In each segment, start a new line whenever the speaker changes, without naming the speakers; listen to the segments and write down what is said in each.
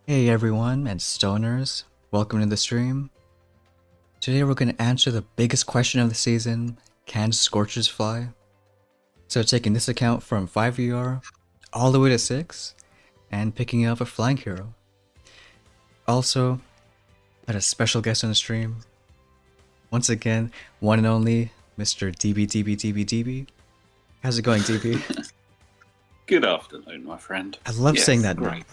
Hey everyone and stoners, welcome to the stream. Today we're going to answer the biggest question of the season, can Scorchers fly? So taking this account from 5ER all the way to 6 and picking up a flying hero. Also, had a special guest on the stream. Once again, one and only Mr. DB. How's it going, DB?
Good afternoon, my friend.
I love saying that.
Great.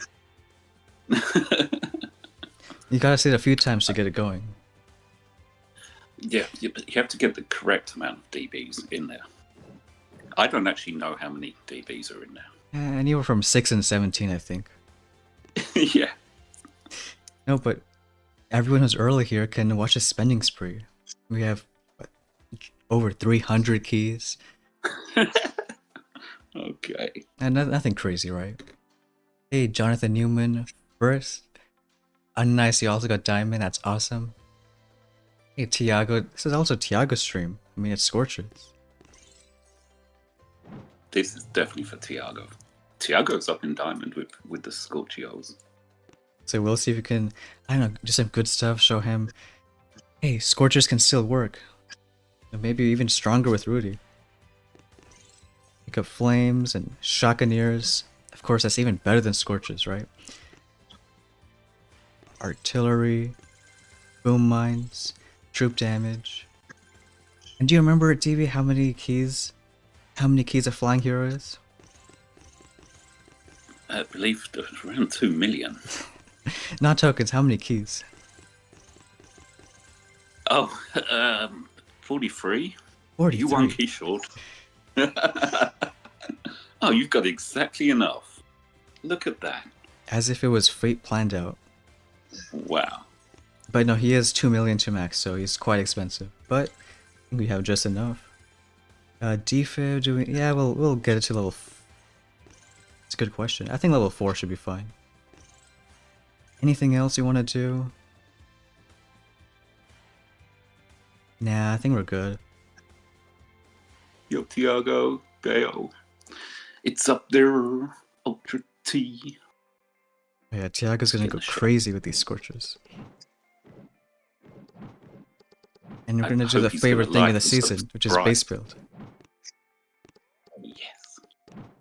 You gotta say it a few times to get it going.
Yeah, you have to get the correct amount of DBs in there. I don't actually know how many DBs are in there.
Anywhere from 6 and 17, I think.
Yeah.
No, but everyone who's early here can watch a spending spree. We have over 300 keys.
Okay.
And nothing crazy, right? Hey, Jonathan Newman first. Nice, you also got Diamond, that's awesome. Hey, Tiago, this is also Tiago's stream. I mean, it's Scorchers.
This is definitely for Tiago. Tiago's up in Diamond with the Scorchios.
So we'll see if we can, I don't know, do some good stuff, show him, hey, Scorchers can still work. And maybe even stronger with Rudy. Pick up Flames and Shotgunners. Of course, that's even better than Scorchers, right? Artillery, boom mines, troop damage. And do you remember, DB, how many keys a flying hero is?
I believe around 2 million.
Not tokens, how many keys?
Oh, 43? You 1
43.
key short. Oh, you've got exactly enough. Look at that.
As if it was fate planned out.
Wow.
But no, he is 2 million to max, so he's quite expensive. But I think we have just enough. Defib, do we? Yeah, we'll get it to level. It's a good question. I think level 4 should be fine. Anything else you want to do? Nah, I think we're good.
Yo, Tiago, Gale. It's up there. Ultra T.
Yeah, Tiago's gonna go crazy with these Scorchers. And we're gonna do the favorite thing of the season, which is base build.
Yes.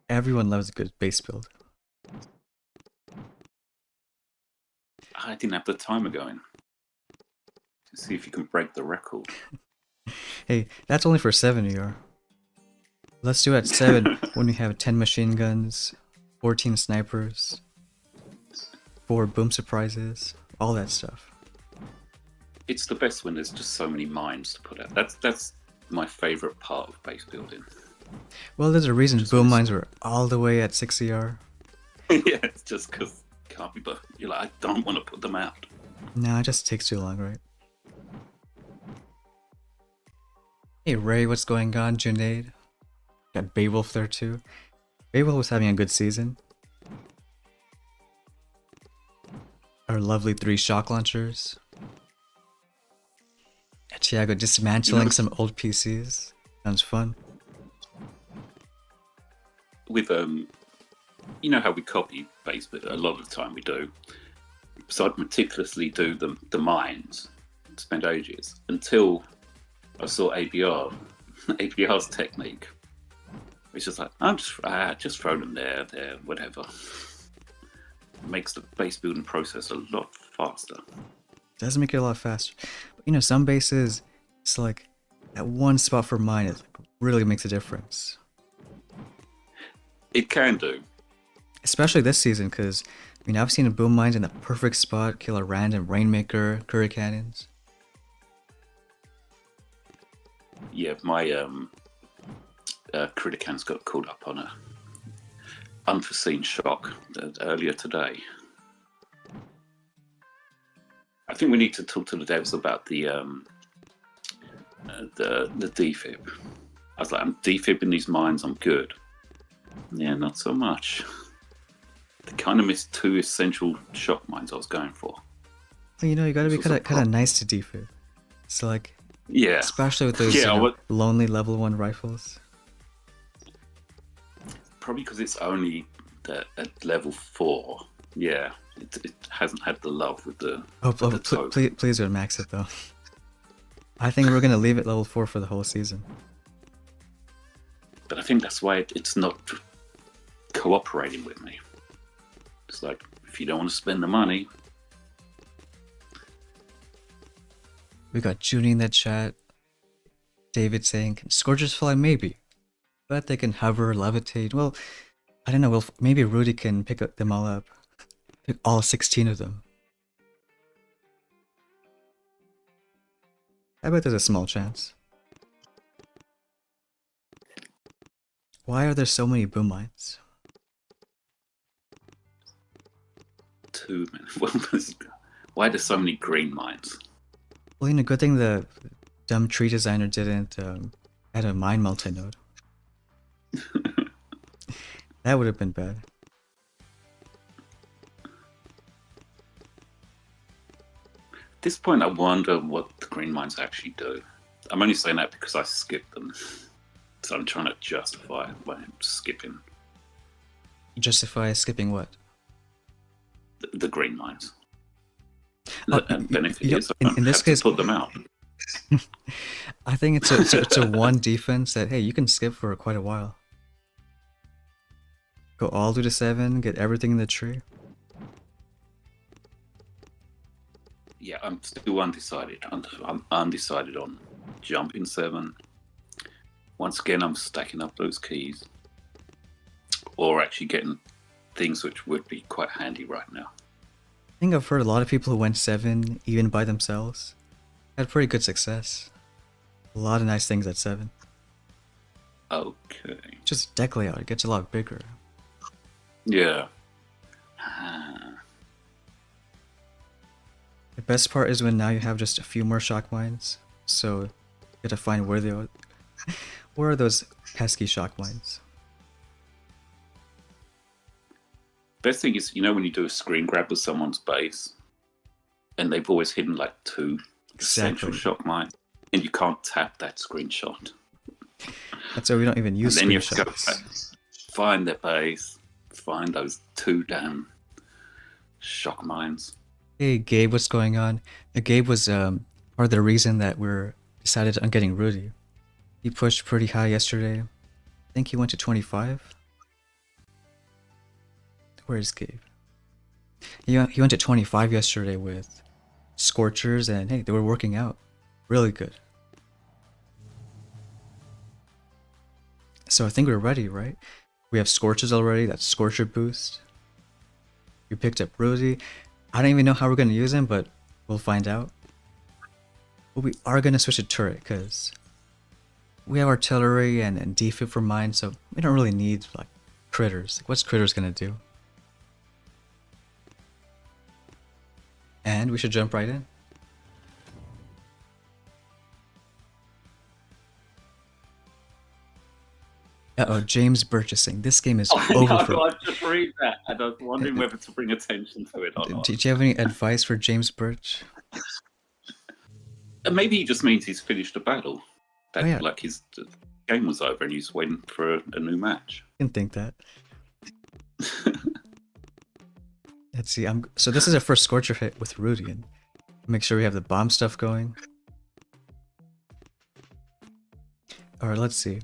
Everyone loves a good base build.
I didn't have the timer going to see if you can break the record.
Hey, that's only for 7 ER. Let's do at 7 when we have 10 machine guns, 14 snipers, 4 boom surprises, all that stuff.
It's the best when there's just so many mines to put out. That's my favorite part of base building.
Well, there's a reason boom mines were all the way at 6 ER.
Yeah, it's just because can't be, but you're like, I don't want to put them out.
Nah, it just takes too long, right? Hey Ray, what's going on? Junaid. Got Beowulf there too. Beowulf was having a good season. Our lovely 3 shock launchers. Tiago dismantling some old PCs. Sounds fun.
With you know how we copy base, but a lot of the time we do. So I'd meticulously do the mines, spend ages until I saw ABR's technique. It's just like I'm just throw them there, whatever. Makes the base building process a lot faster.
Does make it a lot faster. But, you know, some bases, it's like that one spot for mine, it like, really makes a difference.
It can do.
Especially this season, because I mean, I've seen a boom mines in the perfect spot kill a random Rainmaker, Curry Cannons.
Yeah, my Criticans got caught up on a unforeseen shock earlier today. I think we need to talk to the devs about the defib. I was like, I'm defibbing these mines, I'm good. Yeah, not so much. They kind of missed 2 essential shock mines I was going for.
Well, you know, you gotta be kind of nice to defib. It's like,
yeah,
especially with those lonely level 1 rifles.
Probably because it's only at level 4. Yeah, it hasn't had the love with the.
Please don't max it though. I think we're gonna leave it level 4 for the whole season.
But I think that's why it's not cooperating with me. It's like, if you don't want to spend the money.
We got Junie in the chat. David saying, can Scorchers fly? Maybe. But they can hover, levitate. Well, I don't know. Maybe Rudy can pick them all up. Pick all 16 of them. I bet there's a small chance. Why are there so many boom mines?
Too many. Why are there so many green mines?
Well, you know, good thing the dumb tree designer didn't add a mine multi-node. That would have been bad.
At this point, I wonder what the green mines actually do. I'm only saying that because I skipped them. So I'm trying to justify why I'm skipping.
Justify skipping what?
The green mines.
And
benefit is
in this case,
put them out.
I think it's a one defense that, hey, you can skip for quite a while. Go all the way to 7, get everything in the tree.
Yeah, I'm still undecided. I'm undecided on jumping 7. Once again, I'm stacking up those keys. Or actually getting things which would be quite handy right now.
I think I've heard a lot of people who went 7 even by themselves Had pretty good success. A lot of nice things at 7.
Okay.
Just deck layout, it gets a lot bigger.
Yeah.
The best part is when now you have just a few more shock mines, so you gotta find where they are. Where are those pesky shock mines?
Best thing is, you know, when you do a screen grab with someone's base, and they've always hidden like 2 essential shock mines, and you can't tap that screenshot.
That's why we don't even use
and then you have to go
screenshots.
find their base, find those 2 damn shock mines.
Hey Gabe, what's going on? Gabe was part of the reason that we're decided on getting Rudy. He pushed pretty high yesterday. I think he went to 25. Where is Gabe? He went to 25 yesterday with Scorchers, and hey, they were working out really good. So I think we're ready, right? We have Scorchers already, that's Scorcher boost. We picked up Rudy. I don't even know how we're going to use him, but we'll find out. But we are going to switch to turret, because we have artillery and defib for mine, so we don't really need like critters. Like, what's critters going to do? And we should jump right in. Uh-oh, James Burchasing. This game is over for...
I just read that, and I was wondering whether to bring attention to it or not.
Did you have any advice for James Birch?
Maybe he just means he's finished a battle. That,
Oh, yeah.
Like his game was over and he's waiting for a new match.
I can think that. Let's see. So this is our first Scorcher hit with Rudy, and make sure we have the bomb stuff going. Alright, let's see.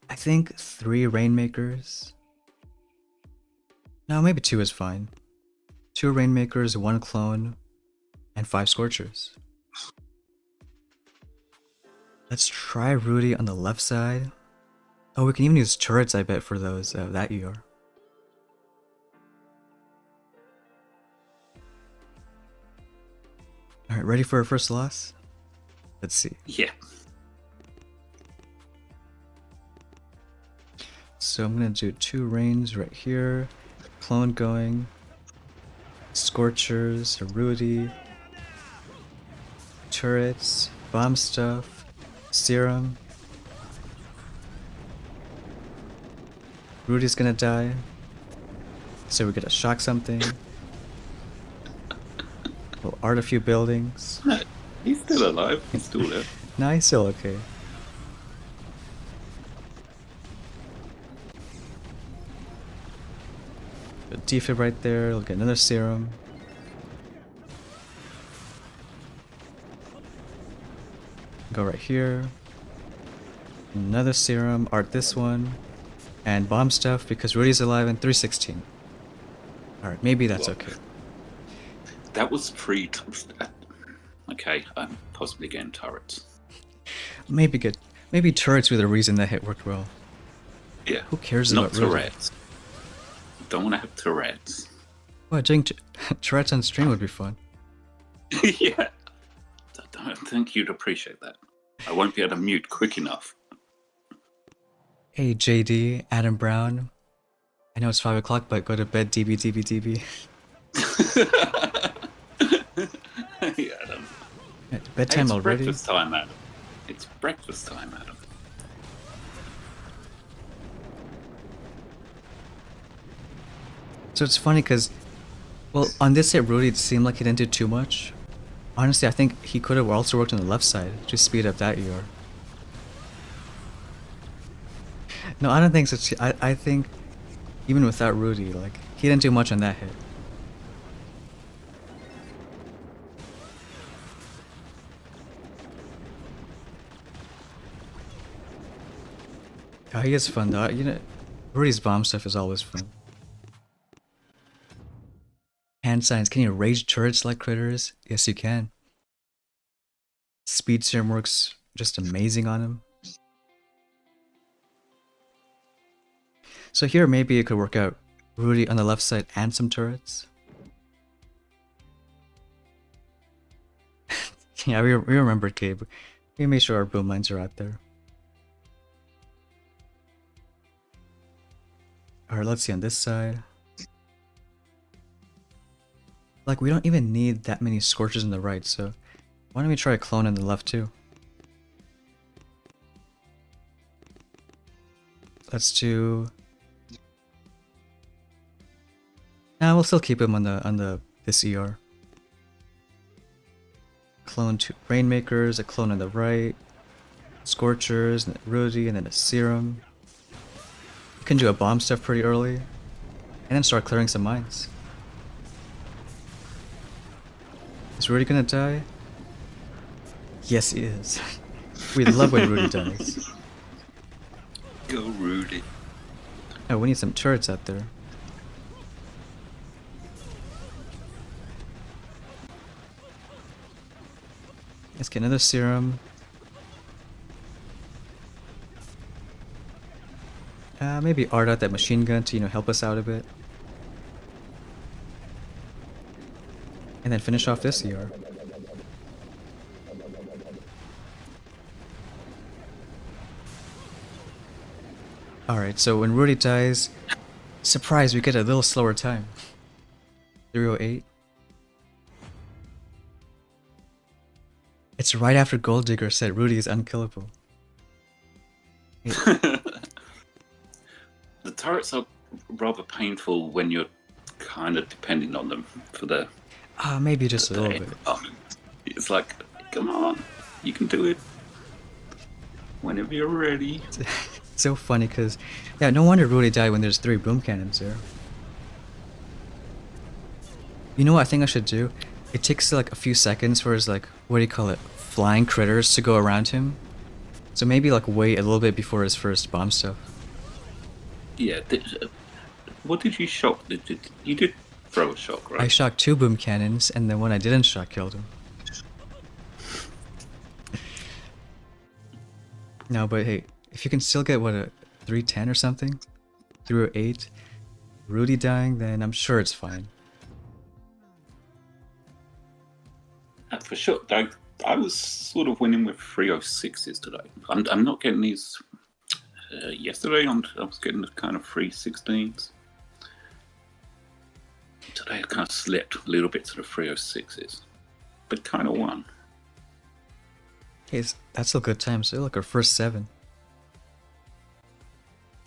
I think 3 Rainmakers. No, maybe 2 is fine. 2 Rainmakers, 1 clone, and 5 Scorchers. Let's try Rudy on the left side. Oh, we can even use turrets, I bet, for those that ER. Alright, ready for our first loss? Let's see.
Yeah.
So I'm gonna do 2 rains right here. Clone going. Scorchers, Rudy. Turrets, bomb stuff, serum. Rudy's gonna die. So we gotta shock something. We'll art a few buildings.
He's still alive. He's still there.
Nah, he's still okay. A defib right there. We'll get another serum. Go right here. Another serum. Art this one. And bomb stuff because Rudy's alive in 316. Alright, maybe that's okay.
That was free. Okay, I'm possibly getting turrets.
Maybe good. Maybe turrets were the reason that hit worked well.
Yeah.
Who cares
Not
about Rudy?
Tourette's. Don't want to have Tourette's.
Well, doing Tourette's on stream would be fun.
Yeah. I think you'd appreciate that. I won't be able to mute quick enough.
Hey JD, Adam Brown. I know it's 5 o'clock, but go to bed, DB, DB, DB.
Hey, Adam.
Bedtime
it's
already?
Breakfast time, Adam. It's breakfast time, Adam.
So it's funny because, well, on this hit, Rudy, it seemed like he didn't do too much. Honestly, I think he could have also worked on the left side, just speed up that ER. No, I don't think so. I think even without Rudy, like, he didn't do much on that hit. Oh, he is fun though. You know, Rudy's bomb stuff is always fun. Hand signs. Can you rage turrets like critters? Yes, you can. Speed serum works just amazing on him. So here maybe it could work out. Rudy on the left side and some turrets. Yeah, we remembered Gabe. We made sure our boom mines are out there. Alright, let's see on this side. Like, we don't even need that many Scorchers on the right, so why don't we try a clone on the left too? Let's do... Nah, we'll still keep him on this ER. Clone two Rainmakers, a clone on the right, Scorchers, and Rudy, and then a Serum. We can do a bomb stuff pretty early, and then start clearing some mines. Is Rudy gonna die? Yes, he is. We love when Rudy dies.
Go, Rudy.
Oh, we need some turrets out there. Let's get another Serum. Maybe art out that machine gun to, help us out a bit. And then finish off this ER. Alright, so when Rudy dies, surprise, we get a little slower time. 308. It's right after Gold Digger said Rudy is unkillable.
The turrets are rather painful when you're kind of depending on them for the...
Maybe just a little bit.
It's like, come on, you can do it whenever you're ready.
It's so funny because, yeah, no wonder Rudy died when there's 3 boom cannons there. You know what I think I should do? It takes like a few seconds for his, like, what do you call it, flying critters to go around him. So maybe like wait a little bit before his first bomb stuff.
Yeah, what did you shock? You did throw a shock, right?
I shocked 2 boom cannons, and then one I didn't shock killed him. No, but hey, if you can still get, what, a 310 or something? 308? Rudy dying, then I'm sure it's fine.
For sure. I was sort of winning with 306s today. I'm not getting these... yesterday I was getting the kind of 316s. Today I kind of slipped a little bit to the 306s. But kind of won.
Hey, that's still good time, so like our first 7.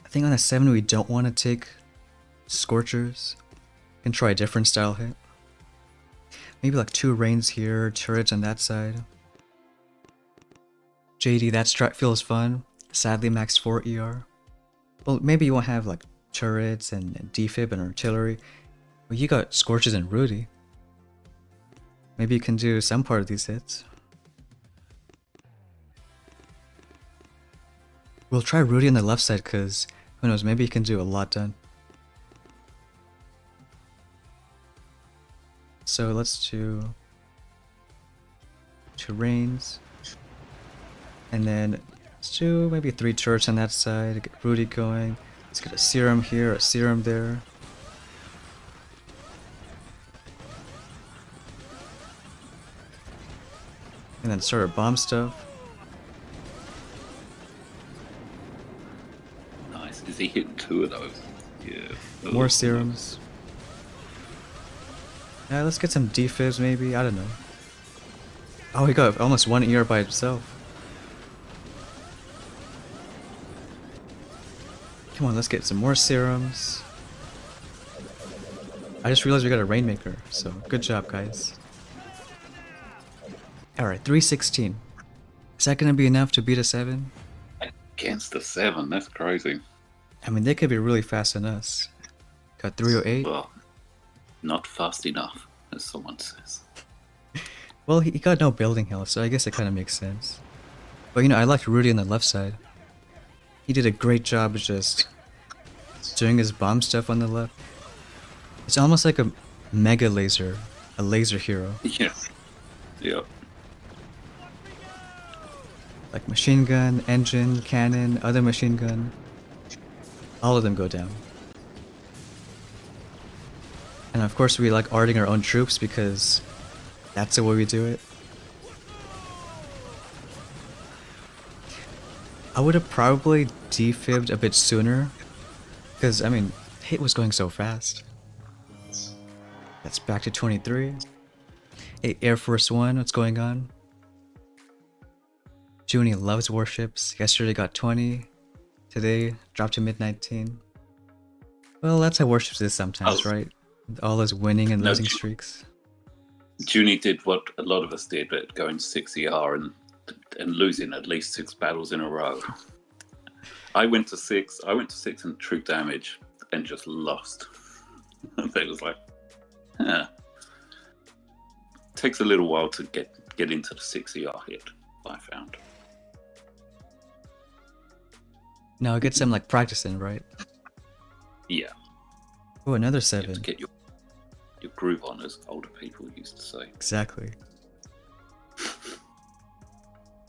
I think on a 7 we don't want to take Scorchers. We can try a different style hit. Maybe like 2 Rains here, turrets on that side. JD, that strat feels fun. Sadly max 4 ER. Well, maybe you won't have like turrets and defib and artillery. Well, you got Scorches and Rudy. Maybe you can do some part of these hits. We'll try Rudy on the left side because, who knows, maybe he can do a lot done. So let's do 2 Rains. And then let's do maybe 3 turrets on that side to get Rudy going. Let's get a Serum here, a Serum there. And then start our bomb stuff.
Nice. Is he hitting 2 of those? Yeah.
More Serums. Yeah, let's get some defibs maybe, I don't know. Oh, he got almost 1 ER by himself. Come on, let's get some more Serums. I just realized we got a Rainmaker, so good job, guys. Alright, 316. Is that gonna be enough to beat a 7?
Against a 7, that's crazy.
I mean, they could be really fast on us. Got 308.
Well, not fast enough, as someone says.
Well, he got no building health, so I guess it kind of makes sense. But I liked Rudy on the left side. He did a great job of just doing his bomb stuff on the left. It's almost like a mega laser, a laser hero.
Yeah. Yep.
Like machine gun, engine, cannon, other machine gun. All of them go down. And of course we like arting our own troops because that's the way we do it. I would have probably defibbed a bit sooner, because, I mean, hit was going so fast. That's back to 23. Hey, Air Force One, what's going on? Junie loves warships. Yesterday got 20. Today, dropped to mid-19. Well, that's how warships is sometimes, right? All those winning and losing streaks.
Junie did what a lot of us did, but going 6 and losing at least 6 battles in a row. I went to 6 in troop damage and just lost. It was like, takes a little while to get into the 6 hit, I found.
Now it gets some like practicing, right?
Yeah.
Oh, another
You
7.
have to get your groove on, as older people used to say.
Exactly.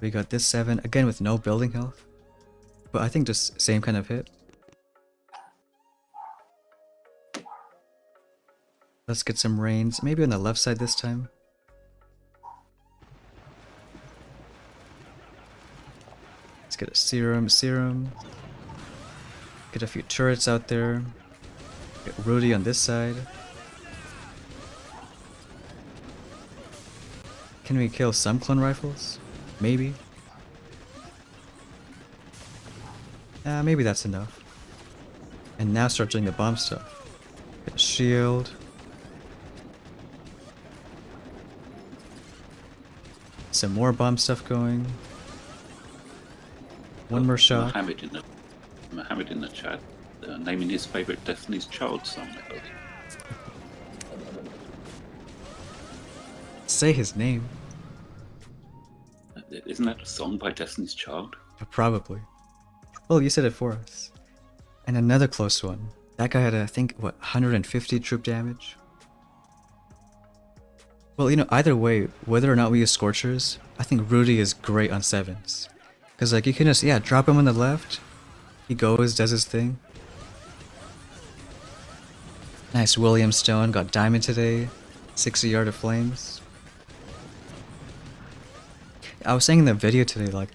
We got this 7, again with no building health. But I think just same kind of hit. Let's get some rains, maybe on the left side this time. Let's get a serum. Get a few turrets out there. Get Rudy on this side. Can we kill some clone rifles? Maybe. Maybe that's enough. And now start doing the bomb stuff. Get a shield. Some more bomb stuff going. One more shot.
Mohammed in the chat, naming his favorite Destiny's Child song.
Say his name.
Isn't that a song by Destiny's Child?
Probably. Well, you said it for us. And another close one. That guy had, I think, what, 150 troop damage? Well, you know, either way, whether or not we use Scorchers, I think Rudy is great on 7s. Because, like, you can just, yeah, drop him on the left. He goes, does his thing. Nice William Stone, got diamond today. 60 yard of flames. I was saying in the video today, like,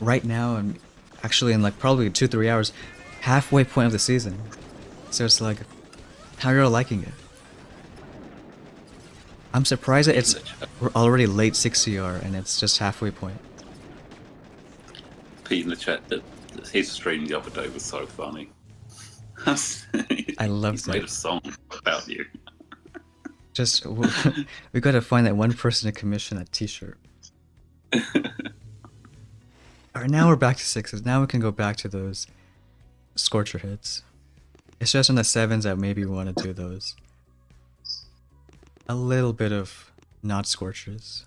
right now, I'm actually in like probably 2-3 hours, halfway point of the season. So it's like, how are you all liking it? I'm surprised that we're already late 6CR and it's just halfway point.
Pete in the chat, that his stream the other day was so funny.
I loved
He's made a song about you.
Just, we gotta find that one person to commission that t-shirt. Alright, now we're back to 6s. Now we can go back to those Scorcher hits. It's just on the 7s that maybe we want to do those. A little bit of not Scorchers.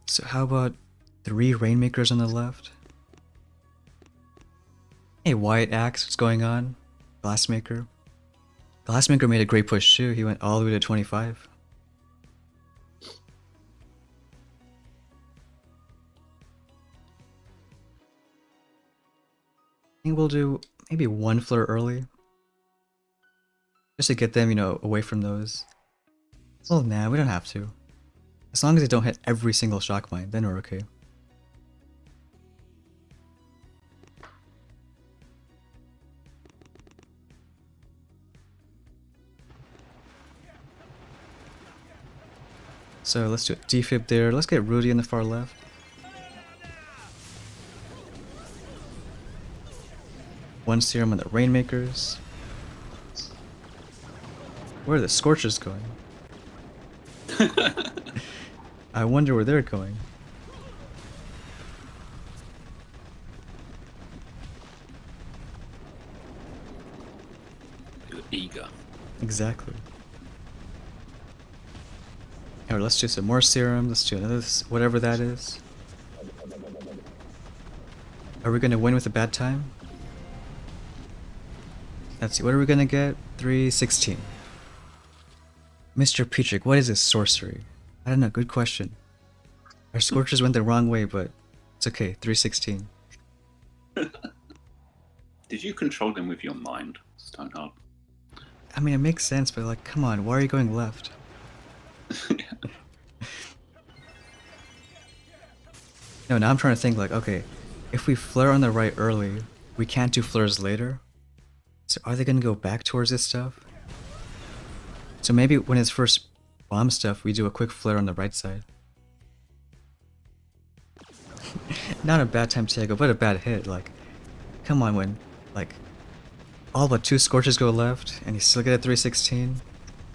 So how about 3 Rainmakers on the left? Hey, Wyatt Axe, what's going on? Glassmaker. Glassmaker made a great push too. He went all the way to 25. I think we'll do maybe 1 flare early. Just to get them, you know, away from those. Well, nah, we don't have to. As long as they don't hit every single shock mine, then we're okay. So let's do a defib there. Let's get Rudy on the far left. One serum on the Rainmakers. Where are the Scorchers going? I wonder where they're going.
You're eager.
Exactly. Alright, let's do some more serum. Let's do another, whatever that is. Are we gonna win with a bad time? Let's see, what are we gonna get? 316. Mr. Petrick, what is this sorcery? I don't know, good question. Our Scorchers went the wrong way, but it's okay, 316.
Did you control them with your mind, Stoneheart?
I mean, it makes sense, but like, come on, why are you going left? No, now I'm trying to think like, okay, if we flare on the right early, we can't do flares later. So are they gonna go back towards this stuff? So maybe when it's first bomb stuff, we do a quick flare on the right side. Not a bad time to go, but a bad hit. Like, come on, when like all but 2 Scorches go left, and you still get a 316,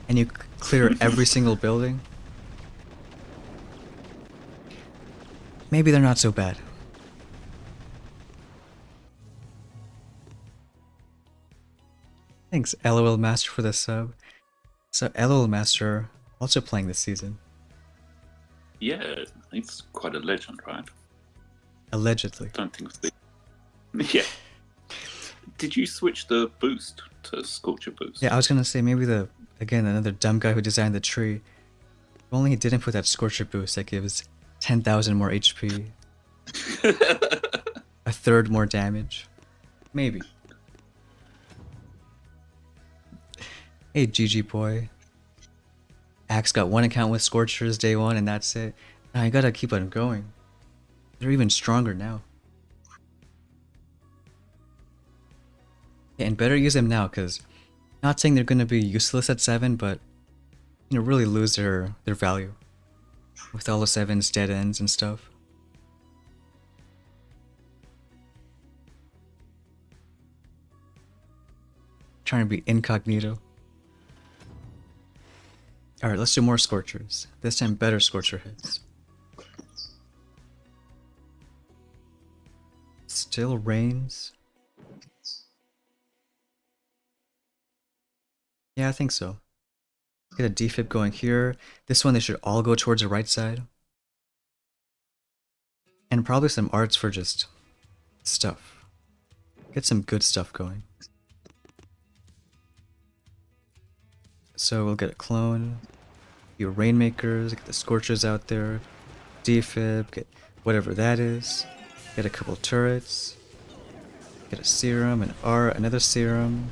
and you clear every single building. Maybe they're not so bad. Thanks, LOL Master, for the sub. So LOL Master also playing this season.
Yeah, he's quite a legend, right?
Allegedly.
Don't think it's the... Yeah. Did you switch the boost to Scorcher boost?
Yeah, I was gonna say maybe again, another dumb guy who designed the tree. If only he didn't put that Scorcher boost that gives 10,000 more HP. A third more damage. Maybe. Hey, GG boy. Axe got 1 account with Scorchers day 1 and that's it. Now you gotta keep on going. They're even stronger now. Yeah, and better use them now, because not saying they're gonna be useless at 7, but you know, really lose their value. With all the 7's dead ends and stuff. Trying to be incognito. Alright, let's do more Scorchers. This time better Scorcher hits. Still rains. Yeah, I think so. Get a defib going here. This one they should all go towards the right side. And probably some arts for just stuff. Get some good stuff going. So we'll get a clone, few rainmakers, get the Scorchers out there, defib, get whatever that is, get a couple turrets, get a serum, an art, another serum.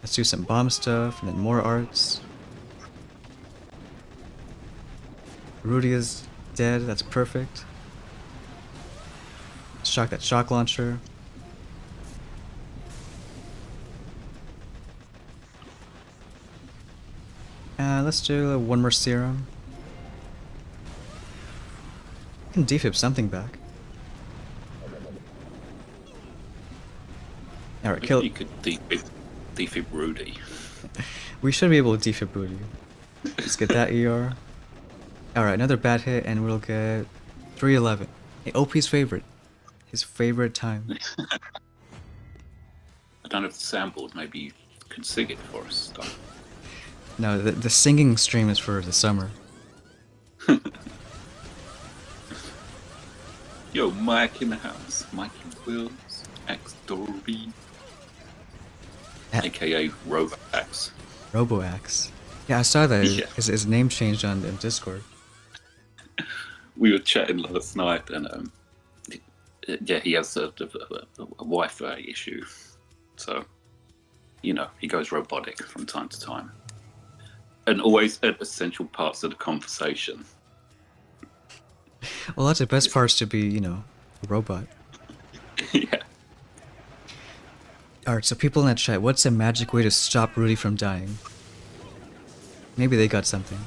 Let's do some bomb stuff, and then more arts. Rudy is dead, that's perfect. Shock that shock launcher. Let's do one more serum. I can defib something back. Alright, kill.
You could defib Rudy.
We should be able to defib Rudy. Let's get that ER. Alright, another bad hit, and we'll get 311. Hey, OP's favorite. His favorite time.
I don't know if the soundboard maybe you can sing it for us.
No, the singing stream is for the summer.
Yo, Mike in the house. Mike and Wills. Axe Dorby. AKA Robo-Axe.
Robo-Axe. Yeah, I saw that.
Yeah.
His name changed on Discord.
We were chatting last night, and yeah, he has a Wi-Fi issue, so you know he goes robotic from time to time, and always at essential parts of the conversation.
Well, that's the best parts to be, you know, a robot.
Yeah.
Alright, so people in that chat, what's a magic way to stop Rudy from dying? Maybe they got something.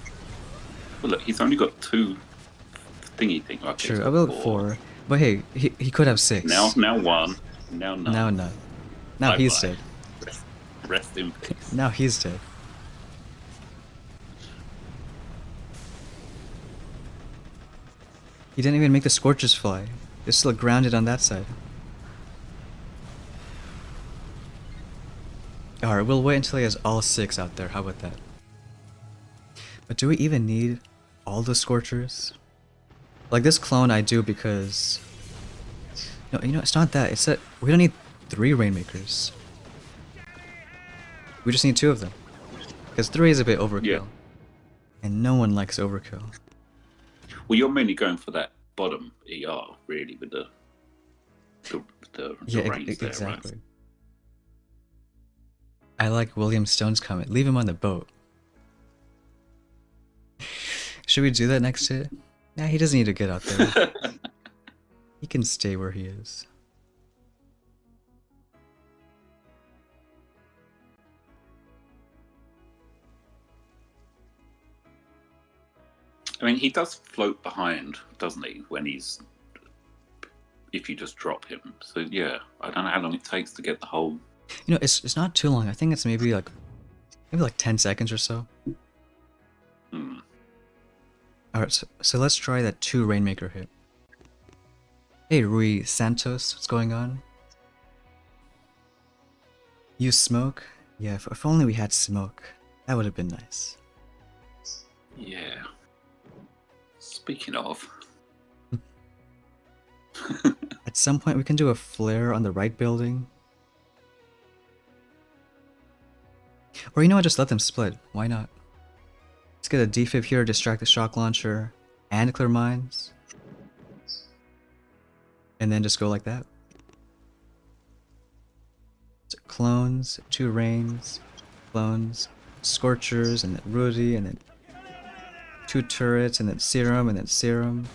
Well, look, he's only got 2 thingy thing. Okay,
True, about 4. But hey, he could have 6.
Now 1. Now none.
Now none. Now
Bye-bye.
he's dead.
Rest in peace.
Now he's dead. He didn't even make the Scorchers Fly. They're still grounded on that side. Alright, we'll wait until he has all 6 out there. How about that? But do we even need all the Scorchers? Like this clone I do because... No, you know, it's not that. It's that we don't need 3 Rainmakers. We just need 2 of them. Because 3 is a bit overkill.
Yeah.
And no one likes overkill.
Well, you're mainly going for that bottom ER, really, with the
Yeah,
range there,
exactly.
right?
I like William Stone's comment. Leave him on the boat. Should we do that next hit? Nah, he doesn't need to get out there. He can stay where he is.
I mean, he does float behind, doesn't he? If you just drop him. So yeah, I don't know how long it takes to get the whole.
You know, it's not too long. I think it's maybe like 10 seconds or so.
Hmm.
Alright, so let's try that 2 Rainmaker hit. Hey Rui Santos, what's going on? Use smoke? Yeah, if only we had smoke. That would have been nice.
Yeah. Speaking of.
At some point we can do a flare on the right building. Or you know what, just let them split. Why not? Let's get a defib here, distract the shock launcher, and clear mines. And then just go like that. So clones, 2 rains, clones, Scorchers, and then Rudy, and then 2 turrets, and then serum, and then serum.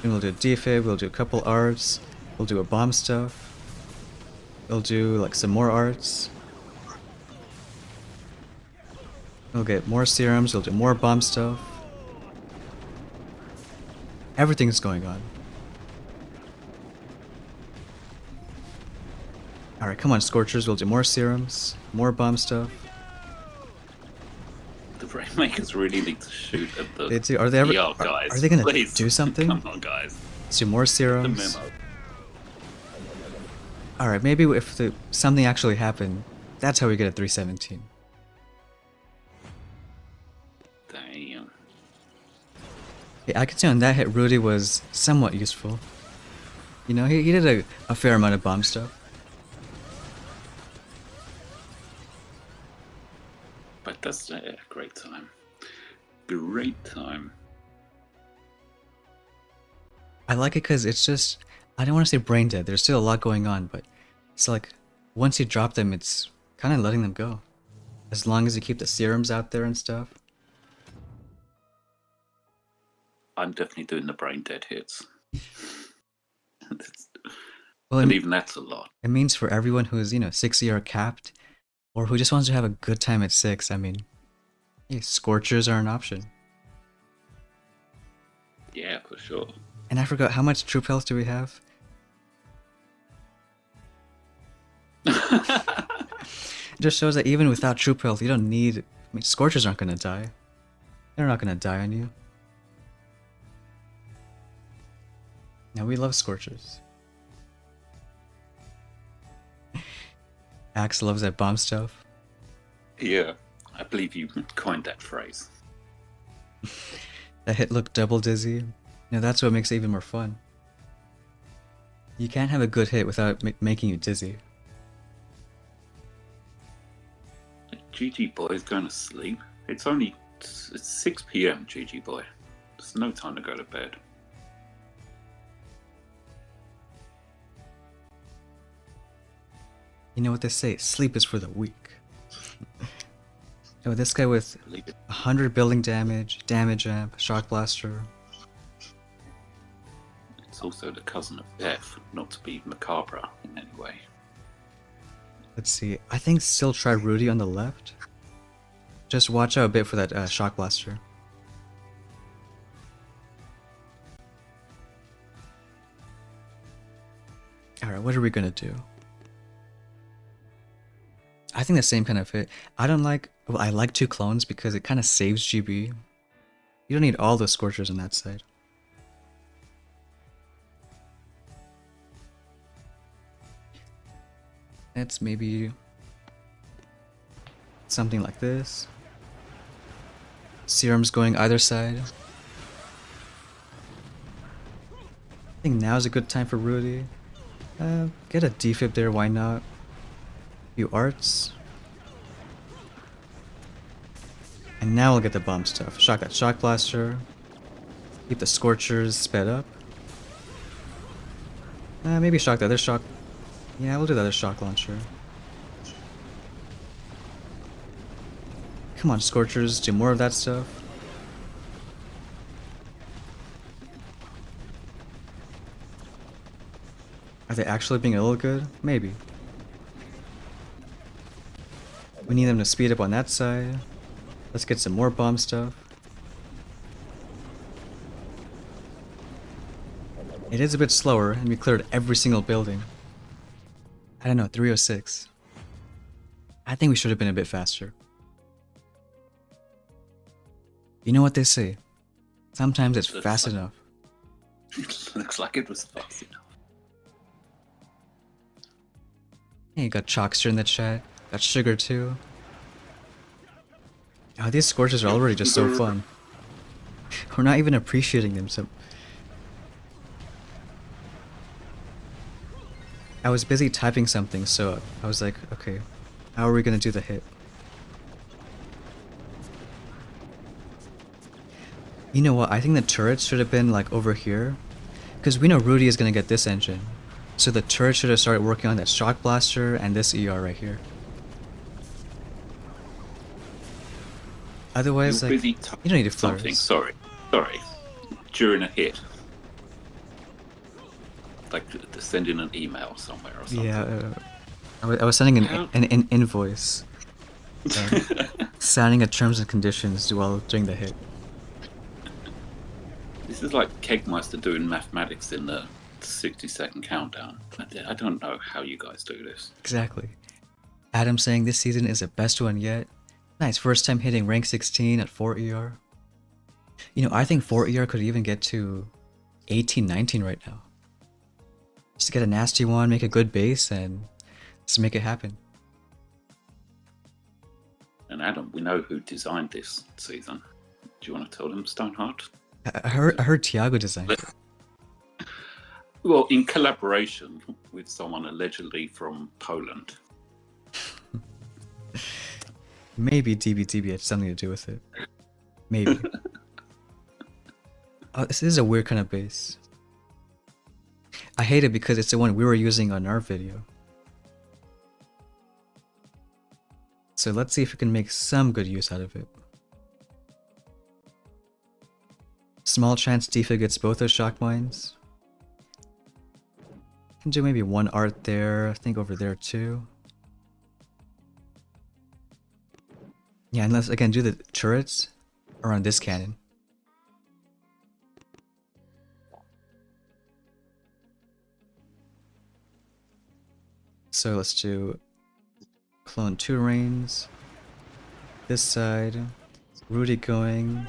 And we'll do a defib, we'll do a couple arts, we'll do a bomb stuff. We'll do like some more arts. We'll get more serums, we'll do more bomb stuff. Everything's going on. Alright, come on, Scorchers, we'll do more serums, more bomb stuff.
The Rainmakers really need to shoot at the
They do. Are they ever?
guys.
Are they gonna
Please.
do something?
Come on, guys.
Let's do more
The
serums.
memo.
Alright, maybe if something actually happened, that's how we get a 317.
Damn.
Yeah, I could say on that hit, Rudy was somewhat useful. You know, he did a fair amount of bomb stuff.
But that's a great time. Great time.
I like it because it's just, I don't want to say brain dead, there's still a lot going on, but it's like, once you drop them, it's kind of letting them go. As long as you keep the serums out there and stuff.
I'm definitely doing the brain dead hits.
Well,
And even that's a lot.
it means for everyone who's, 6 ER capped, or who just wants to have a good time at 6, I mean, hey, Scorchers are an option.
Yeah, for sure.
And I forgot, how much troop health do we have? It just shows that even without troop health, you don't need... I mean, Scorchers aren't gonna die. They're not gonna die on you. Now, we love Scorchers. Axe loves that bomb stuff.
Yeah, I believe you coined that phrase.
That hit looked double dizzy. That's what makes it even more fun. You can't have a good hit without making you dizzy.
GG boy is going to sleep. It's 6 p.m. GG boy. There's no time to go to bed.
You know what they say, sleep is for the weak. Oh, this guy with
Believe it.
100 building damage, damage amp, shock blaster.
It's also the cousin of death, not to be macabre in any way.
Let's see, I think still try Rudy on the left. Just watch out a bit for that shock blaster. Alright, what are we gonna do? I think the same kind of hit. I like 2 clones because it kind of saves GB. You don't need all the Scorchers on that side. Let's maybe something like this. Serums going either side. I think now is a good time for Rudy. Get a defib there, why not? Few arts. And now we'll get the bomb stuff. Shock that shock blaster. Keep the Scorchers sped up. Maybe shock the other shock. Yeah, we'll do the other shock launcher. Come on, Scorchers, do more of that stuff. they actually being a little good? Maybe. We need them to speed up on that side. Let's get some more bomb stuff. It is a bit slower, and we cleared every single building. I don't know, 306. I think we should have been a bit faster. You know what they say? Sometimes it's fast enough.
Looks like it was fast enough.
Hey, you got Chalkster in the chat. Got Sugar too. Oh, these Scorchers are already just so fun. We're not even appreciating them, so... I was busy typing something, so I was like, okay, how are we gonna do the hit? You know what, I think the turrets should have been like over here. Because we know Rudy is gonna get this engine. So the turret should have started working on that Shock Blaster and this ER right here. Otherwise, like, you don't need to
something.
flowers.
Sorry. During a hit. Like sending an email somewhere or something.
Yeah, I was sending an invoice. Signing a terms and conditions while doing the hit.
This is like Kegmeister doing mathematics in the 60-second countdown. I don't know how you guys do this.
Exactly. Adam saying this season is the best one yet. Nice, first time hitting rank 16 at 4 ER. You know, I think 4 ER could even get to 18, 19 right now. Just to get a nasty one, make a good base, and just make it happen.
And Adam, we know who designed this season. Do you want to tell them, Stoneheart?
I heard Tiago designed it.
Well, in collaboration with someone allegedly from Poland.
Maybe DBDB had something to do with it. Maybe. Oh, this is a weird kind of base. I hate it because it's the one we were using on our video. So let's see if we can make some good use out of it. Small chance Tifa gets both those shock mines. Can do maybe one art there, I think over there too. Yeah, and let's again do the turrets around this cannon. So let's do clone 2 reigns. This side, Rudy going,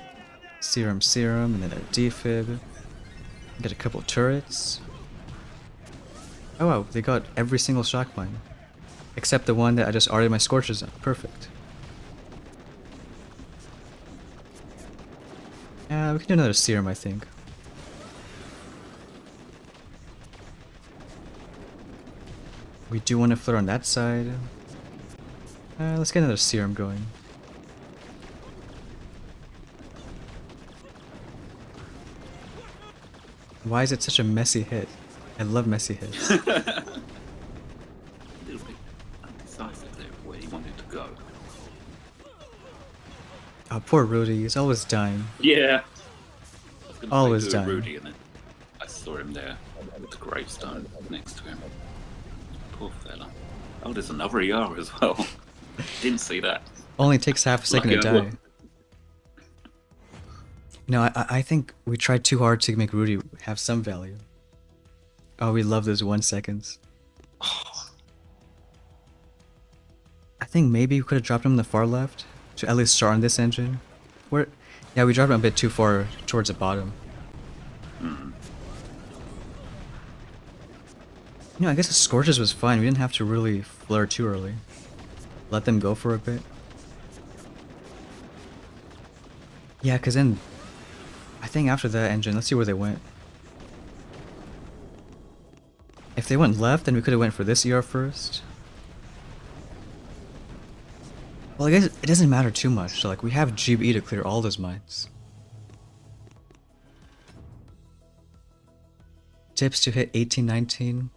Serum, and then a defib. Get a couple turrets. Oh wow, they got every single shock mine. Except the one that I just arted my Scorchers on. Perfect. Yeah, we can do another Serum, I think. We do want to flare on that side. Let's get another Serum going. Why is it such a messy hit? I love messy hits.
A little bit undecisive there where he wanted to go.
Oh, poor Rudy. He's always dying.
Yeah. I was gonna
Always
say do a
dying.
Rudy, and then I saw him there with the gravestone next to him. Poor fella. Oh, there's another ER as well. Didn't see that.
Only takes half a second to
Lucky I
die.
looked.
No, I think we tried too hard to make Rudy have some value. Oh, we love those 1 seconds. I think maybe we could have dropped him on the far left to at least start on this engine. Yeah, we dropped him a bit too far towards the bottom.
Mm.
You know, I guess the Scorchers was fine. We didn't have to really flare too early. Let them go for a bit. Yeah, because then I think after that engine, let's see where they went. If they went left, then we could have went for this ER first. Well, I guess it doesn't matter too much. So, like, we have GB to clear all those mines. Tips to hit 18, 19.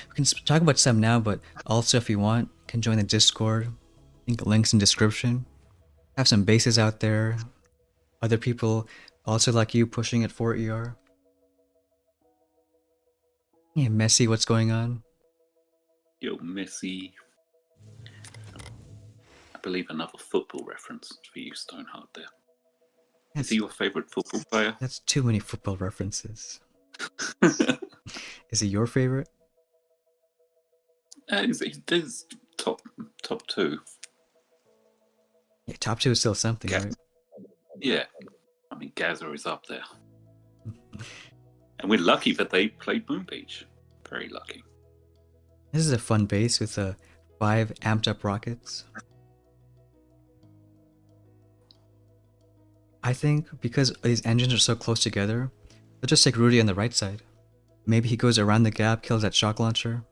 We can talk about some now, but also if you want, you can join the Discord. I think links in description. Have some bases out there. Other people also like you pushing at 4 ER. Yeah, Messi, what's going on?
Yo, Messi. I believe another football reference for you, Stoneheart. There is he
That's
your favourite football player?
that's too many football references.
uh,
Is he your favorite?
he's top two.
Yeah, top two is still something,
Ga-
right?
yeah, I mean Gaza is up there, and we're lucky that they played Moon Beach. Very lucky.
This is a fun base with 5 amped up rockets. I think because these engines are so close together, they'll just take Rudy on the right side. Maybe he goes around the gap, kills that shock launcher.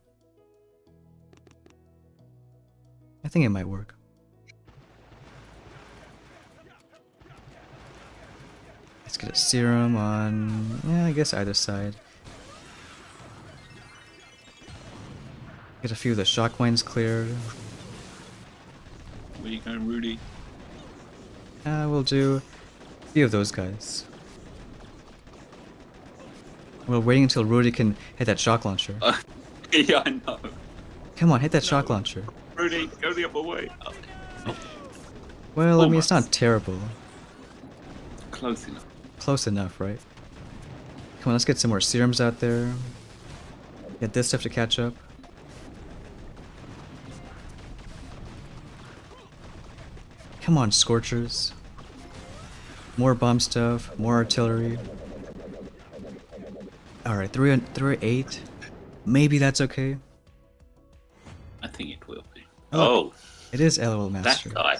I think it might work. Let's get a serum on, yeah, I guess either side. Get a few of the shock mines cleared.
Where you going, Rudy?
We'll do a few of those guys. We're waiting until Rudy can hit that shock launcher.
Yeah, I know.
Come on, hit that shock launcher.
Rudy, go the other way.
Well, I mean, it's
Almost.
not terrible.
Close enough.
Close enough, right? Come on, let's get some more serums out there. Get this stuff to catch up. Come on, Scorchers. More bomb stuff, more artillery. Alright, 308. Maybe that's okay.
I think it will be.
Oh,
Oh,
it is LOL
that
Master.
guy.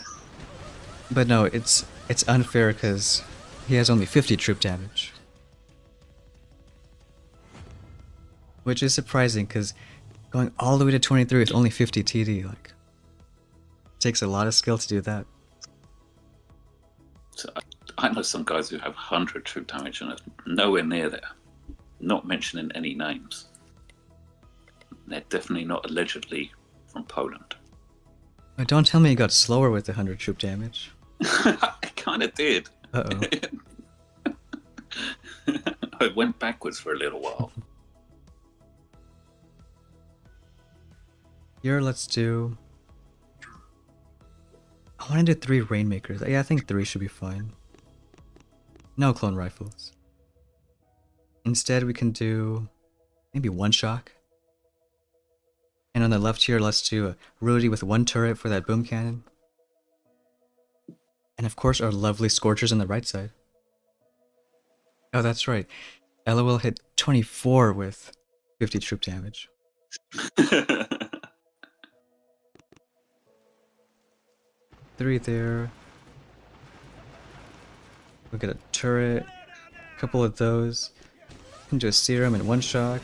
But no, it's unfair because he has only 50 troop damage. Which is surprising because going all the way to 23 with only 50 TD, like, takes a lot of skill to do that.
So I know some guys who have 100 troop damage and are nowhere near there. Not mentioning any names. They're definitely not allegedly from Poland.
But don't tell me he got slower with the 100 troop damage.
I kind of did.
Uh-oh.
I went backwards for a little while.
Here, let's do... I want to do 3 Rainmakers. Yeah, I think 3 should be fine. No clone rifles. Instead, we can do maybe 1 shock. And on the left here, let's do a Rudy with 1 turret for that boom cannon. And of course, our lovely Scorchers on the right side. Oh, that's right. LOL hit 24 with 50 troop damage. 3 there. We'll get a turret. A couple of those. We can do a serum and 1 shock.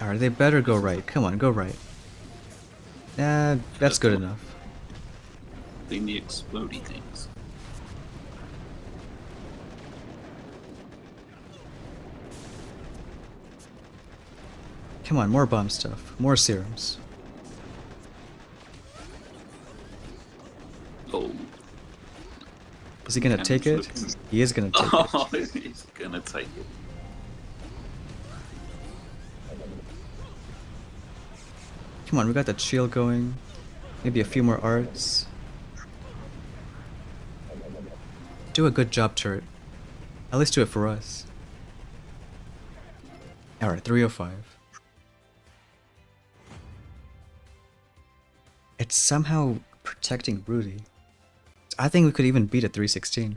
Alright, they better go right. Come on, go right. That's good enough.
Then the explodey things.
Come on, more bomb stuff. More serums.
Oh.
Is he gonna take it? He is gonna take it.
Oh, he's gonna take it.
Come on, we got that shield going. Maybe a few more arts. Do a good job, turret. At least do it for us. Alright, 305. It's somehow protecting Rudy. I think we could even beat a 316.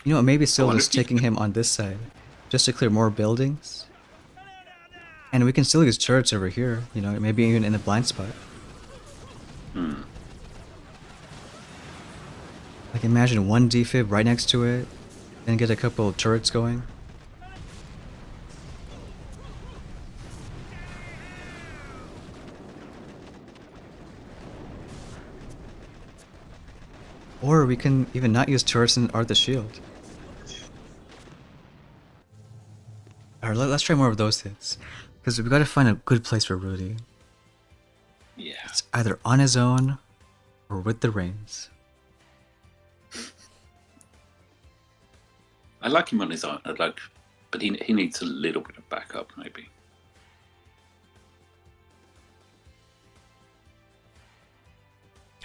You know, maybe still just taking him on this side, just to clear more buildings. And we can still use turrets over here, you know, maybe even in the blind spot. Like imagine 1 defib right next to it, then get a couple of turrets going. Or we can even not use turrets and art the shield. Alright, let's try more of those hits. Because we gotta find a good place for Rudy.
Yeah.
It's either on his own or with the reins.
I like him on his own. But he needs a little bit of backup, maybe.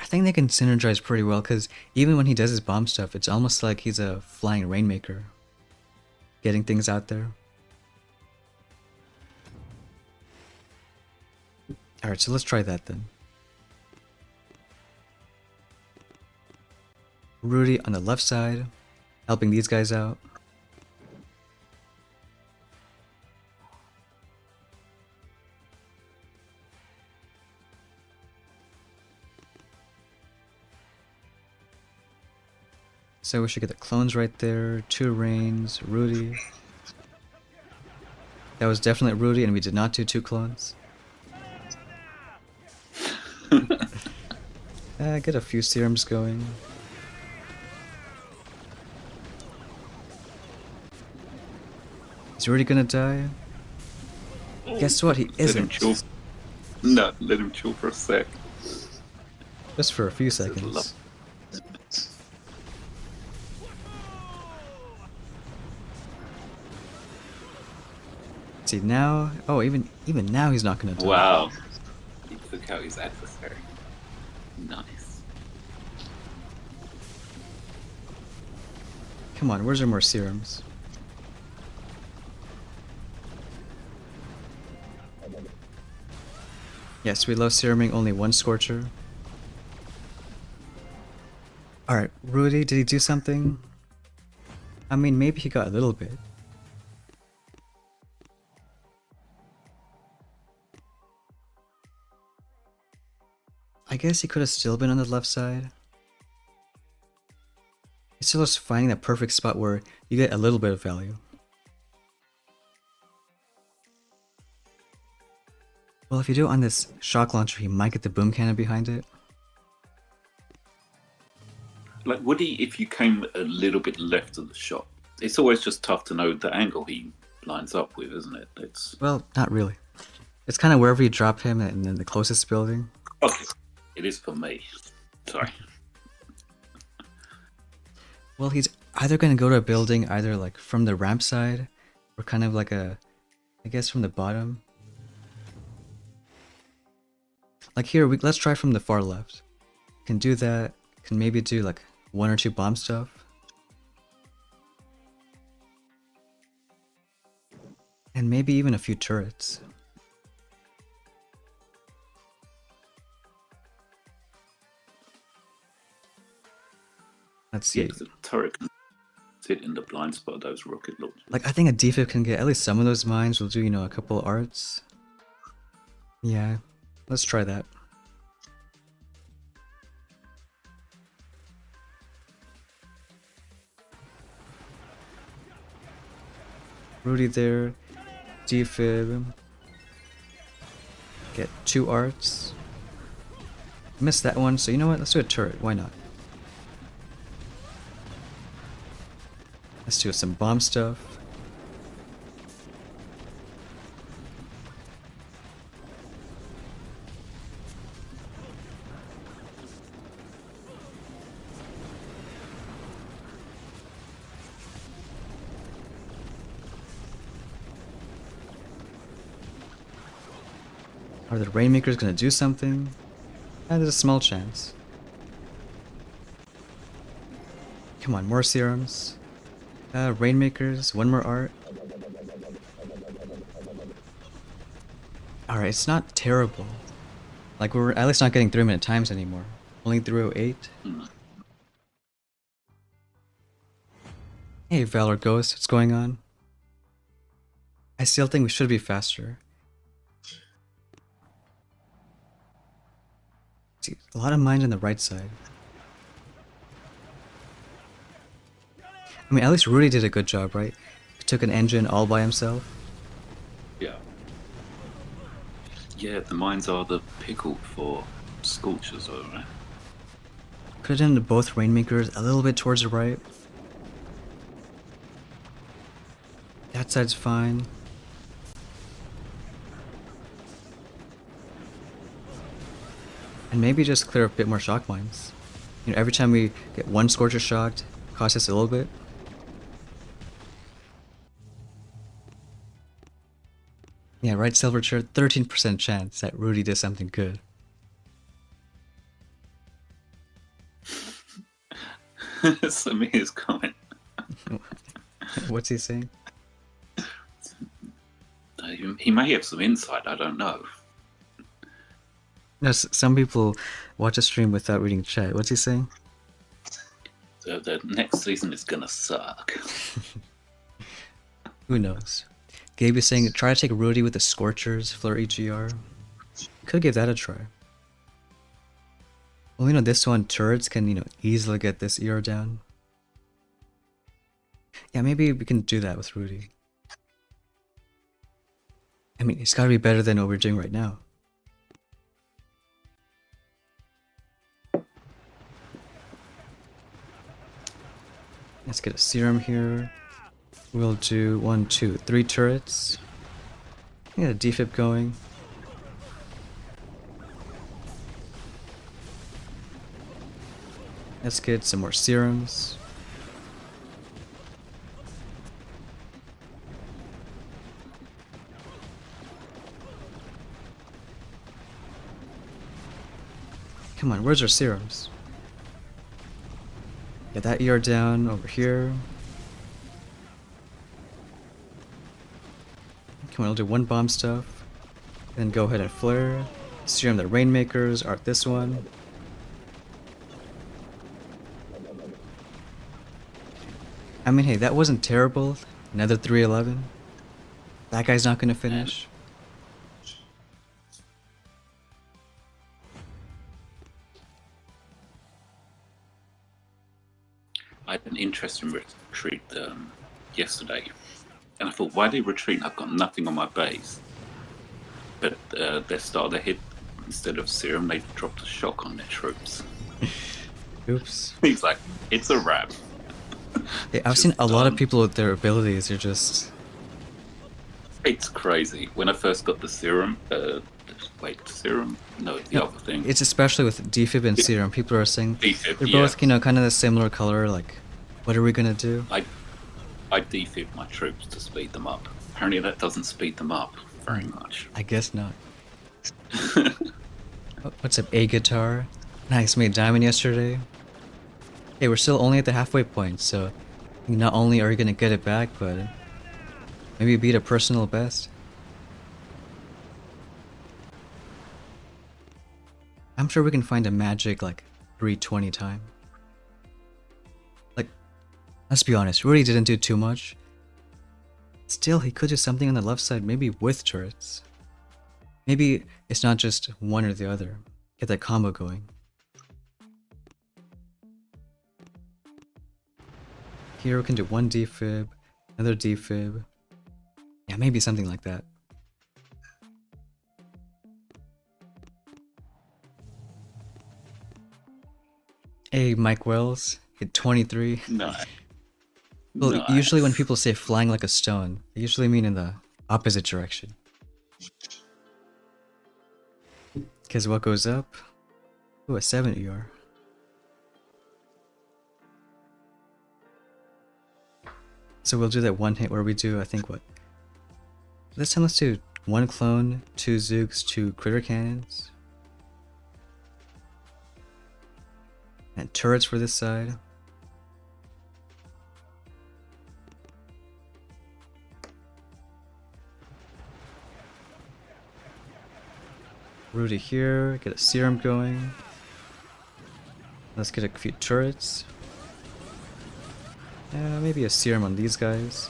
I think they can synergize pretty well because even when he does his bomb stuff, it's almost like he's a flying rainmaker, getting things out there. Alright, so let's try that then. Rudy on the left side, helping these guys out. So we should get the clones right there, 2 Rains, Rudy. That was definitely Rudy, and we did not do 2 clones. Get a few serums going. Is Rudy gonna die? Guess what? He
Let him
isn't.
chill. No, let him chill for a sec.
Just for a few seconds. See now, oh even now he's not gonna die.
Wow. He took out his adversary. Nice.
Come on, where's our more serums? Yes, we love seruming only 1 Scorcher. Alright, Rudy, did he do something? I mean, maybe he got a little bit. I guess he could have still been on the left side. It's still just finding that perfect spot where you get a little bit of value. Well, if you do it on this shock launcher, he might get the boom cannon behind it.
Like, would he, if you came a little bit left of the shot? It's always just tough to know the angle he lines up with, isn't it? It's
Well, not really. It's kind of wherever you drop him and then the closest building.
okay. It is for me. Sorry.
Well, he's either going to go to a building either like from the ramp side or kind of like I guess from the bottom. Like here, let's try from the far left. Can do that. Can maybe do like 1 or 2 bomb stuff. And maybe even a few turrets. Let's see.
Yeah, the turret can sit in the blind spot of those rocket launchers.
Like I think a defib can get at least some of those mines. We'll do, you know, a couple arts. Yeah, let's try that. Rudy there, defib. Get 2 arts. Missed that one, so you know what? Let's do a turret. Why not? Let's do some bomb stuff. Are the Rainmakers gonna do something? There's a small chance. Come on, more serums. Rainmakers, 1 more art. Alright, it's not terrible. Like, we're at least not getting 3-minute times anymore. Only 308. Hey, Valor Ghost, what's going on? I still think we should be faster. See, a lot of mines on the right side. I mean, at least Rudy did a good job, right? He took an engine all by himself.
Yeah. Yeah, the mines are the pickle for Scorchers, right?
Could have done both Rainmakers a little bit towards the right. That side's fine. And maybe just clear up a bit more shock mines. You know, every time we get 1 Scorcher shocked, costs us a little bit. Yeah, right, Silverchair, 13% chance that Rudy did something good.
Samir's comment.
What's he saying?
He may have some insight, I don't know.
No, some people watch a stream without reading chat. What's he saying?
So the next season is gonna suck.
Who knows? Gabe is saying try to take Rudy with the Scorchers, Fleur EGR. Could give that a try. Well, this one, turrets can, easily get this ER down. Yeah, maybe we can do that with Rudy. I mean, it's gotta be better than what we're doing right now. Let's get a serum here. We'll do 1, 2, 3 turrets. Get a defib going. Let's get some more serums. Come on, where's our serums? Get that ER down over here. Come on, we'll do 1 bomb stuff. Then go ahead and flare. Serum the Rainmakers, art this one. I mean, hey, that wasn't terrible. Another 311. That guy's not gonna finish.
I had an interesting retreat yesterday, and I thought, why are they retreating? I've got nothing on my base. But they started a hit. Instead of serum, they dropped a shock on their troops.
Oops.
He's like, it's a wrap.
Yeah, I've seen a lot of people with their abilities are just...
It's crazy. When I first got the serum, serum? No, the other thing.
It's especially with defib and serum. People are saying
Defib,
they're both, kind of the similar color. Like, what are we gonna do?
I defib my troops to speed them up. Apparently that doesn't speed them up very much.
I guess not. What's up, A Guitar? Nice, made diamond yesterday. Hey, we're still only at the halfway point, so not only are you gonna get it back, but maybe beat a personal best. I'm sure we can find a magic, 320 time. Let's be honest, Rudy didn't do too much. Still, he could do something on the left side, maybe with turrets. Maybe it's not just one or the other. Get that combo going. Here we can do 1 defib, another defib. Yeah, maybe something like that. Hey, Mike Wells, hit 23.
Nice.
Well,
Nice.
Usually when people say flying like a stone, they usually mean in the opposite direction. Because what goes up? Ooh, a 7 ER. So we'll do that 1 hit where we do, I think, what? This time let's do 1 clone, 2 Zooks, 2 critter cannons. And turrets for this side. Rudy here, get a serum going. Let's get a few turrets. Maybe a serum on these guys.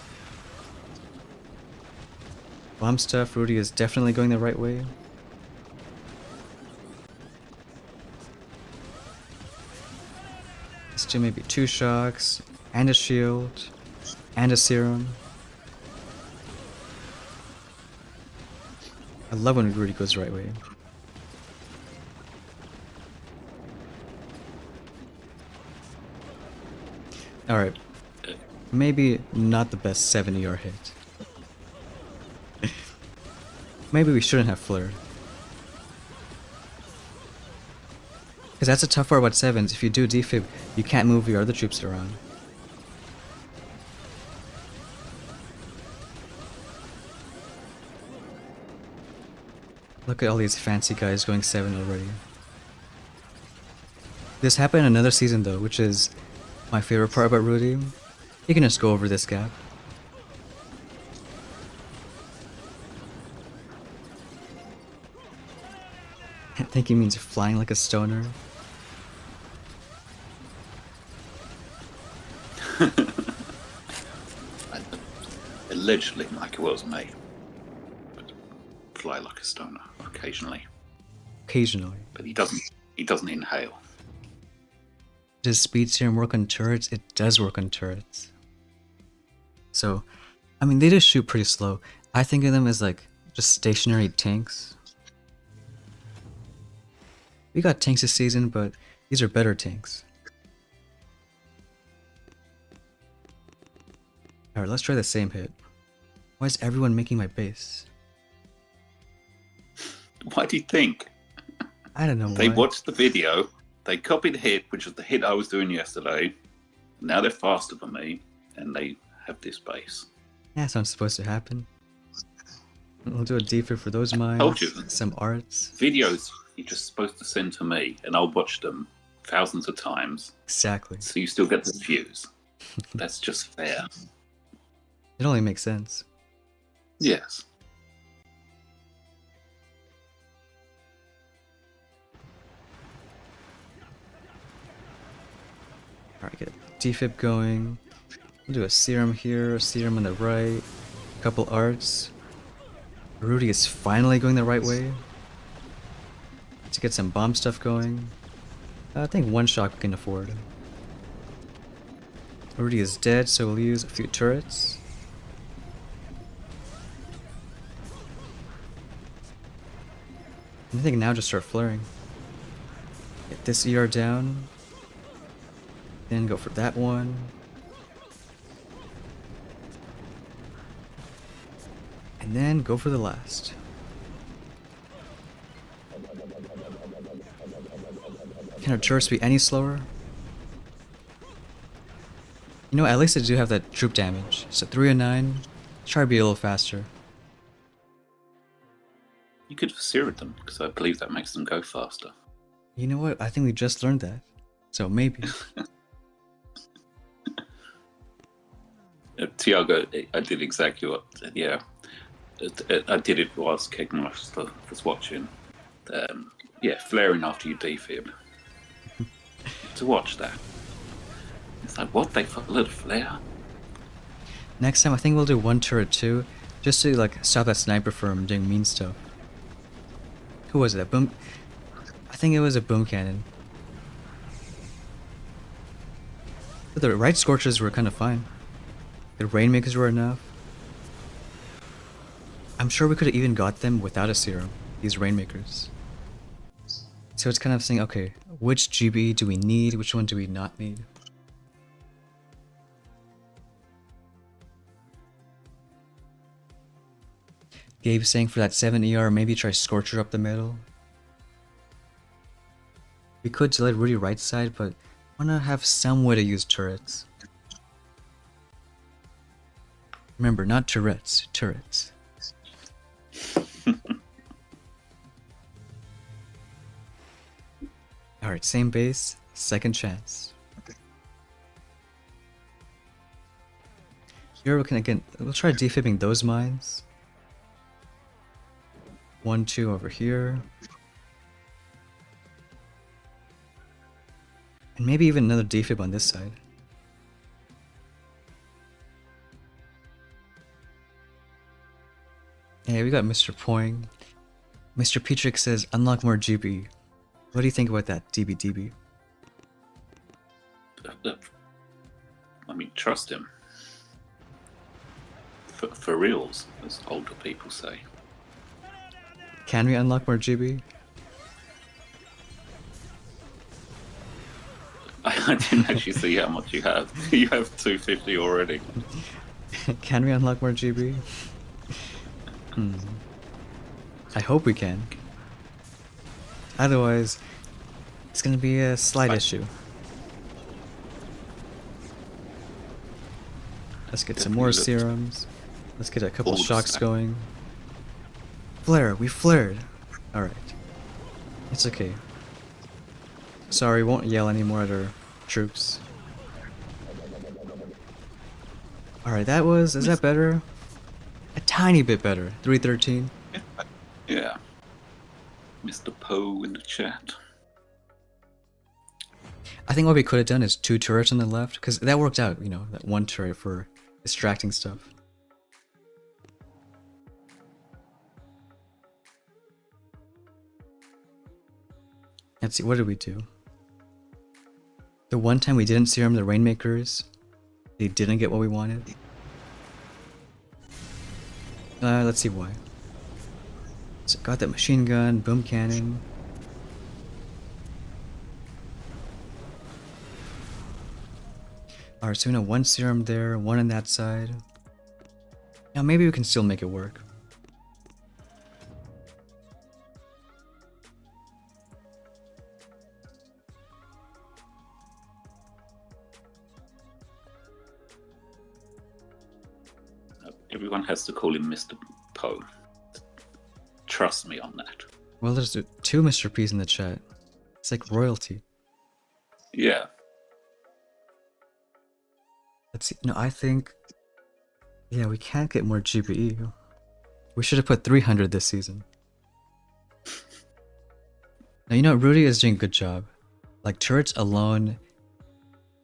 Bomb stuff, Rudy is definitely going the right way. Let's do maybe 2 shocks, and a shield, and a serum. I love when Rudy goes the right way. Alright. Maybe not the best 7 ER hit. Maybe we shouldn't have flared. Because that's a tough part about 7s. If you do defib, you can't move your other troops around. Look at all these fancy guys going 7 already. This happened in another season though, which is my favorite part about Rudy. You can just go over this gap. I think he means flying like a stoner.
Allegedly, like it was me. But fly like a stoner occasionally.
Occasionally.
But he doesn't. He doesn't inhale.
Does speed serum work on turrets? It does work on turrets. So, I mean, they just shoot pretty slow. I think of them as like just stationary tanks. We got tanks this season, but these are better tanks. Alright, let's try the same hit. Why is everyone making my base?
Why do you think?
I don't know why.
They watched the video, they copied the hit, which was the hit I was doing yesterday. Now they're faster than me, and they have this base.
Yeah, that's not supposed to happen. We'll do a defib for those mines.
Told you.
Some arts.
Videos you're just supposed to send to me, and I'll watch them thousands of times.
Exactly.
So you still get the views. That's just fair.
It only makes sense.
Yes.
Alright, get a defib going. We'll do a serum here, a serum on the right, a couple arts. Rudy is finally going the right way. To get some bomb stuff going. I think one shot we can afford. Rudy is dead, so we'll use a few turrets. I think now just start flaring. Get this ER down. Then go for that one. And then go for the last. Can our turrets be any slower? You know, at least they do have that troop damage. So 3 and 9. Try to be a little faster.
You could have zeroed them, because I believe that makes them go faster.
You know what? I think we just learned that. So maybe.
Tiago, I did exactly what, yeah. I did it whilst Kegnos was watching. Yeah, flaring after you defib. To watch that. It's like, what? They followed a flare?
Next time I think we'll do one turret too. Just to like stop that sniper from doing mean stuff. Who was that? Boom. I think it was a boom cannon. But the right Scorchers were kind of fine. The Rainmakers were enough. I'm sure we could have even got them without a serum, these Rainmakers. So it's kind of saying, okay, which GB do we need, which one do we not need? Gabe's saying for that 7 ER, maybe try Scorcher up the middle. We could delay Rudy right side, but I want to have some way to use turrets. Remember, not turrets, turrets. Alright, same base, second chance. Here we can again, we'll try defibbing those mines. 1, 2 over here. And maybe even another defib on this side. Hey, we got Mr. Poing. Mr. Petrick says, unlock more GB. What do you think about that, DB?
I mean, trust him. For reals, as older people say.
Can we unlock more GB?
I didn't actually see how much you have. You have 250 already.
Can we unlock more GB? I hope we can. Otherwise, it's gonna be a slight issue. Let's get some more serums. Let's get a couple shocks going. Flare, we flared. Alright. It's okay. Sorry, won't yell anymore at our troops. Alright, is that better? A tiny bit better. 313.
Yeah. Mr. Poe in the chat.
I think what we could have done is 2 turrets on the left, because that worked out, you know, that 1 turret for distracting stuff. Let's see, what did we do? The one time we didn't serum the Rainmakers, they didn't get what we wanted. Let's see why. So got that machine gun, boom cannon. Alright, so we know 1 serum there, 1 on that side. Now maybe we can still make it work.
Everyone has to call him Mr. Poe. Trust me on that.
Well, there's 2 Mr. P's in the chat. It's like royalty.
Yeah.
Let's see. No, I think... Yeah, we can't get more GPE. We should have put 300 this season. Now, you know, Rudy is doing a good job. Like, turrets alone,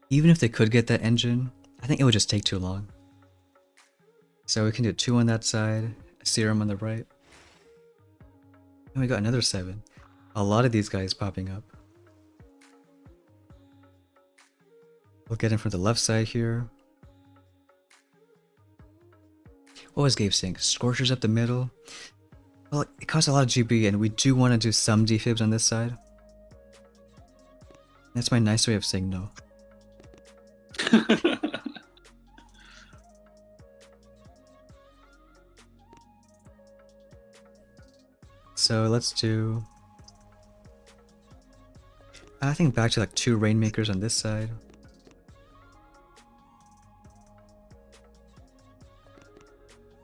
even if they could get that engine, I think it would just take too long. So we can do 2 on that side, a serum on the right. And we got another 7. A lot of these guys popping up. We'll get in from the left side here. What was Gabe saying? Scorchers up the middle? Well, it costs a lot of GB and we do want to do some defibs on this side. That's my nice way of saying no. So let's do... I think back to like 2 Rainmakers on this side.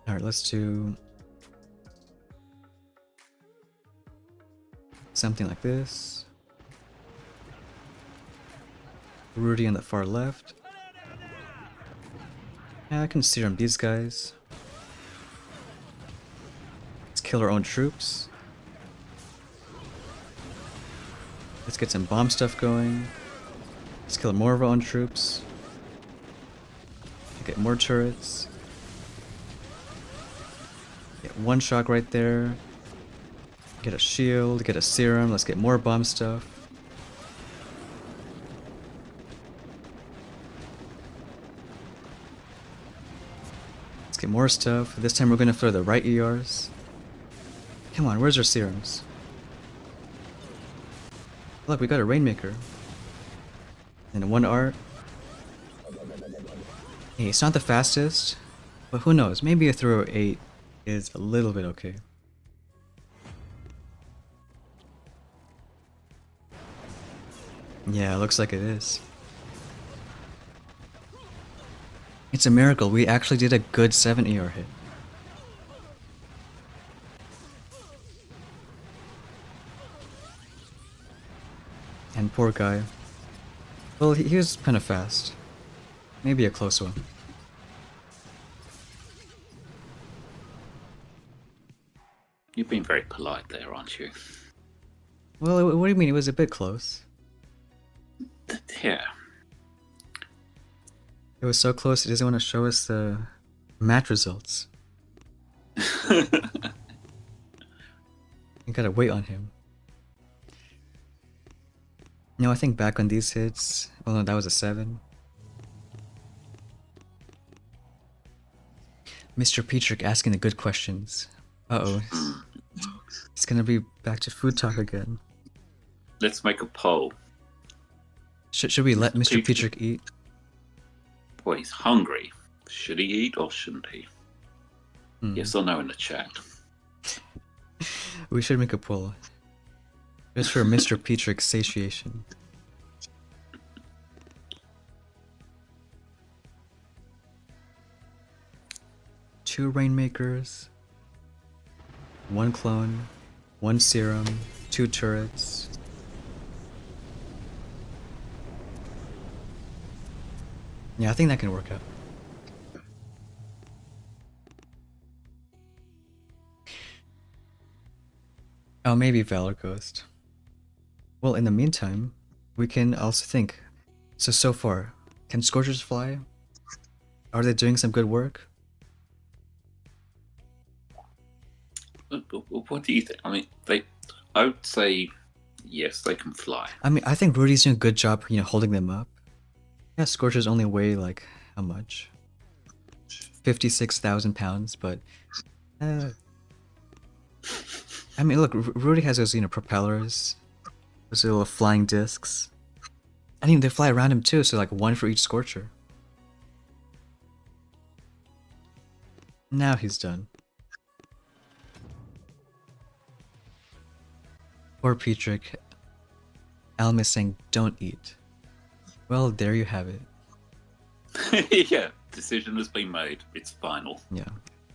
Alright, let's do... something like this. Rudy on the far left. Yeah, I can serum these guys. Let's kill our own troops. Let's get some bomb stuff going. Let's kill more of our own troops. Get more turrets. Get 1 shock right there. Get a shield, get a serum, let's get more bomb stuff. Let's get more stuff. This time we're gonna throw the right ERs. Come on, where's our serums? Look, we got a Rainmaker. And 1 art. Hey, it's not the fastest, but who knows, maybe a throw 8 is a little bit okay. Yeah, looks like it is. It's a miracle, we actually did a good 7 ER hit. And poor guy. Well, he was kind of fast. Maybe a close one.
You've been very polite there, aren't you?
Well, what do you mean? It was a bit close.
Yeah.
It was so close, he doesn't want to show us the match results. You gotta wait on him. No, I think back on these hits... Oh no, that was a 7. Mr. Petrick asking the good questions. Uh-oh. It's gonna be back to food talk again.
Let's make a poll.
Should we let Mr. Petrick eat?
Boy, he's hungry. Should he eat or shouldn't he? Yes or no in the chat.
We should make a poll. Just for Mr. Petrick's satiation. Two Rainmakers. 1 clone. 1 serum, 2 turrets. Yeah, I think that can work out. Oh, maybe Valor Ghost. Well, in the meantime, we can also think. So far, can Scorchers fly? Are they doing some good work?
What do you think? I mean, I would say yes, they can fly.
I mean, I think Rudy's doing a good job, holding them up. Yeah, Scorchers only weigh like, how much? 56,000 pounds, but I mean, look, Rudy has those, propellers, those little flying discs. I mean, they fly around him too, so like one for each Scorcher. Now he's done. Poor Petrick. Alm is saying, don't eat. Well, there you have it.
Yeah, decision has been made. It's final.
Yeah.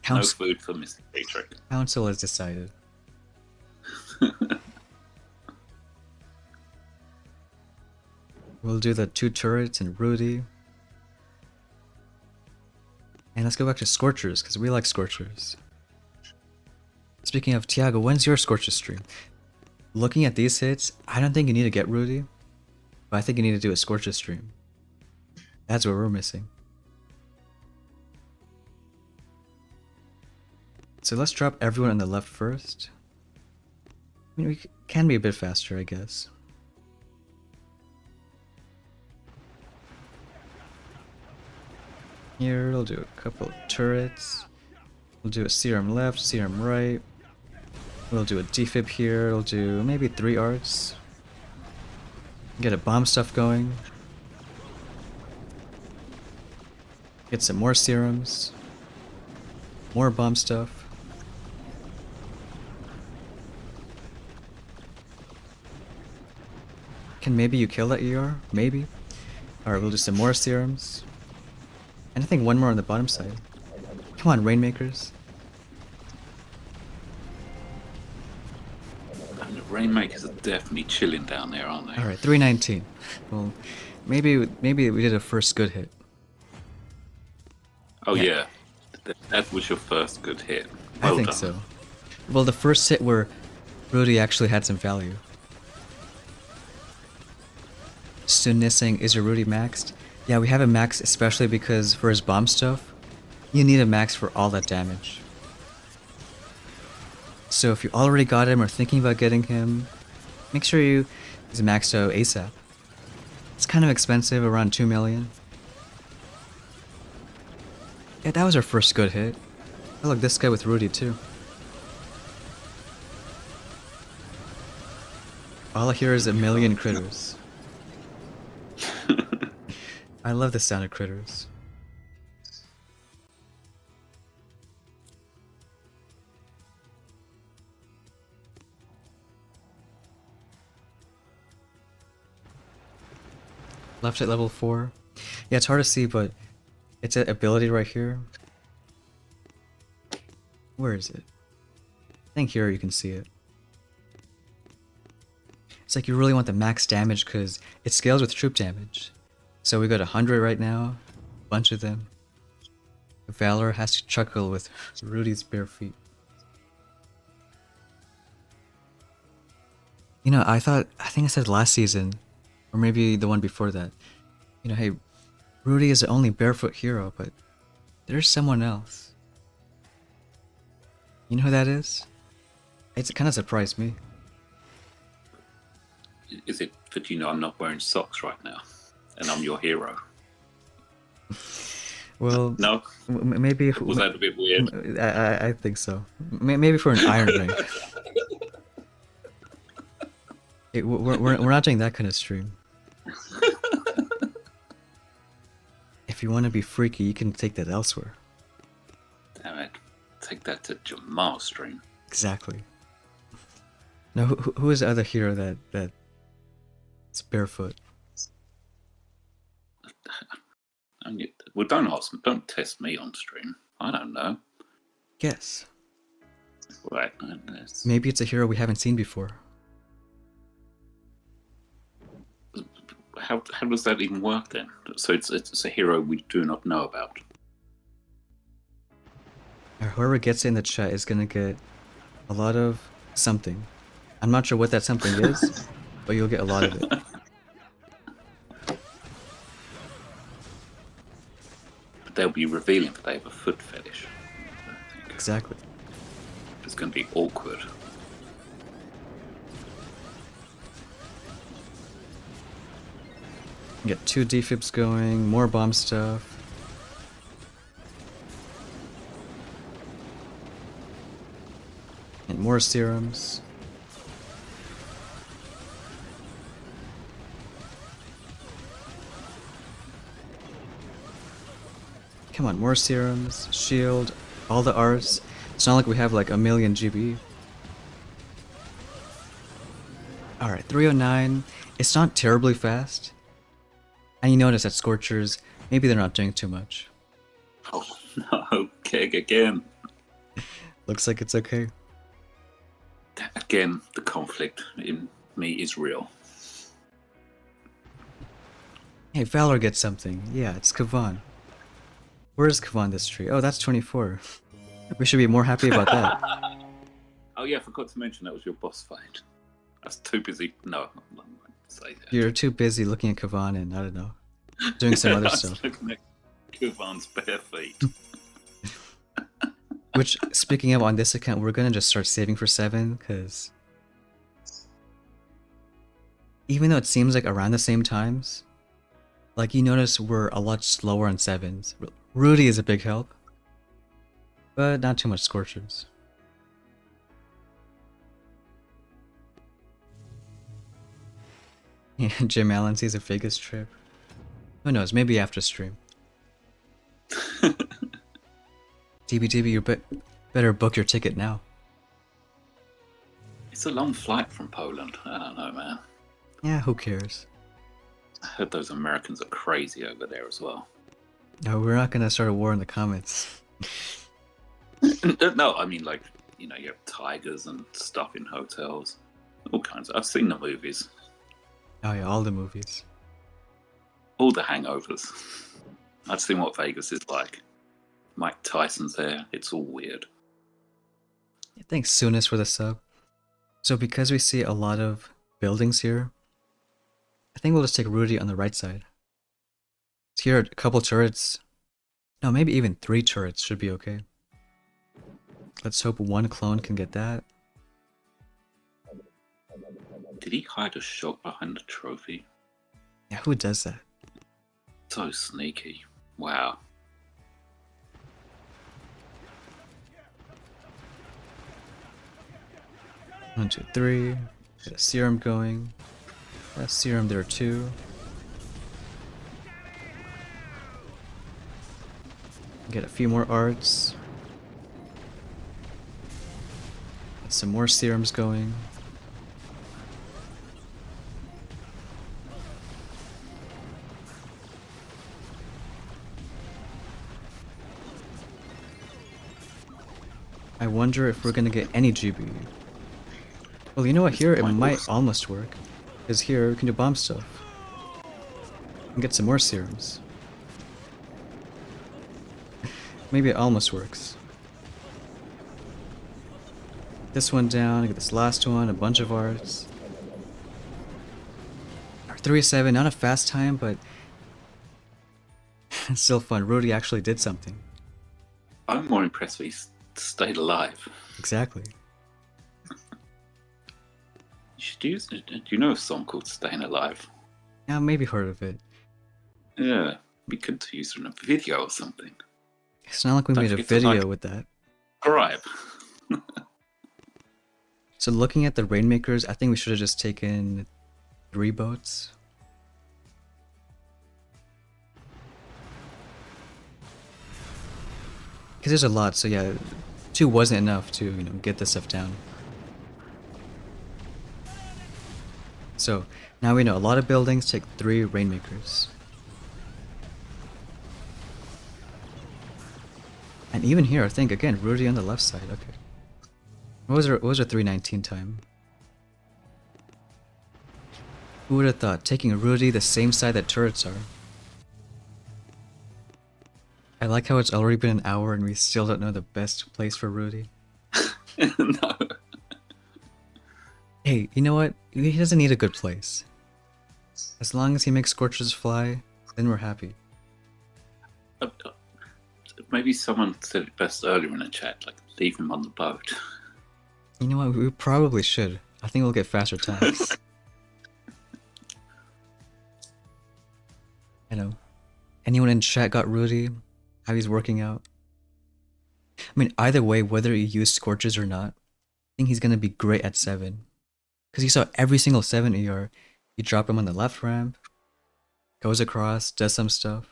No food for Mr. Petrick.
Council has decided. We'll do the 2 turrets and Rudy. And let's go back to Scorchers, because we like Scorchers. Speaking of, Tiago, when's your Scorcher stream? Looking at these hits, I don't think you need to get Rudy, but I think you need to do a Scorcher stream. That's what we're missing. So let's drop everyone on the left first. I mean, we can be a bit faster, I guess. Here, we'll do a couple of turrets. We'll do a serum left, serum right. We'll do a defib here. We'll do maybe 3 arts. Get a bomb stuff going. Get some more serums. More bomb stuff. Can maybe you kill that ER? Maybe. Alright, we'll do some more serums. And I think one more on the bottom side. Come on, Rainmakers.
And the Rainmakers are definitely chilling down there, aren't they?
Alright, 319. Well, maybe we did a first good hit.
Oh yeah. That was your first good hit.
Well I think done. So. Well, the first hit where Rudy actually had some value. Sunnis saying, is your Rudy maxed? Yeah, we have a max especially because for his bomb stuff, you need a max for all that damage. So if you already got him or thinking about getting him, make sure he's maxed out ASAP. It's kind of expensive, around 2 million. Yeah, that was our first good hit. Oh look, this guy with Rudy too. All I hear is a million critters. I love the sound of critters. Left at level 4. Yeah, it's hard to see, but it's an ability right here. Where is it? I think here you can see it. It's like you really want the max damage because it scales with troop damage. So we got 100 right now, a bunch of them. Valor has to chuckle with Rudy's bare feet. You know, I think I said last season, or maybe the one before that, hey, Rudy is the only barefoot hero, but there's someone else. You know who that is? It's kind of surprised me.
Is it that I'm not wearing socks right now? And I'm your hero.
Well,
no.
Maybe
was that a bit weird?
I think so. Maybe for an Iron Ring. We're not doing that kind of stream. If you want to be freaky, you can take that elsewhere.
Damn it! Take that to Jamal's stream.
Exactly. Now, who is the other hero that's barefoot?
Well, don't test me on stream. I don't know.
Guess.
Right. And that's-
Maybe it's a hero we haven't seen before.
How does that even work then? So it's a hero we do not know about.
Or whoever gets in the chat is gonna get a lot of something. I'm not sure what that something is, but you'll get a lot of it.
But they'll be revealing that they have a foot fetish. I think
Exactly.
it's going to be awkward.
Get 2 defibs going, more bomb stuff. And more serums. Come on, more serums, shield, all the arts. It's not like we have like a million GB. Alright, 309. It's not terribly fast. And you notice that Scorchers, maybe they're not doing too much.
Oh no, Keg again.
Looks like it's okay.
Again, the conflict in me is real.
Hey, Valor gets something. Yeah, it's Kavan. Where is Kavan this tree? Oh, that's 24. We should be more happy about that.
Oh yeah, I forgot to mention that was your boss fight. I was too busy. No, I'm not going to say that.
You're too busy looking at Kavan and, I don't know, doing some other
I was
stuff.
looking at Kuvan's bare feet.
Which, speaking of on this account, we're gonna just start saving for 7, because even though it seems like around the same times, like you notice we're a lot slower on 7s. Rudy is a big help, but not too much Scorchers. Yeah, Jim Allen sees a Vegas trip. Who knows, maybe after stream. DBDB, you better book your ticket now.
It's a long flight from Poland. I don't know, man.
Yeah, who cares?
I heard those Americans are crazy over there as well.
No, we're not gonna start a war in the comments.
No, I mean, like, you know, you have tigers and stuff in hotels. All kinds. I've seen the movies.
Oh yeah, all the movies.
All the hangovers. I've seen what Vegas is like. Mike Tyson's there. It's all weird.
Thanks, Soonest, for the sub. So because we see a lot of buildings here, I think we'll just take Rudy on the right side. Here, a couple turrets. No, maybe even 3 turrets should be okay. Let's hope 1 clone can get that.
Did he hide a shot behind the trophy?
Yeah, who does that?
So sneaky. Wow.
One, two, three. Get a serum going. A serum there too. Get a few more arts. Get some more serums going. I wonder if we're gonna get any GB. Well, you know what? Here it might almost work. Because here we can do bomb stuff. And get some more serums. Maybe it almost works. This one down, get this last one, a bunch of arts. 3-7, not a fast time, but it's still fun. Rudy actually did something.
I'm more impressed that he stayed alive.
Exactly.
You should use. Do you know a song called "Staying Alive"?
Yeah, maybe heard of it.
Yeah, we could use it in a video or something.
It's not like we
Don't
made a
forget to
video
like-
with that.
Subscribe.
So looking at the Rainmakers, I think we should have just taken 3 boats. Because there's a lot, so yeah, 2 wasn't enough to, you know, get this stuff down. So now we know a lot of buildings take 3 Rainmakers. And even here, I think, again, Rudy on the left side, okay. What was her 319 time? Who would have thought taking Rudy the same side that turrets are? I like how it's already been an hour and we still don't know the best place for Rudy.
No.
Hey, you know what? He doesn't need a good place. As long as he makes Scorchers Fly, then we're happy.
Maybe someone said it best earlier in the chat, like leave him on the boat.
You know what? We probably should. I think we'll get faster times. I know. Anyone in chat got Rudy? How he's working out? I mean, either way, whether you use Scorches or not, I think he's gonna be great at 7. Because you saw every single 7 ER. You drop him on the left ramp, goes across, does some stuff.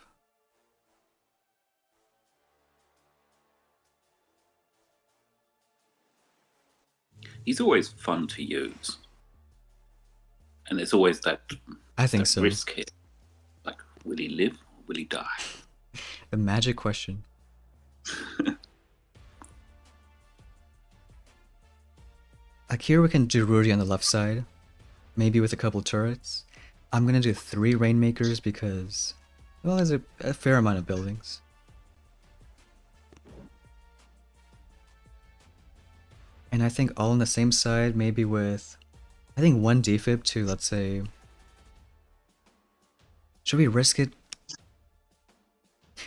He's always fun to use. And there's always that,
I think
that
so.
risk here. Like, will he live or will he die?
The magic question. Like here we can do Rudy on the left side, maybe with a couple turrets. I'm gonna do 3 Rainmakers because, well, there's a fair amount of buildings. And I think all on the same side, maybe with, I think 1 defib to, let's say, should we risk it?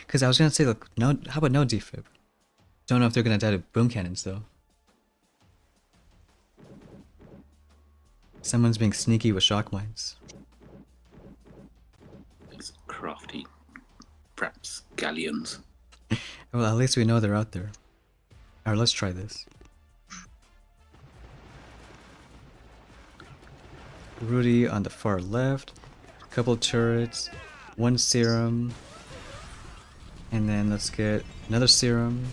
Because I was gonna say, look, no, how about no defib? Don't know if they're gonna die to boom cannons though. Someone's being sneaky with shock mines.
These crafty, perhaps galleons.
Well, at least we know they're out there. Alright, let's try this. Rudy on the far left, a couple turrets, 1 serum, and then let's get another serum.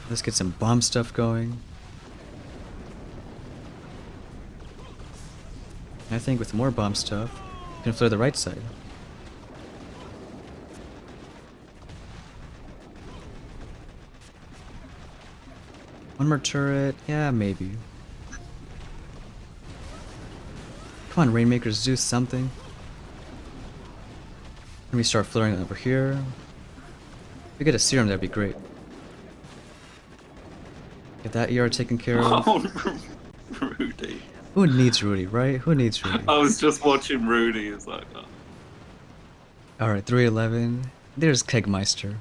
Let's get some bomb stuff going. And I think with more bomb stuff, we can flare the right side. One more turret, yeah, maybe. Come on, Rainmakers, do something. Let me start flaring over here. If we get a serum, that'd be great. Get that ER taken care of.
Oh, Rudy.
Who needs Rudy, right? Who needs Rudy?
I was just watching Rudy. It's like, oh.
Alright, 311. There's Kegmeister.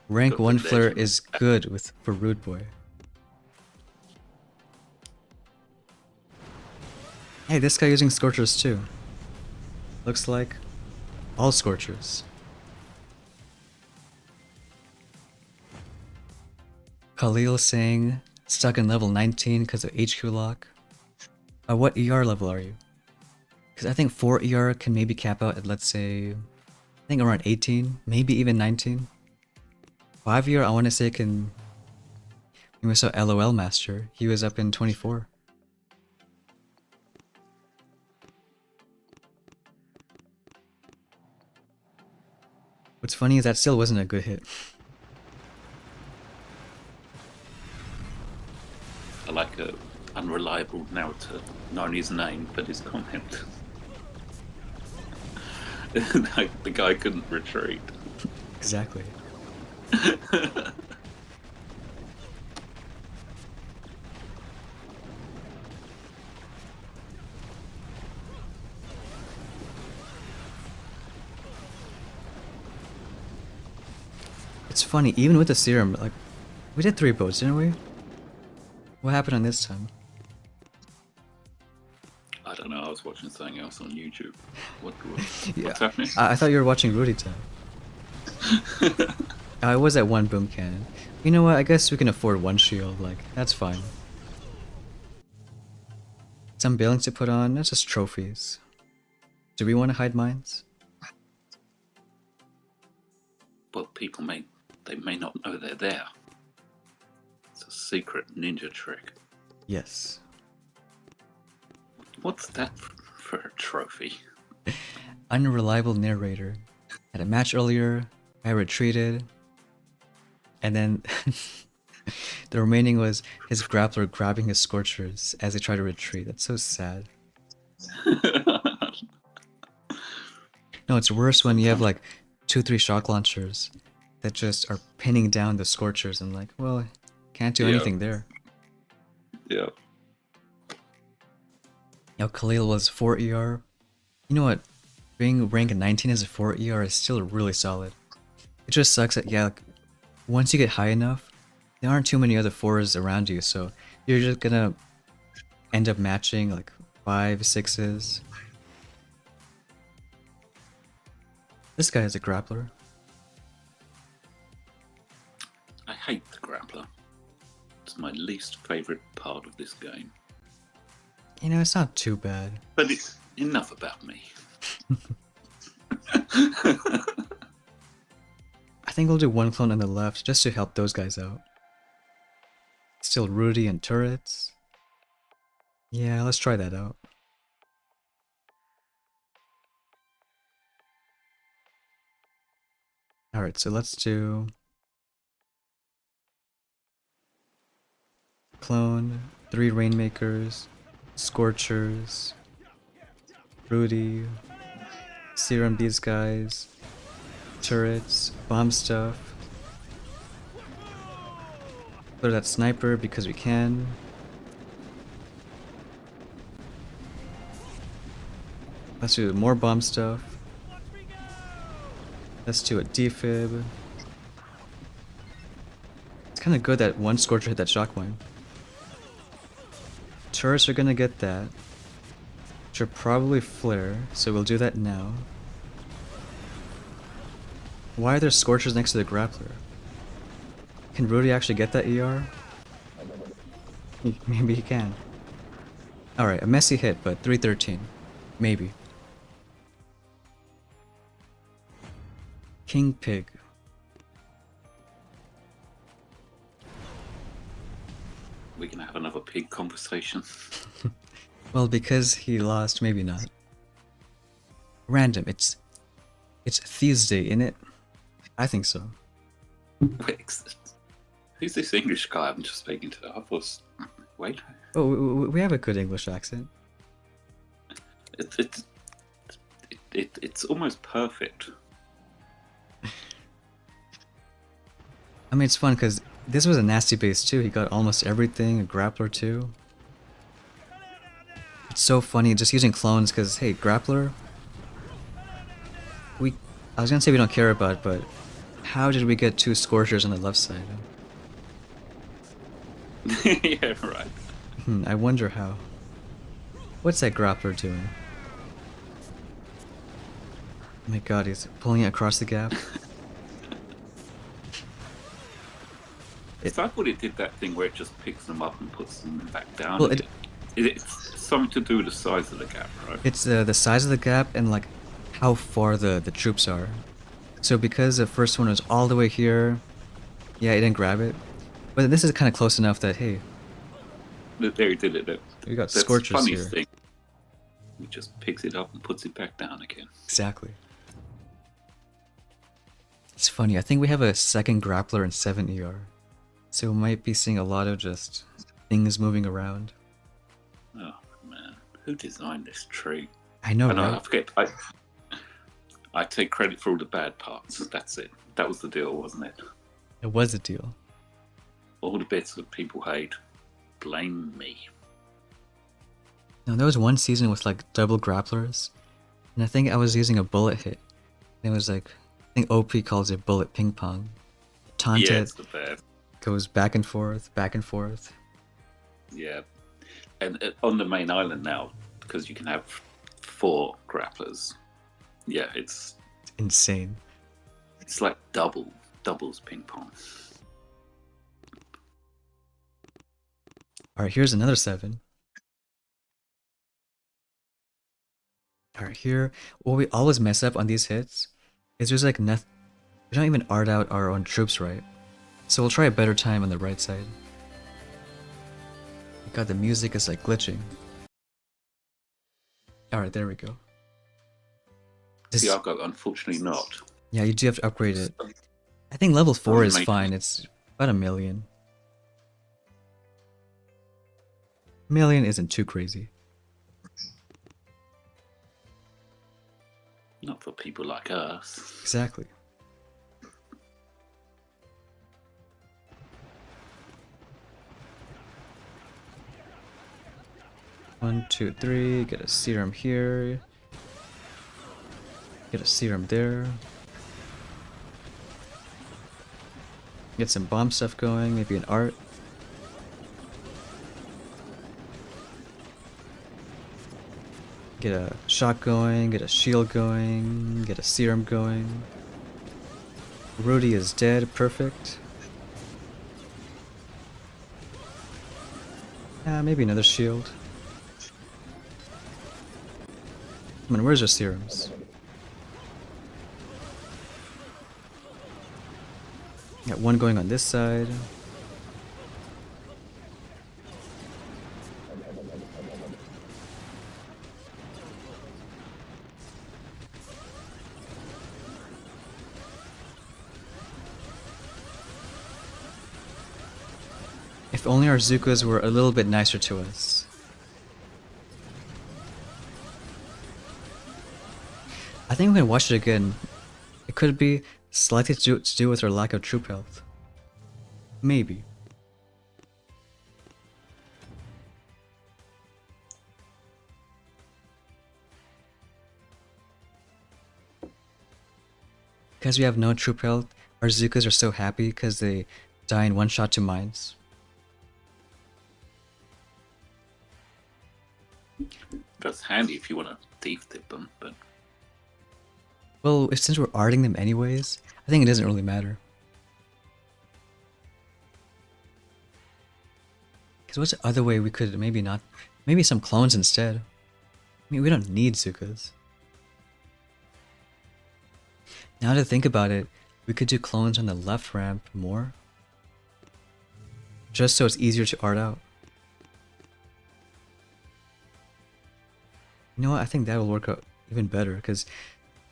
Rank
Got the
1 flare
legend.
is good for Rude Boy. Hey, this guy using Scorchers too. Looks like all Scorchers. Khalil saying stuck in level 19 because of HQ lock. What ER level are you? Because I think 4 ER can maybe cap out at, let's say, I think around 18, maybe even 19. 5 ER I want to say can... We saw LOL Master, he was up in 24. What's funny is that still wasn't a good hit.
I like a unreliable narrator, not only his name, but his comment. Like, the guy couldn't retreat.
Exactly. It's funny, even with the serum, like, we did 3 boats, didn't we? What happened on this time?
I don't know, I was watching something else on YouTube.
Yeah.
What's happening?
I thought you were watching Rudy time. I was at 1 boom cannon. You know what, I guess we can afford 1 shield, like, that's fine. Some buildings to put on, that's just trophies. Do we want to hide mines?
Well, people may not know they're there. It's a secret ninja trick.
Yes.
What's that for a trophy?
Unreliable narrator. Had a match earlier, I retreated, and then The remaining was his grappler grabbing his Scorchers as they try to retreat. That's so sad. No, it's worse when you have like 2, 3 shock launchers that just are pinning down the Scorchers and like, well, can't do
Yeah.
anything there.
Yeah.
Now Khalil was 4 ER. You know what? Being rank 19 as a 4 ER is still really solid. It just sucks that, yeah, like, once you get high enough, there aren't too many other 4s around you, so you're just gonna end up matching like 5, 6s. This guy is a grappler.
I hate the grappler. It's my least favourite part of this game.
You know, it's not too bad.
But it's enough about me.
I think we'll do one clone on the left just to help those guys out. Still Rudy and turrets. Yeah, let's try that out. Alright, so let's do clone, 3 Rainmakers, Scorchers, Rudy, serum these guys, turrets, bomb stuff. Clear that sniper because we can. Let's do more bomb stuff. Let's do a defib. It's kind of good that one Scorcher hit that shockwave. Turrets are gonna get that. Should probably flare, so we'll do that now. Why are there Scorchers next to the grappler? Can Rudy actually get that ER? Maybe he can. Alright, a messy hit, but 313. Maybe. King Pig.
We're gonna have another pig conversation.
Well, because he lost, maybe not. Random, it's Thieves Day, innit? I think so.
Wait, who's this English guy I'm just speaking to? I was... Wait.
Oh, we have a good English accent.
It's almost perfect.
I mean, it's fun because this was a nasty base too. He got almost everything, a grappler too. It's so funny just using clones because, hey, grappler, I was gonna say we don't care about, but how did we get 2 Scorchers on the left side?
Yeah, right.
I wonder how. What's that grappler doing? Oh my god, he's pulling it across the gap.
I thought it did that thing where it just picks them up and puts them back down.
Well,
It's something to do with the size of the gap, right?
It's the size of the gap and like how far the troops are. So because the first one was all the way here, yeah, it didn't grab it. But this is kind of close enough that, hey,
There he did it.
we got
That's
Scorchers
the funny
here.
thing. He just picks it up and puts it back down again.
Exactly. It's funny, I think we have a second grappler in 7 ER. So we might be seeing a lot of just things moving around.
Oh man, who designed this tree?
I know,
I know,
right?
I forget. I take credit for all the bad parts. That's it. That was the deal, wasn't it?
It was a deal.
All the bits that people hate, blame me.
Now there was one season with like double grapplers, and I think I was using a bullet hit. And it was like, I think OP calls it bullet ping pong. Taunted
Yeah, it's the best.
goes back and forth, back and forth.
Yeah, and on the main island now, because you can have 4 grapplers. Yeah, it's
Insane.
like doubles ping pong.
Alright, here's another 7. Alright, here, what we always mess up on these hits is there's like nothing. We don't even art out our own troops right. So we'll try a better time on the right side. God, the music is like glitching. Alright, there we go.
The Argo, unfortunately not.
Yeah, you do have to upgrade it. I think level 4 is
Make-
fine, it's about 1 million. Million isn't too crazy.
Not for people like us.
Exactly. One, two, three. Get a serum here. Get a serum there. Get some bomb stuff going. Maybe an art. Get a shot going. Get a shield going. Get a serum going. Rudy is dead. Perfect. Maybe another shield. Come on, where's our serums? Got one going on this side. If only our Zukas were a little bit nicer to us. I think I'm gonna watch it again. It could be slightly to do with our lack of troop health. Maybe. Because we have no troop health, our Zukas are so happy because they die in one shot to mines.
That's handy if you want to thief tip them, but
Well, since we're arting them anyways, I think it doesn't really matter. Because what's the other way we could maybe not... Maybe some clones instead. I mean, we don't need Zukas. Now to think about it, we could do clones on the left ramp more. Just so it's easier to art out. You know what, I think that will work out even better, because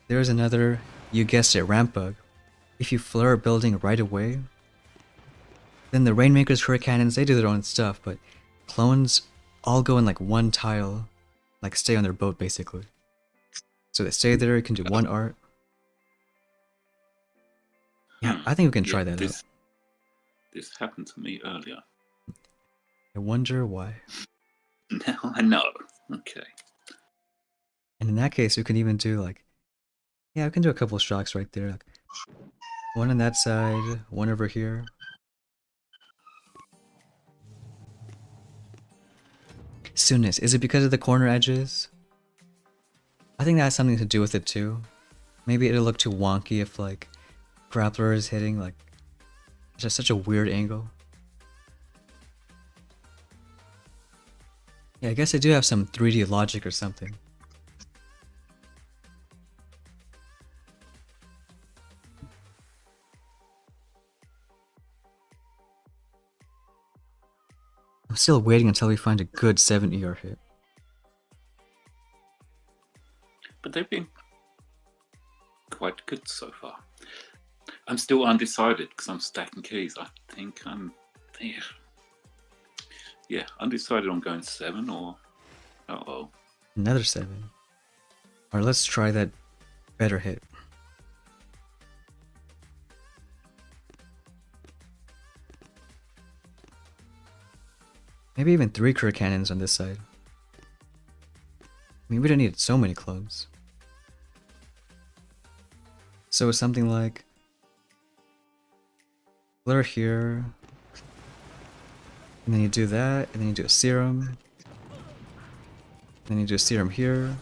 there's another, you guessed it, ramp bug. If you flare a building right away, then the Rainmaker's turret cannons, they do their own stuff, but clones all go in like one tile, like stay on their boat basically. So they stay there, you can do one art. Yeah, I think we can try that out.
This happened to me earlier.
I wonder why.
Now I know. Okay.
And in that case, we can even do like, yeah, we can do a couple of shocks right there. Like, one on that side, one over here. Soonest, is it because of the corner edges? I think that has something to do with it too. Maybe it'll look too wonky if like Grappler is hitting like just such a weird angle. Yeah, I guess I do have some 3D logic or something. I'm still waiting until we find a good 7 ER hit.
But they've been quite good so far. I'm still undecided because I'm stacking keys. I think I'm there. Yeah, undecided on going 7 or... Uh-oh.
Another 7. Or let's try that better hit. Maybe even 3 crit cannons on this side. I mean, we don't need so many clones. So it's something like... Flare here. And then you do that, and then you do a serum. And then you do a serum here.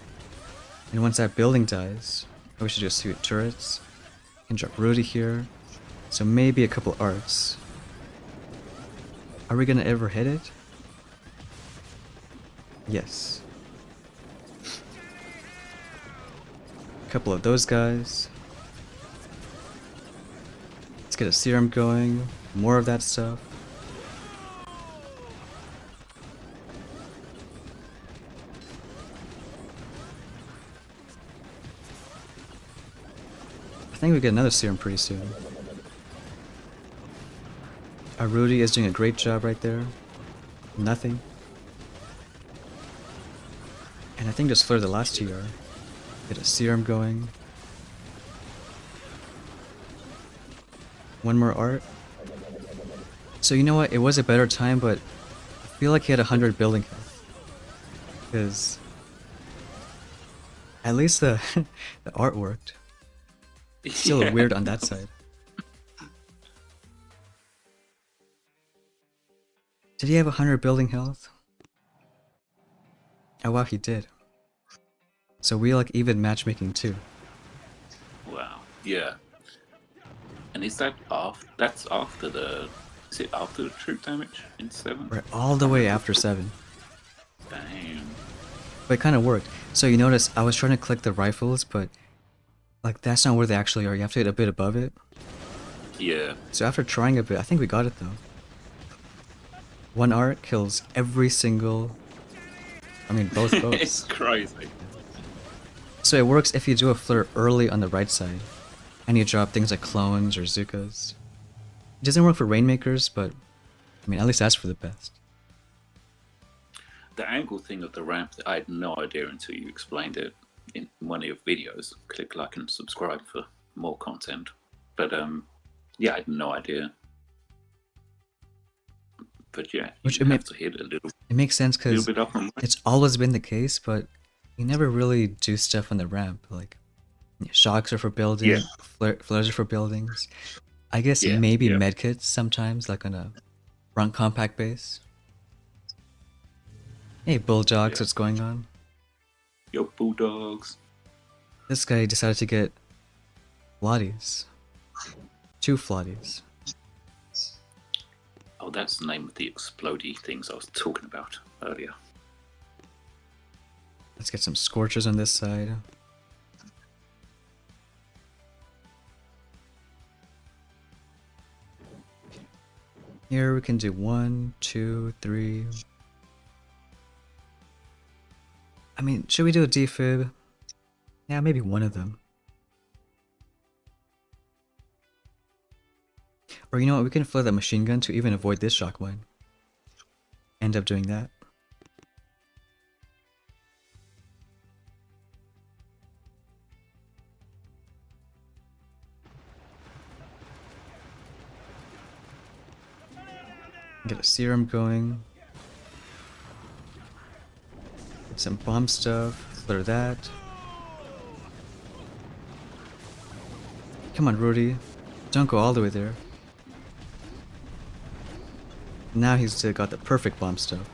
And once that building dies, we should just shoot turrets. You can drop Rudy here. So maybe a couple arts. Are we gonna ever hit it? Yes. A couple of those guys. Let's get a serum going. More of that stuff. I think we get another serum pretty soon. Our Rudy is doing a great job right there. Nothing. And I think just flare the last TR. Get a serum going. One more art. So you know what? It was a better time, but I feel like he had 100 building health. Because at least the the art worked. It's still
Yeah.
weird on that side. Did he have 100 building health? Oh wow, he did. So we like even matchmaking too.
Wow. Yeah. And is that off? That's after the. Is it after the troop damage in 7?
We're all the way after 7.
Damn.
But it kind of worked. So you notice I was trying to click the rifles, but like that's not where they actually are. You have to get a bit above it.
Yeah.
So after trying a bit, I think we got it though. One art kills every single... I mean, both
It's
boats.
crazy.
So it works if you do a flare early on the right side, and you drop things like clones or Zukas. It doesn't work for Rainmakers, but I mean, at least that's for the best.
The angle thing of the ramp, I had no idea until you explained it in one of your videos. Click like and subscribe for more content. But yeah, I had no idea. But yeah,
Which
you have to hit a little
It makes sense because
bit up and right.
it's always been the case, but you never really do stuff on the ramp. Like, shocks are for buildings, flares are for buildings. I guess
Yeah,
maybe
yeah.
medkits sometimes, like on a front compact base. Hey, Bulldogs,
Yeah.
what's going on?
Yo, Bulldogs.
This guy decided to get Flotties. 2 Flotties.
Oh, that's the name of the explodey things I was talking about earlier.
Let's get some Scorchers on this side. Here we can do 1, 2, 3. I mean, should we do a defib? Yeah, maybe one of them. Or you know what, we can flare that machine gun to even avoid this shock mine. End up doing that. Get a serum going. Get some bomb stuff. Flare that. Come on, Rudy. Don't go all the way there. Now he's got the perfect bomb stuff.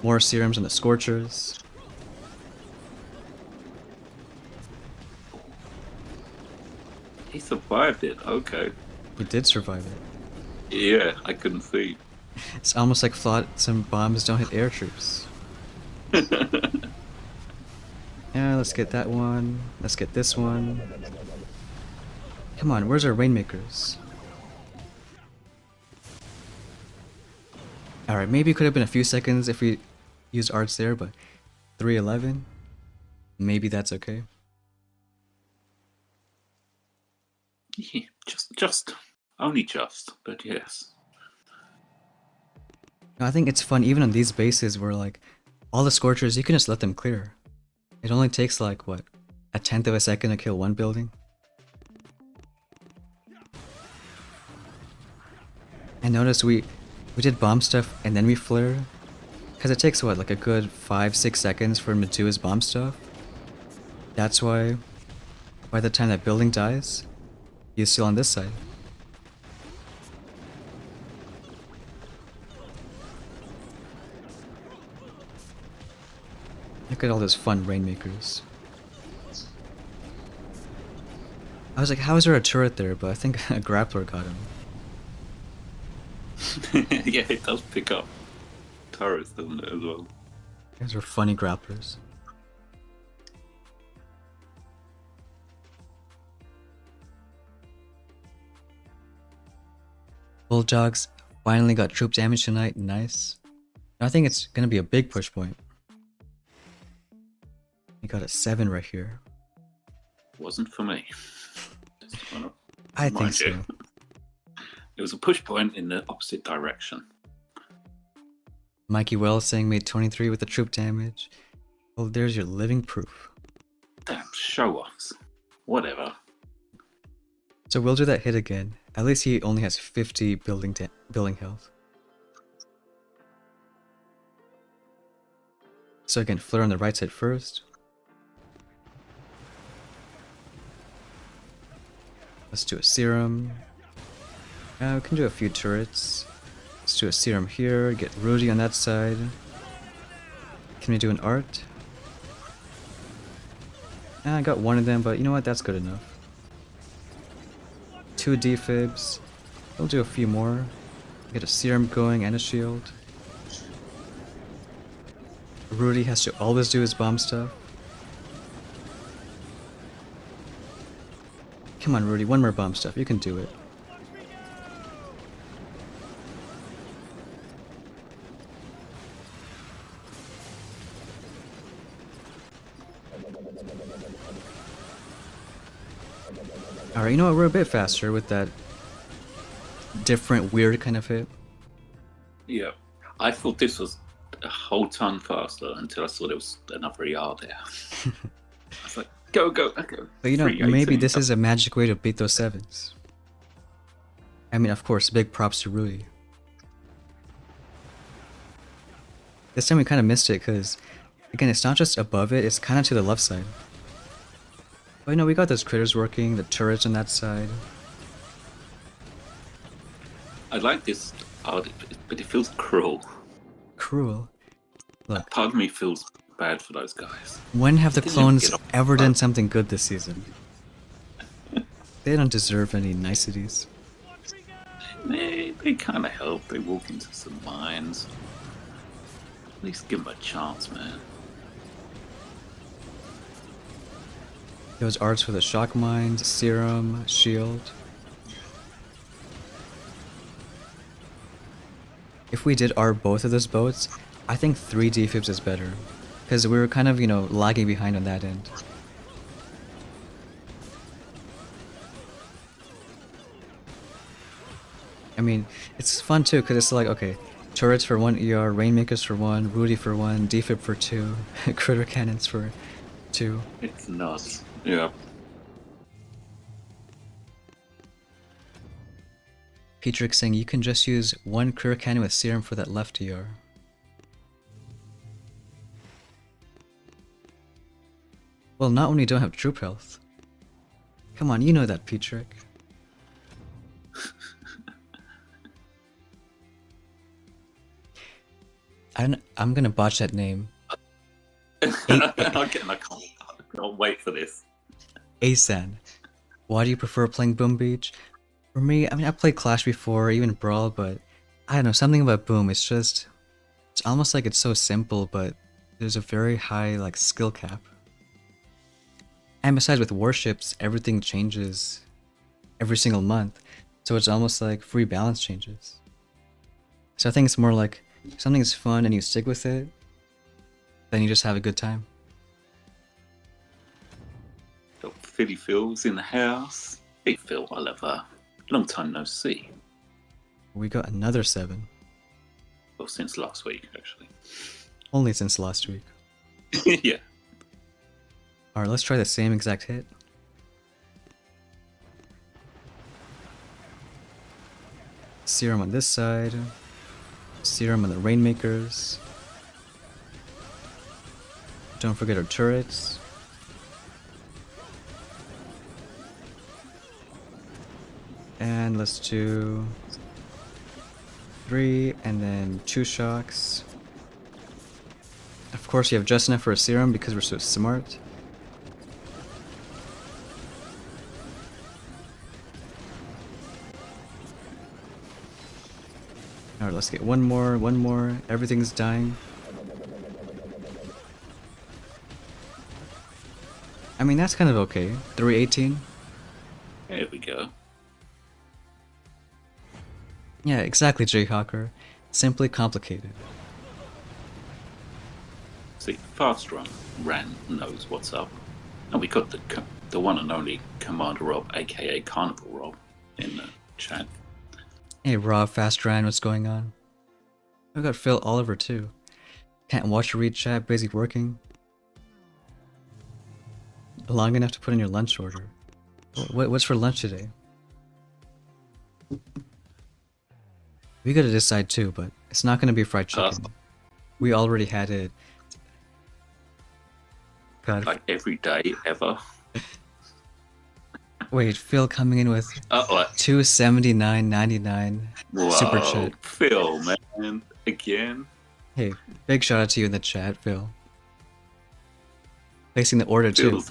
More serums on the Scorchers.
He survived it. Okay.
He did survive it.
Yeah, I couldn't see.
It's almost like some bombs don't hit air troops. Yeah, let's get that one. Let's get this one. Come on, where's our Rainmakers? Alright, maybe it could have been a few seconds if we used arts there, but 311? Maybe that's okay.
Yeah, just, only just, but yes.
I think it's fun even on these bases where like all the Scorchers, you can just let them clear. It only takes like what, a tenth of a second to kill one building. And notice we did bomb stuff and then we flared. Because it takes what, like a good 5-6 seconds for him to do his bomb stuff. That's why by the time that building dies, he's still on this side. Look at all those fun Rainmakers. I was like, how is there a turret there? But I think a grappler got him.
Yeah, it does pick up turrets, doesn't it, as well?
Those are funny grapplers. Bulldogs finally got troop damage tonight, nice. I think it's gonna be a big push point. He got a 7 right here.
Wasn't for me.
I think
Mind
so.
you. It was a push point in the opposite direction.
Mikey Wells saying made 23 with the troop damage. Well, there's your living proof.
Damn, show offs. Whatever.
So we'll do that hit again. At least he only has 50 building health. So again, flare on the right side first. Let's do a serum. We can do a few turrets. Let's do a serum here, get Rudy on that side. Can we do an art? I got one of them, but you know what? That's good enough. 2 defibs. We'll do a few more. Get a serum going and a shield. Rudy has to always do his bomb stuff. Come on, Rudy, one more bomb stuff. You can do it. Alright, you know what? We're a bit faster with that different, weird kind of hit.
Yeah. I thought this was a whole ton faster until I saw there was another yard there. I was like, go.
But you know,
318.
maybe this is a magic way to beat those 7s. I mean, of course, big props to Rudy. This time we kind of missed it because, again, it's not just above it, it's kind of to the left side. But you know, we got those critters working, the turrets on that side.
I like this art, but it feels cruel.
Cruel. Look,
Part of me feels bad for those guys.
when have the
Didn't
clones
get off
ever
the
done
boat.
something good this season? They don't deserve any niceties.
They kind of help. They walk into some mines. At least give them a chance, man.
Those arts for the shock mines, serum, shield. If we did art both of those boats, I think 3 defibs is better. Because we were kind of, you know, lagging behind on that end. I mean, it's fun too, because it's like, okay, turrets for 1 ER, Rainmakers for 1, Rudy for 1, defib for 2, critter cannons for 2.
It's nuts. Yeah.
Petrick saying you can just use 1 critter cannon with serum for that left ER. Well, not when you don't have troop health. Come on, you know that, Petrick. I'm gonna botch that name.
I can't wait for this.
Asan. Why do you prefer playing Boom Beach? For me, I mean, I played Clash before, even Brawl, but I don't know, something about Boom, it's just, it's almost like it's so simple, but there's a very high, like, skill cap. And besides, with warships, everything changes every single month, so it's almost like free balance changes. So I think it's more like, if something's fun and you stick with it, then you just have a good time.
Got Philly Phil's in the house. Big Phil, I love her. Long time no see.
We got another 7.
Well, since last week, actually.
Only since last week.
Yeah.
Alright, let's try the same exact hit. Serum on this side. Serum on the Rainmakers. Don't forget our turrets. And let's do 3 and then 2 shocks. Of course, you have just enough for a serum because we're so smart. Alright, let's get one more. Everything's dying. I mean, that's kind of okay. 318?
There we go.
Yeah, exactly, Jayhawker. Simply complicated.
See, Fast Run Ran knows what's up. And we got the one and only Commander Rob, aka Carnival Rob, in the chat.
Hey Rob, Fast Ryan, what's going on? We got Phil Oliver too. Can't watch or read chat, busy working. long enough to put in your lunch order. What's for lunch today? We gotta decide too, but it's not gonna be fried chicken. We already had it. God.
Like every day ever.
Wait, Phil coming in with $279.99 super chat.
Phil, man, again.
Hey, big shout out to you in the chat, Phil. Placing the order too.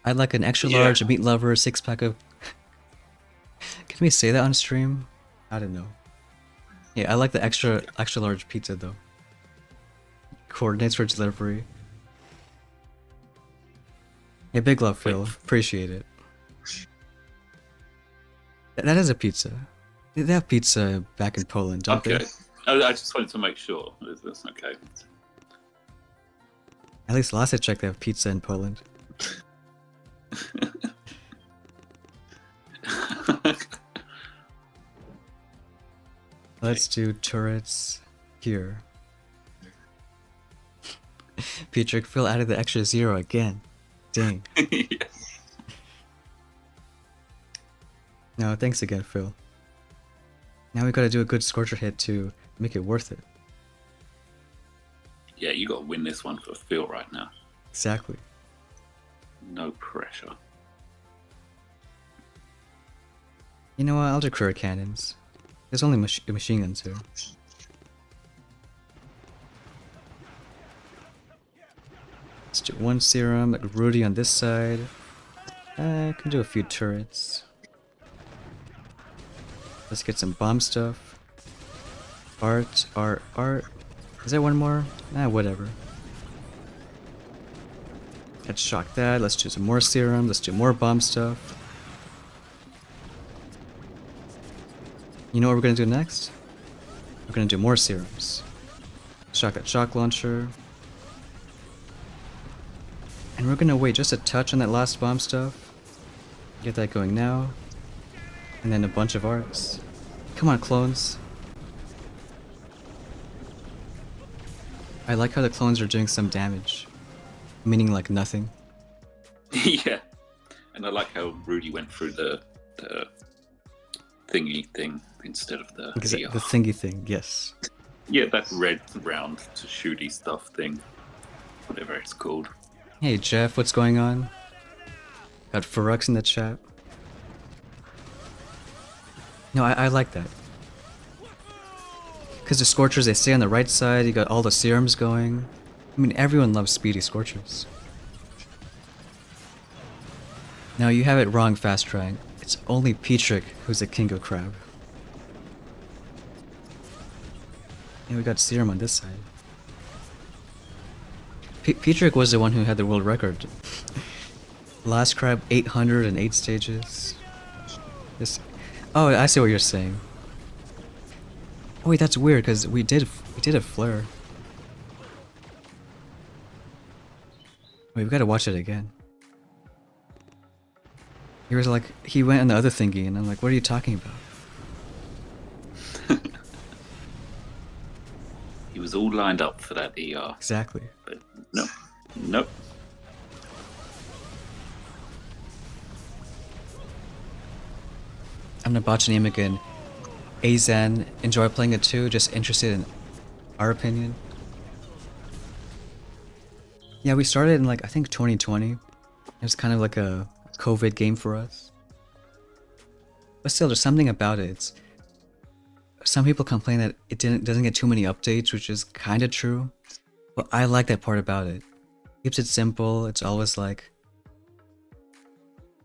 I'd like an extra large meat lover 6-pack of. Can we say that on stream? I don't know. Yeah, I like the extra large pizza though. Coordinates for delivery. Hey, big love, Phil. Appreciate it. That is a pizza. They have pizza back in Poland, don't they?
Okay. I just wanted to make sure. That's okay.
At least last I checked, they have pizza in Poland. Let's do turrets here. Petrick, Phil added the extra 0 again. Dang. No, thanks again, Phil. Now we gotta do a good Scorcher hit to make it worth it.
Yeah, you gotta win this one for Phil right now.
Exactly.
No pressure.
You know what? I'll do career cannons. There's only machine guns here. Let's do 1 serum, like Rudy on this side. I can do a few turrets. Let's get some bomb stuff. Art. Is there one more? Nah, whatever. Let's shock that. Let's do some more serum. Let's do more bomb stuff. You know what we're gonna do next? We're gonna do more serums. Shock that shock launcher. And we're gonna wait just a touch on that last bomb stuff. Get that going now. And then a bunch of arcs. Come on, clones. I like how the clones are doing some damage. Meaning like nothing.
Yeah. And I like how Rudy went through the thingy thing instead of the
The thingy thing, yes.
Yeah, that red round to shooty stuff thing. Whatever it's called.
Hey Jeff, what's going on? Got Ferrux in the chat. No, I like that. Because the Scorchers, they stay on the right side, you got all the serums going. I mean, everyone loves speedy Scorchers. Now, you have it wrong, Fast Trying. It's only Petrick who's the king of crab. And we got serum on this side. Petrick was the one who had the world record. Last crab, 808 stages. This. Oh, I see what you're saying. Oh wait, that's weird because we did a flare. Wait, we gotta watch it again. He was like, he went on the other thingy, and I'm like, what are you talking about?
He was all lined up for that ER.
Exactly.
But no, nope.
I'm gonna botch a name again. Azan, enjoy playing it too, just interested in our opinion. Yeah, we started in like, I think 2020. It was kind of like a COVID game for us. But still, there's something about it. Some people complain that it doesn't get too many updates, which is kind of true. But I like that part about it. Keeps it simple. It's always like,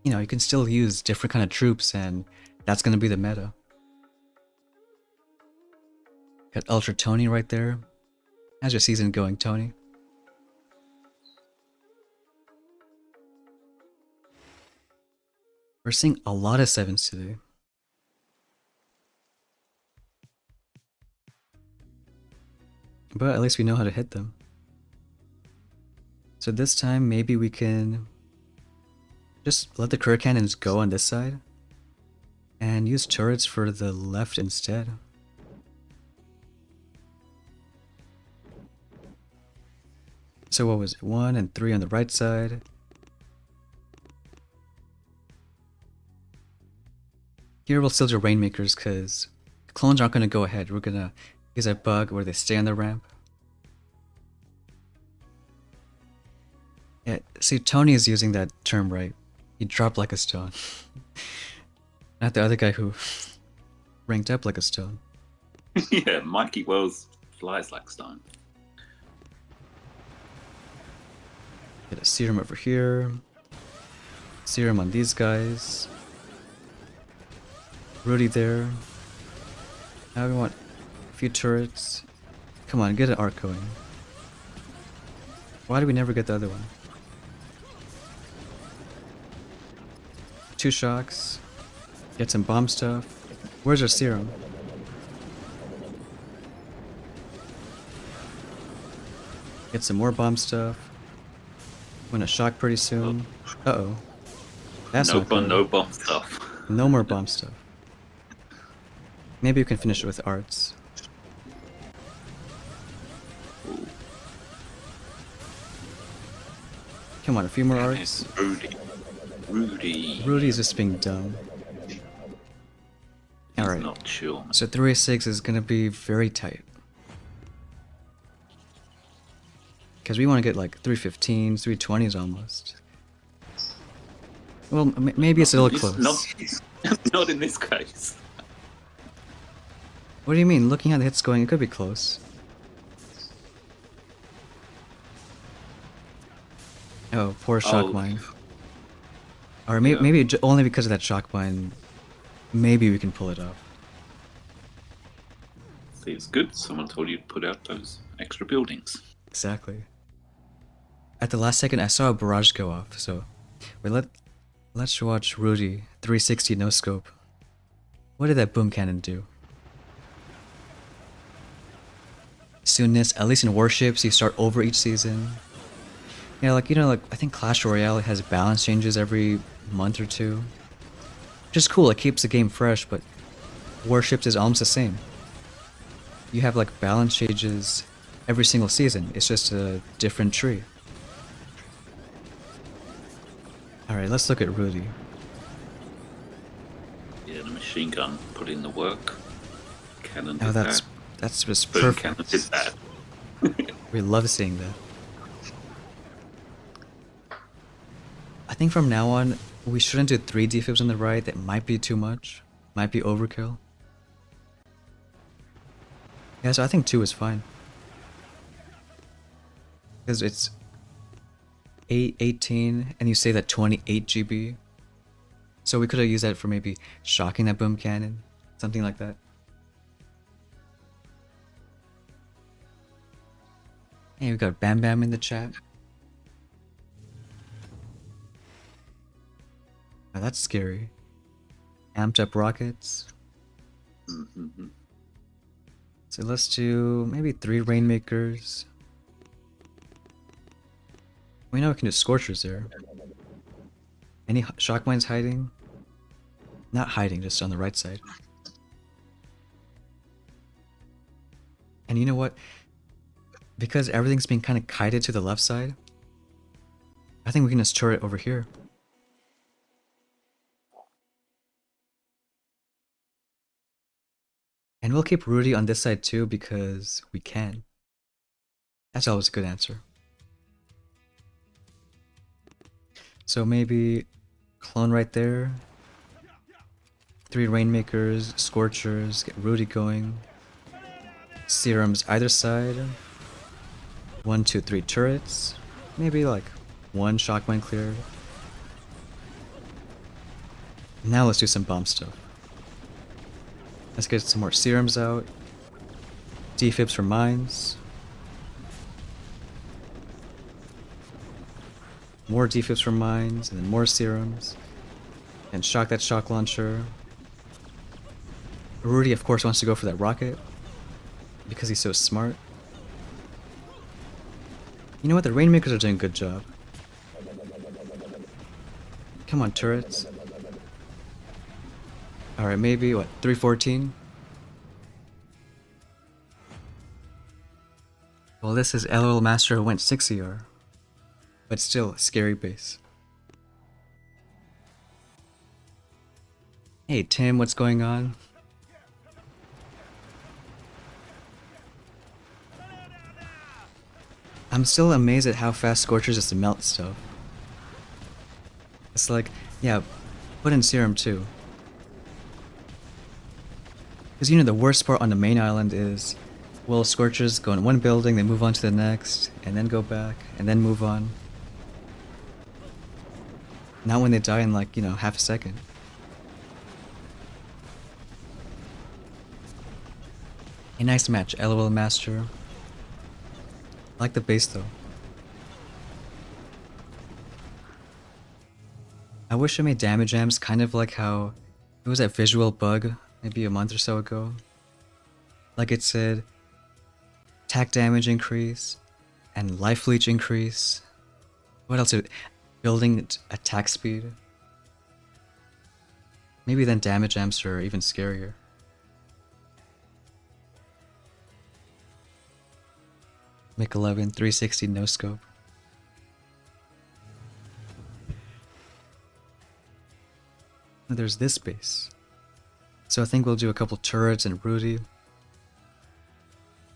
you know, you can still use different kind of troops, and that's gonna be the meta. Got Ultra Tony right there. How's your season going, Tony? We're seeing a lot of 7s today. But at least we know how to hit them. So this time maybe we can just let the career cannons go on this side and use turrets for the left instead. So what was it? 1 and 3 on the right side. Here we'll still do Rainmakers because clones aren't going to go ahead. We're going to use a bug where they stay on the ramp. Yeah, see, Tony is using that term right. He dropped like a stone. Not the other guy who ranked up like a stone.
Yeah, Mikey Wells flies like stone.
Get a serum over here. Serum on these guys. Rudy there. Now we want a few turrets. Come on, get an arc going. Why do we never get the other one? 2 shocks. Get some bomb stuff. Where's our serum? Get some more bomb stuff. I'm gonna shock pretty soon. Uh-oh. That's not good.
No bomb stuff.
No more bomb stuff. Maybe we can finish it with arts. Come on, a few more arts. Rudy's just being dumb. Alright.
Not sure.
So 3-6 is gonna be very tight. Because we want to get like 315s, 320s almost. Well, maybe it's a little close.
Not in this case.
What do you mean? Looking how the hit's going, it could be close. Oh, poor shock mine. Or maybe only because of that shock mine, maybe we can pull it off.
See, it's good. Someone told you to put out those extra buildings.
Exactly. At the last second, I saw a barrage go off, so wait, let's watch Rudy 360 no scope. What did that boom cannon do? Soonness, at least in warships, you start over each season. Yeah, like I think Clash Royale has balance changes every month or two, which is cool. It keeps the game fresh, but warships is almost the same. You have like balance changes every single season. It's just a different tree. Alright, let's look at Rudy.
Yeah, the machine gun put in the work. Cannon did
that's just
Boom
perfect.
cannon did that.
We love seeing that. I think from now on, we shouldn't do 3 defibs on the right. That might be too much. Might be overkill. Yeah, so I think 2 is fine. Because it's 18, and you say that 28 GB. So we could have used that for maybe shocking that boom cannon. Something like that. Hey, we got Bam Bam in the chat. Now that's scary. Amped up rockets.
Mm-hmm.
So let's do maybe 3 Rainmakers. We know we can do Scorchers there. Any shock mines hiding? Not hiding, just on the right side. And you know what? Because everything's being kind of kited to the left side, I think we can just turret over here. And we'll keep Rudy on this side too because we can. That's always a good answer. So maybe clone right there. 3 Rainmakers, Scorchers, get Rudy going. Serums either side. 1, 2, 3 turrets. Maybe like 1 shock mine cleared. Now let's do some bomb stuff. Let's get some more serums out. Defibs for mines. More defibs for mines, and then more serums. And shock that shock launcher. Rudy, of course, wants to go for that rocket. Because he's so smart. You know what? The Rainmakers are doing a good job. Come on, turrets. Alright, maybe, what, 314? Well, this is LOL Master who went 6 ER. But still, scary base. Hey Tim, what's going on? I'm still amazed at how fast Scorchers just melt stuff. It's like, yeah, put in serum too. Because you know the worst part on the main island is, well, Scorchers go in one building, they move on to the next, and then go back, and then move on. Not when they die in like, you know, half a second. A nice match, LOL Master. I like the base though. I wish I made damage amps kind of like how it was that visual bug maybe a month or so ago. Like it said, attack damage increase and life leech increase. What else? Building attack speed. Maybe then damage amps are even scarier. Mic 11, 360 no scope. There's this base. So I think we'll do a couple turrets and Rudy.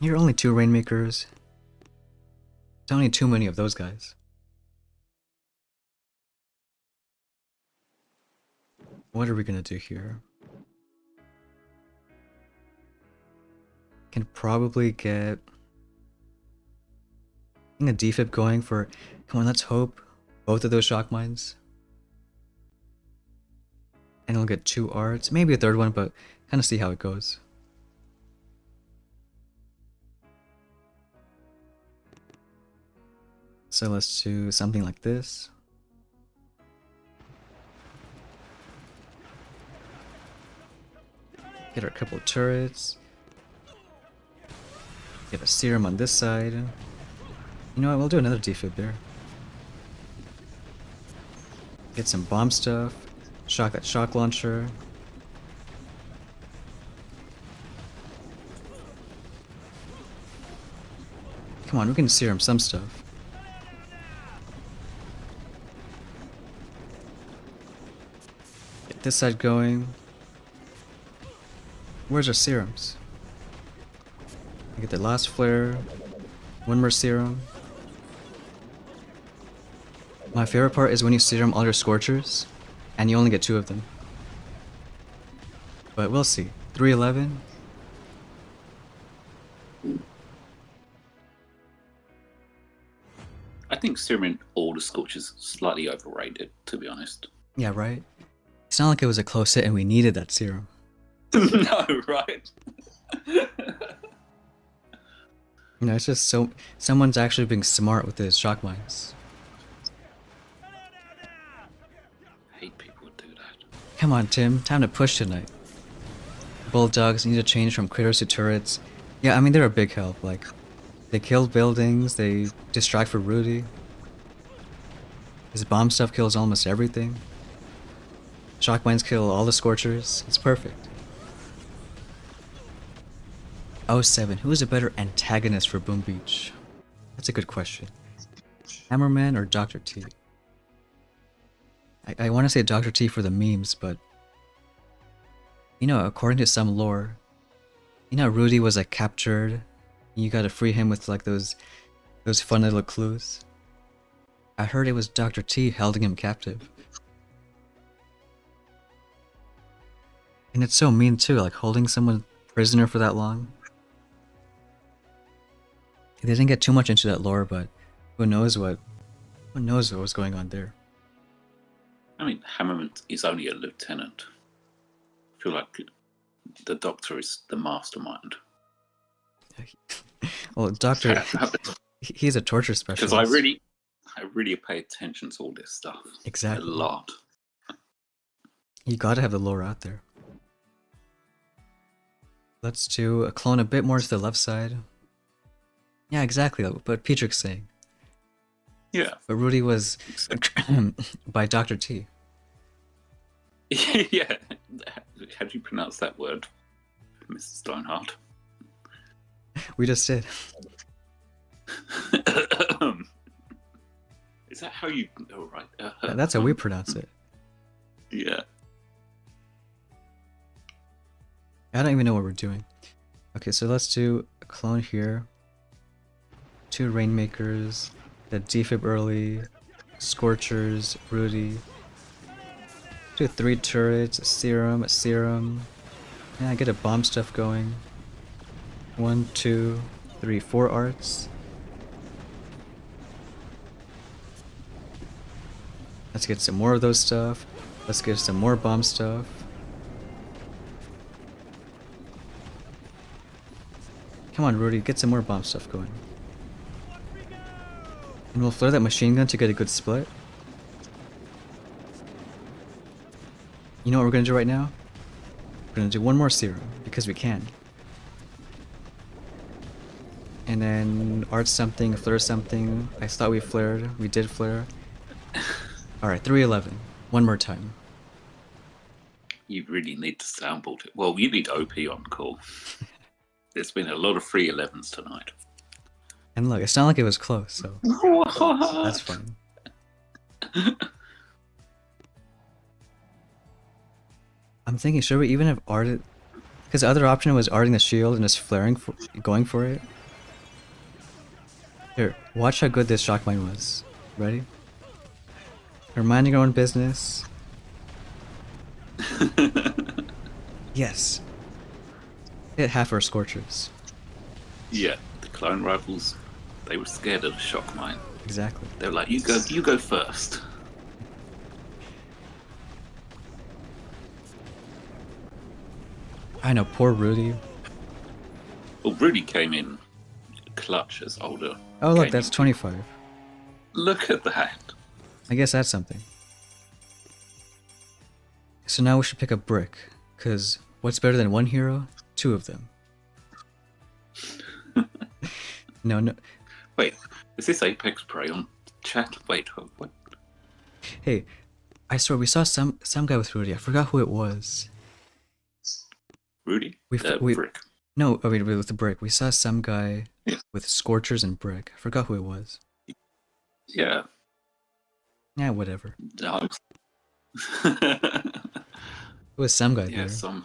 Here are only 2 Rainmakers. Don't need too many of those guys. What are we gonna do here? Can probably get a defib going for, come on, let's hope both of those shock mines. And we'll get 2 arts, maybe a third one, but kind of see how it goes. So let's do something like this. Get our couple of turrets. Get a serum on this side. You know what, we'll do another defib there. Get some bomb stuff. Shock that shock launcher. Come on, we can serum some stuff. Get this side going. Where's our serums? Get the last flare. One more serum. My favorite part is when you serum all your Scorchers, and you only get 2 of them. But we'll see. 311.
I think serum all the Scorchers is slightly overrated, to be honest.
Yeah, right? It's not like it was a close hit and we needed that serum.
No, right?
You know, it's just so someone's actually being smart with his shock mines.
I hate people who do that.
Come on, Tim. Time to push tonight. Bulldogs need to change from critters to turrets. Yeah, I mean, they're a big help. Like, they kill buildings, they distract for Rudy. His bomb stuff kills almost everything. Shock mines kill all the Scorchers. It's perfect. Oh 07, who is a better antagonist for Boom Beach? That's a good question. Hammerman or Dr. T? I want to say Dr. T for the memes, but you know, according to some lore, you know, Rudy was like captured. You gotta free him with like those fun little clues. I heard it was Dr. T holding him captive. And it's so mean too, like holding someone prisoner for that long. They didn't get too much into that lore, but who knows what was going on there.
I mean, Hammerman is only a lieutenant. I feel like the Doctor is the mastermind.
Well, Doctor, he's a torture specialist.
Because I really pay attention to all this stuff.
Exactly.
A lot.
You gotta have the lore out there. Let's do a clone a bit more to the left side. Yeah, exactly what Petrick's saying.
Yeah.
But Rudy was by Dr. T.
Yeah. How do you pronounce that word, Mr. Stoneheart?
We just did.
Is that how you... Oh, right.
That's how we pronounce it.
Yeah.
I don't even know what we're doing. Okay, so let's do a clone here. 2 Rainmakers, the defib early, Scorchers, Rudy. Do 3 turrets, a serum. And I get a bomb stuff going. 1, 2, 3, 4 arts. Let's get some more of those stuff. Let's get some more bomb stuff. Come on, Rudy, get some more bomb stuff going. And we'll flare that machine gun to get a good split. You know what we're gonna do right now? We're gonna do 1 more serum, because we can. And then art something, flare something. I thought we flared. We did flare. Alright, 311. 1 more time.
You really need to soundboard it. Well, you need OP on call. There's been a lot of 311s tonight.
And look, it's not like it was close, so that's fine. I'm thinking, should we even have arted? Because the other option was arting the shield and just flaring, going for it. Here, watch how good this shock mine was. Ready? We're minding our own business. Yes. Hit half our Scorchers.
Yeah, the clone rivals, they were scared of the shock mine.
Exactly.
They were like, you go first.
I know, poor Rudy.
Well, Rudy came in clutch as older.
Oh look, that's 25.
Look at that.
I guess that's something. So now we should pick a brick, because what's better than 1 hero? 2 of them. No.
Wait, is this Apex Prey on chat? Wait, what?
Hey, I swear we saw some guy with Rudy. I forgot who it was.
Rudy?
We
Brick.
No, I mean with the brick. We saw some guy
Yeah.
with Scorchers and brick. I forgot who it was.
Yeah.
Yeah, whatever.
No.
It was some guy
Yeah,
there.
some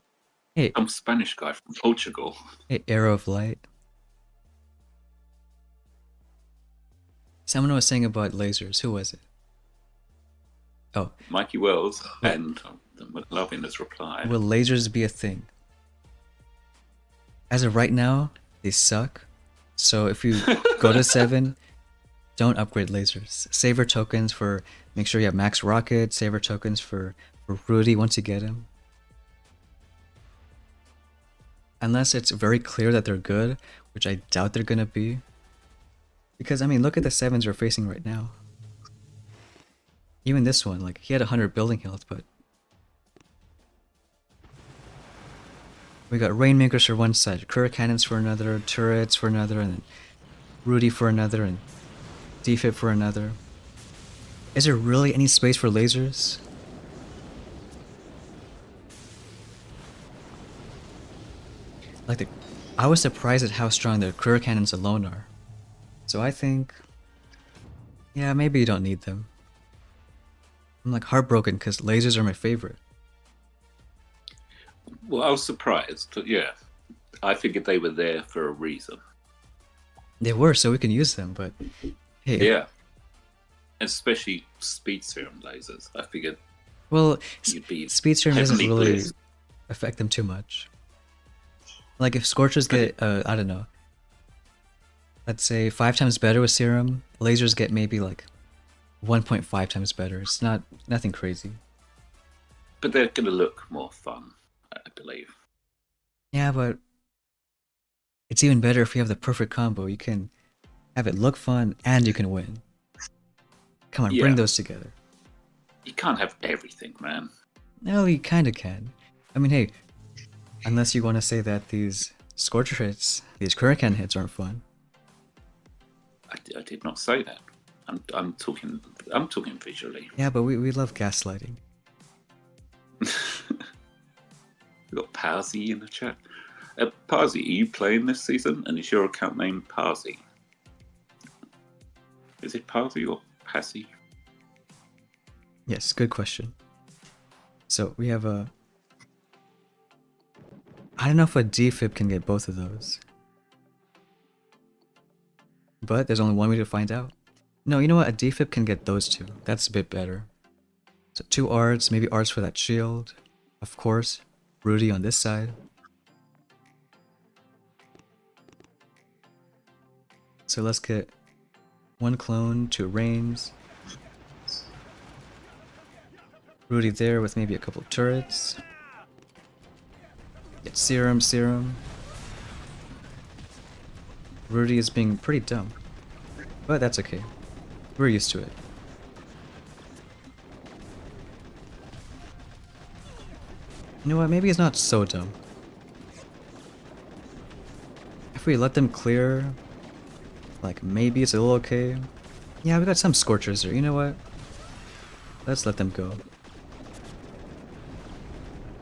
Hey,
Spanish guy from Portugal.
hey, Arrow of Light. Someone was saying about lasers. Who was it? Oh,
Mikey Wells and McLovin has replied.
will lasers be a thing? As of right now, they suck. So if you go to 7, don't upgrade lasers. Save your tokens for, make sure you have max rocket. Save your tokens for Rudy once you get him. Unless it's very clear that they're good, which I doubt they're gonna be. Because I mean, look at the 7s we're facing right now. Even this one, like, he had 100 building health, but we got Rainmakers for one side, Current Cannons for another, Turrets for another, and then Rudy for another, and Defib for another. Is there really any space for lasers? Like, I was surprised at how strong the Current Cannons alone are. So I think, yeah, maybe you don't need them. I'm like heartbroken because lasers are my favorite.
Well, I was surprised, but yeah, I figured they were there for a reason.
They were, so we can use them, but hey.
Yeah. Especially speed serum lasers. I figured
Well,
you'd be
speed serum doesn't
heavily
really
blitzed.
affect them too much. Like if Scorchers get, I don't know, let's say 5 times better with serum, lasers get maybe like 1.5 times better. It's nothing crazy.
But they're going to look more fun, I believe.
Yeah, but it's even better if you have the perfect combo. You can have it look fun and you can win. Come on,
Yeah.
bring those together.
You can't have everything, man.
No, you kind of can. I mean, hey, unless you want to say that these Scorcher hits, these Kurikan hits aren't fun.
I did not say that. I'm talking visually.
Yeah, but we love gaslighting.
We've got Parsi in the chat. Parsi, are you playing this season? And is your account name Parsi? Is it Parsi or Passy?
Yes, good question. So we have a... I don't know if a defib can get both of those. But there's only one way to find out. No, you know what? A defib can get those two. That's a bit better. So 2 arts, maybe arts for that shield. Of course, Rudy on this side. So let's get 1 clone, 2 reigns. Rudy there with maybe a couple turrets. Get serum, serum. Rudy is being pretty dumb. But that's okay. We're used to it. You know what? Maybe it's not so dumb. If we let them clear, like maybe it's a little okay. Yeah, we got some Scorchers there. You know what? Let's let them go.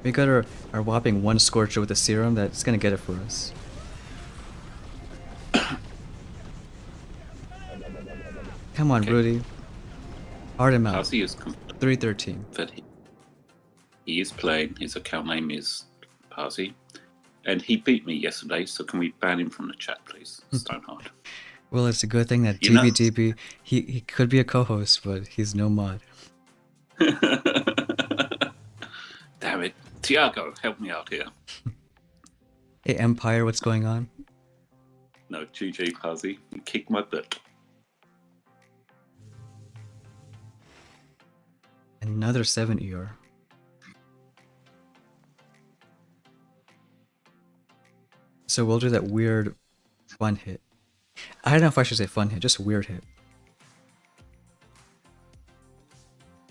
We got our whopping 1 Scorcher with a serum that's gonna get it for us. Come on,
Okay.
Rudy. Hard him out.
Parsi is
313.
that he is playing. His account name is Parsi, and he beat me yesterday. So can we ban him from the chat, please, Stonehard?
Well, it's a good thing that
You know-
DBDB, he could be a co-host, but he's no mod.
Damn it, Tiago, help me out here.
Hey, Empire, what's going on?
No, GG Parsi, you kicked my butt.
Another 7 ER. So we'll do that weird fun hit. I don't know if I should say fun hit, just weird hit.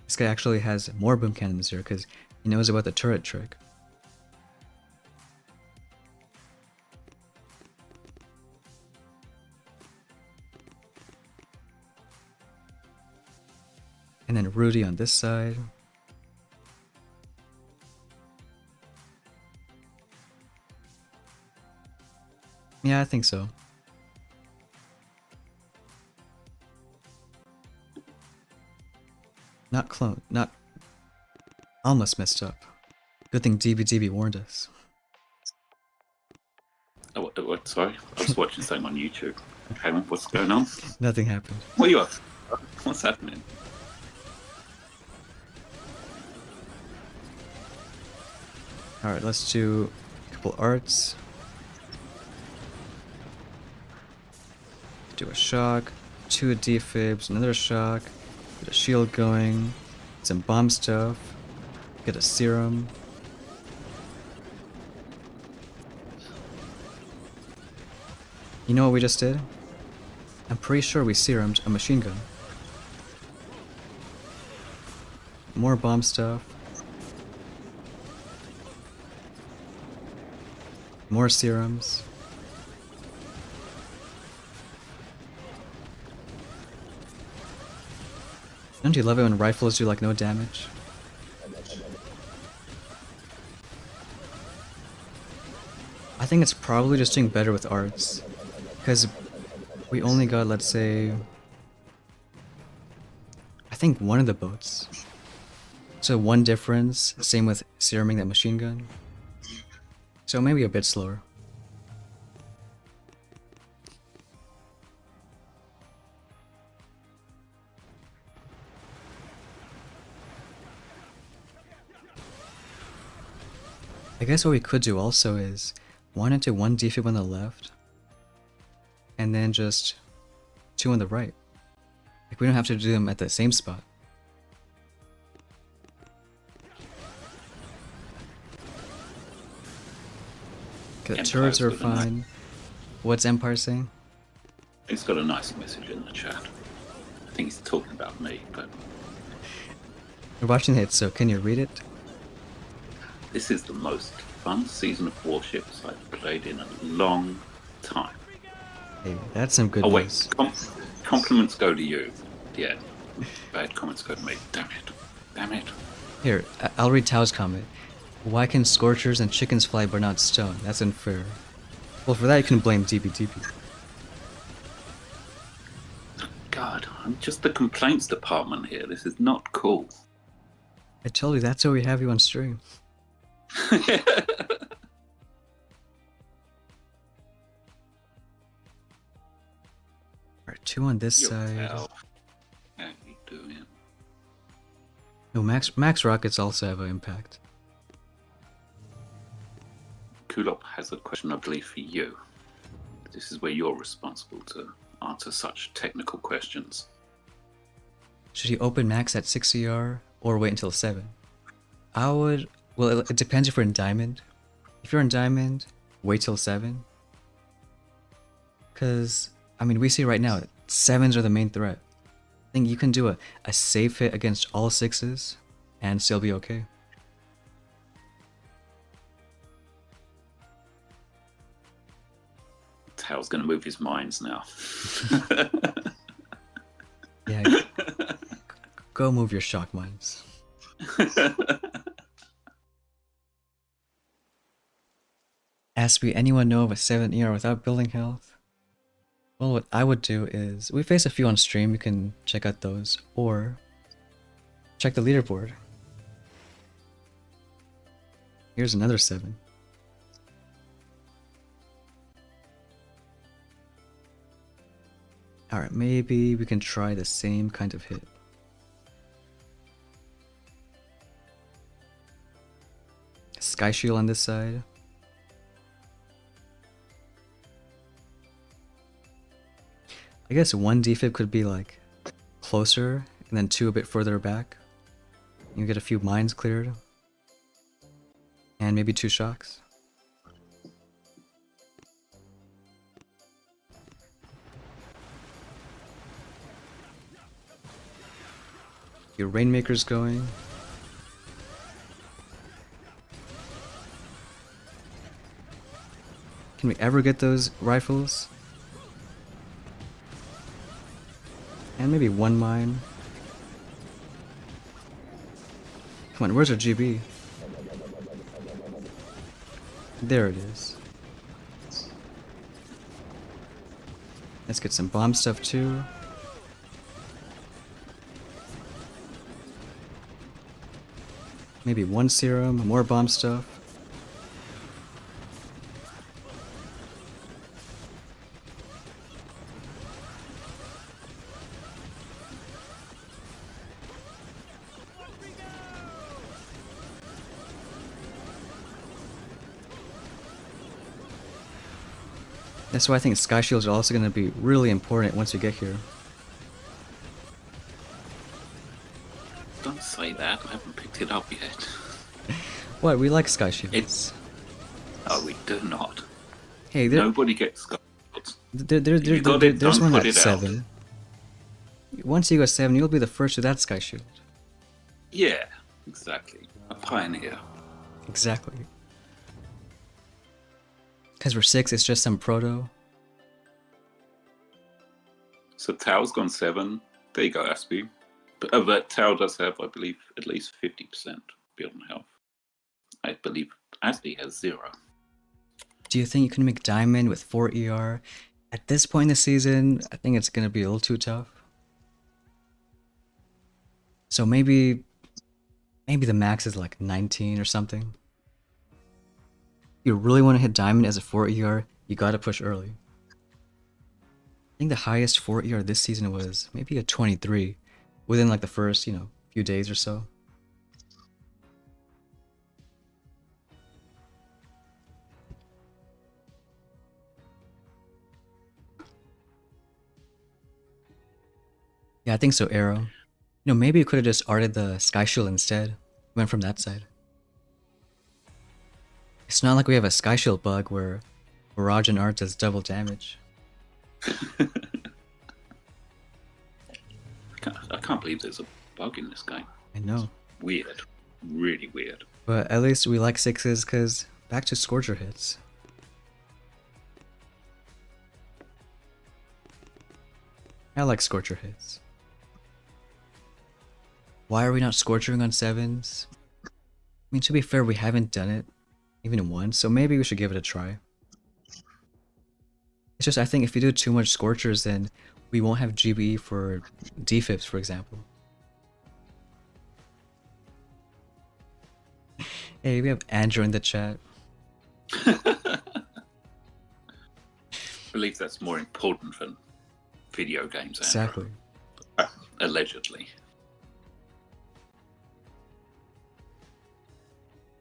This guy actually has more boom cannons here because he knows about the turret trick. And then Rudy on this side. Yeah, I think so. Not clone, not... Almost messed up. Good thing DBDB warned us.
Oh, what? Sorry, I was watching something on YouTube. Hang on, what's going on?
Nothing happened.
What are you up? What's happening?
Alright, let's do a couple arts. Do a shock, 2 defibs, another shock, get a shield going, some bomb stuff, get a serum. You know what we just did? I'm pretty sure we serumed a machine gun. More bomb stuff. More serums. Don't you love it when rifles do like no damage? I think it's probably just doing better with arts. Because we only got, let's say, I think 1 of the boats. So 1 difference, same with seruming that machine gun. So maybe a bit slower. I guess what we could do also is 1 into 1 defib on the left, and then just 2 on the right. Like we don't have to do them at the same spot. Okay, the turrets are fine. What's Empire saying?
He's got a nice message in the chat. I think he's talking about me, but
You're watching it, so can you read it?
this is the most fun season of Warships I've played in a long time.
Hey, that's some good
Oh wait,
news.
compliments go to you. Yeah, bad comments go to me. Damn it. Damn it.
Here, I'll read Tao's comment. Why can Scorchers and chickens fly but not stone? That's unfair. Well, for that you can blame DBDB.
God, I'm just the complaints department here. This is not cool.
I told you that's why we have you on stream. 2 on this
Yo,
side.
Tal, how you doing?
No, max rockets also have an impact.
Kulop has a question, I believe, for you. This is where you're responsible to answer such technical questions.
Should he open max at 6 CR or wait until 7? I would. Well, it depends if you're in diamond. If you're in diamond, wait till 7. Because, I mean, we see right now, 7s are the main threat. I think you can do a safe hit against all 6s and still be okay.
Tal's going to move his mines now.
Yeah. Go move your shock mines. Ask me, anyone know of a 7 ER without building health? Well, what I would do is, we face a few on stream, you can check out those, or check the leaderboard. Here's another 7. Alright, maybe we can try the same kind of hit. Sky Shield on this side. I guess 1 defib could be like closer, and then 2 a bit further back. You get a few mines cleared. And maybe 2 shocks. Your Rainmaker's going. Can we ever get those rifles? And maybe 1 mine. Come on, where's our GB? There it is. Let's get some bomb stuff too. Maybe 1 serum, more bomb stuff. That's why I think Sky Shields are also going to be really important once we get here.
Don't say that, I haven't picked it up yet.
What? We like Sky Shields.
No, we do not.
Hey,
Nobody gets Sky Shields.
There's one
put
at
it
7. Once you go 7, you'll be the first to that Sky Shield.
Yeah, exactly. A pioneer.
Exactly. Because we're 6, it's just some proto.
So Tao's gone 7. There you go, Aspie. But Tao does have, I believe, at least 50% build and health. I believe Aspie has 0.
Do you think you can make diamond with 4 ER? At this point in the season, I think it's going to be a little too tough. So maybe the max is like 19 or something. If you really want to hit diamond as a 4 ER, you gotta push early. I think the highest 4 ER this season was maybe a 23 within like the first, few days or so. Yeah, I think so, Arrow. Maybe you could have just arted the Sky Shield instead. Went from that side. It's not like we have a Sky Shield bug where Mirage and Art does double damage.
I can't believe there's a bug in this game.
I know.
Weird. Really weird.
But at least we like 6s because back to Scorcher hits. I like Scorcher hits. Why are we not Scorchering on 7s? I mean, to be fair, we haven't done it even once, so maybe we should give it a try. It's just, I think if you do too much Scorchers, then we won't have GBE for defibs, for example. Hey, we have Andrew in the chat.
I believe that's more important video games, Andrew.
Exactly.
Allegedly.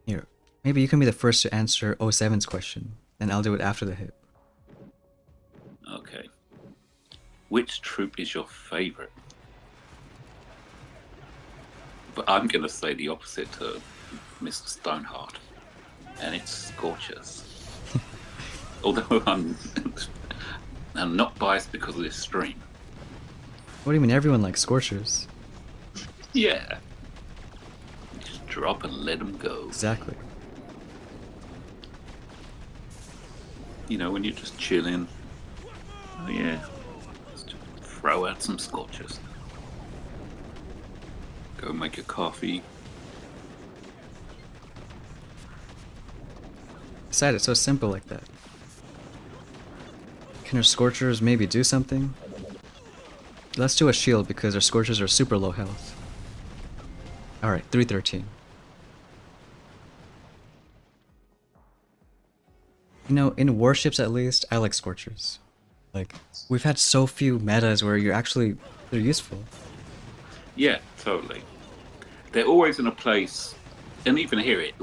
Here, maybe you can be the first to answer 07's question, and I'll do it after the hit.
Okay. Which troop is your favorite? But I'm going to say the opposite to Mr. Stoneheart, and it's Scorchers. Although I'm not biased because of this stream.
What do you mean? Everyone likes Scorchers.
Yeah. Just drop and let them go.
Exactly.
You know, when you're just chilling. Oh yeah. Just throw out some Scorchers. Go make a coffee.
Besides, it's so simple like that. Can our Scorchers maybe do something? Let's do a shield because our Scorchers are super low health. Alright, 313. You know, in warships at least, I like Scorchers. Like, we've had so few metas where they're useful.
Yeah, totally. They're always in a place, and even here, it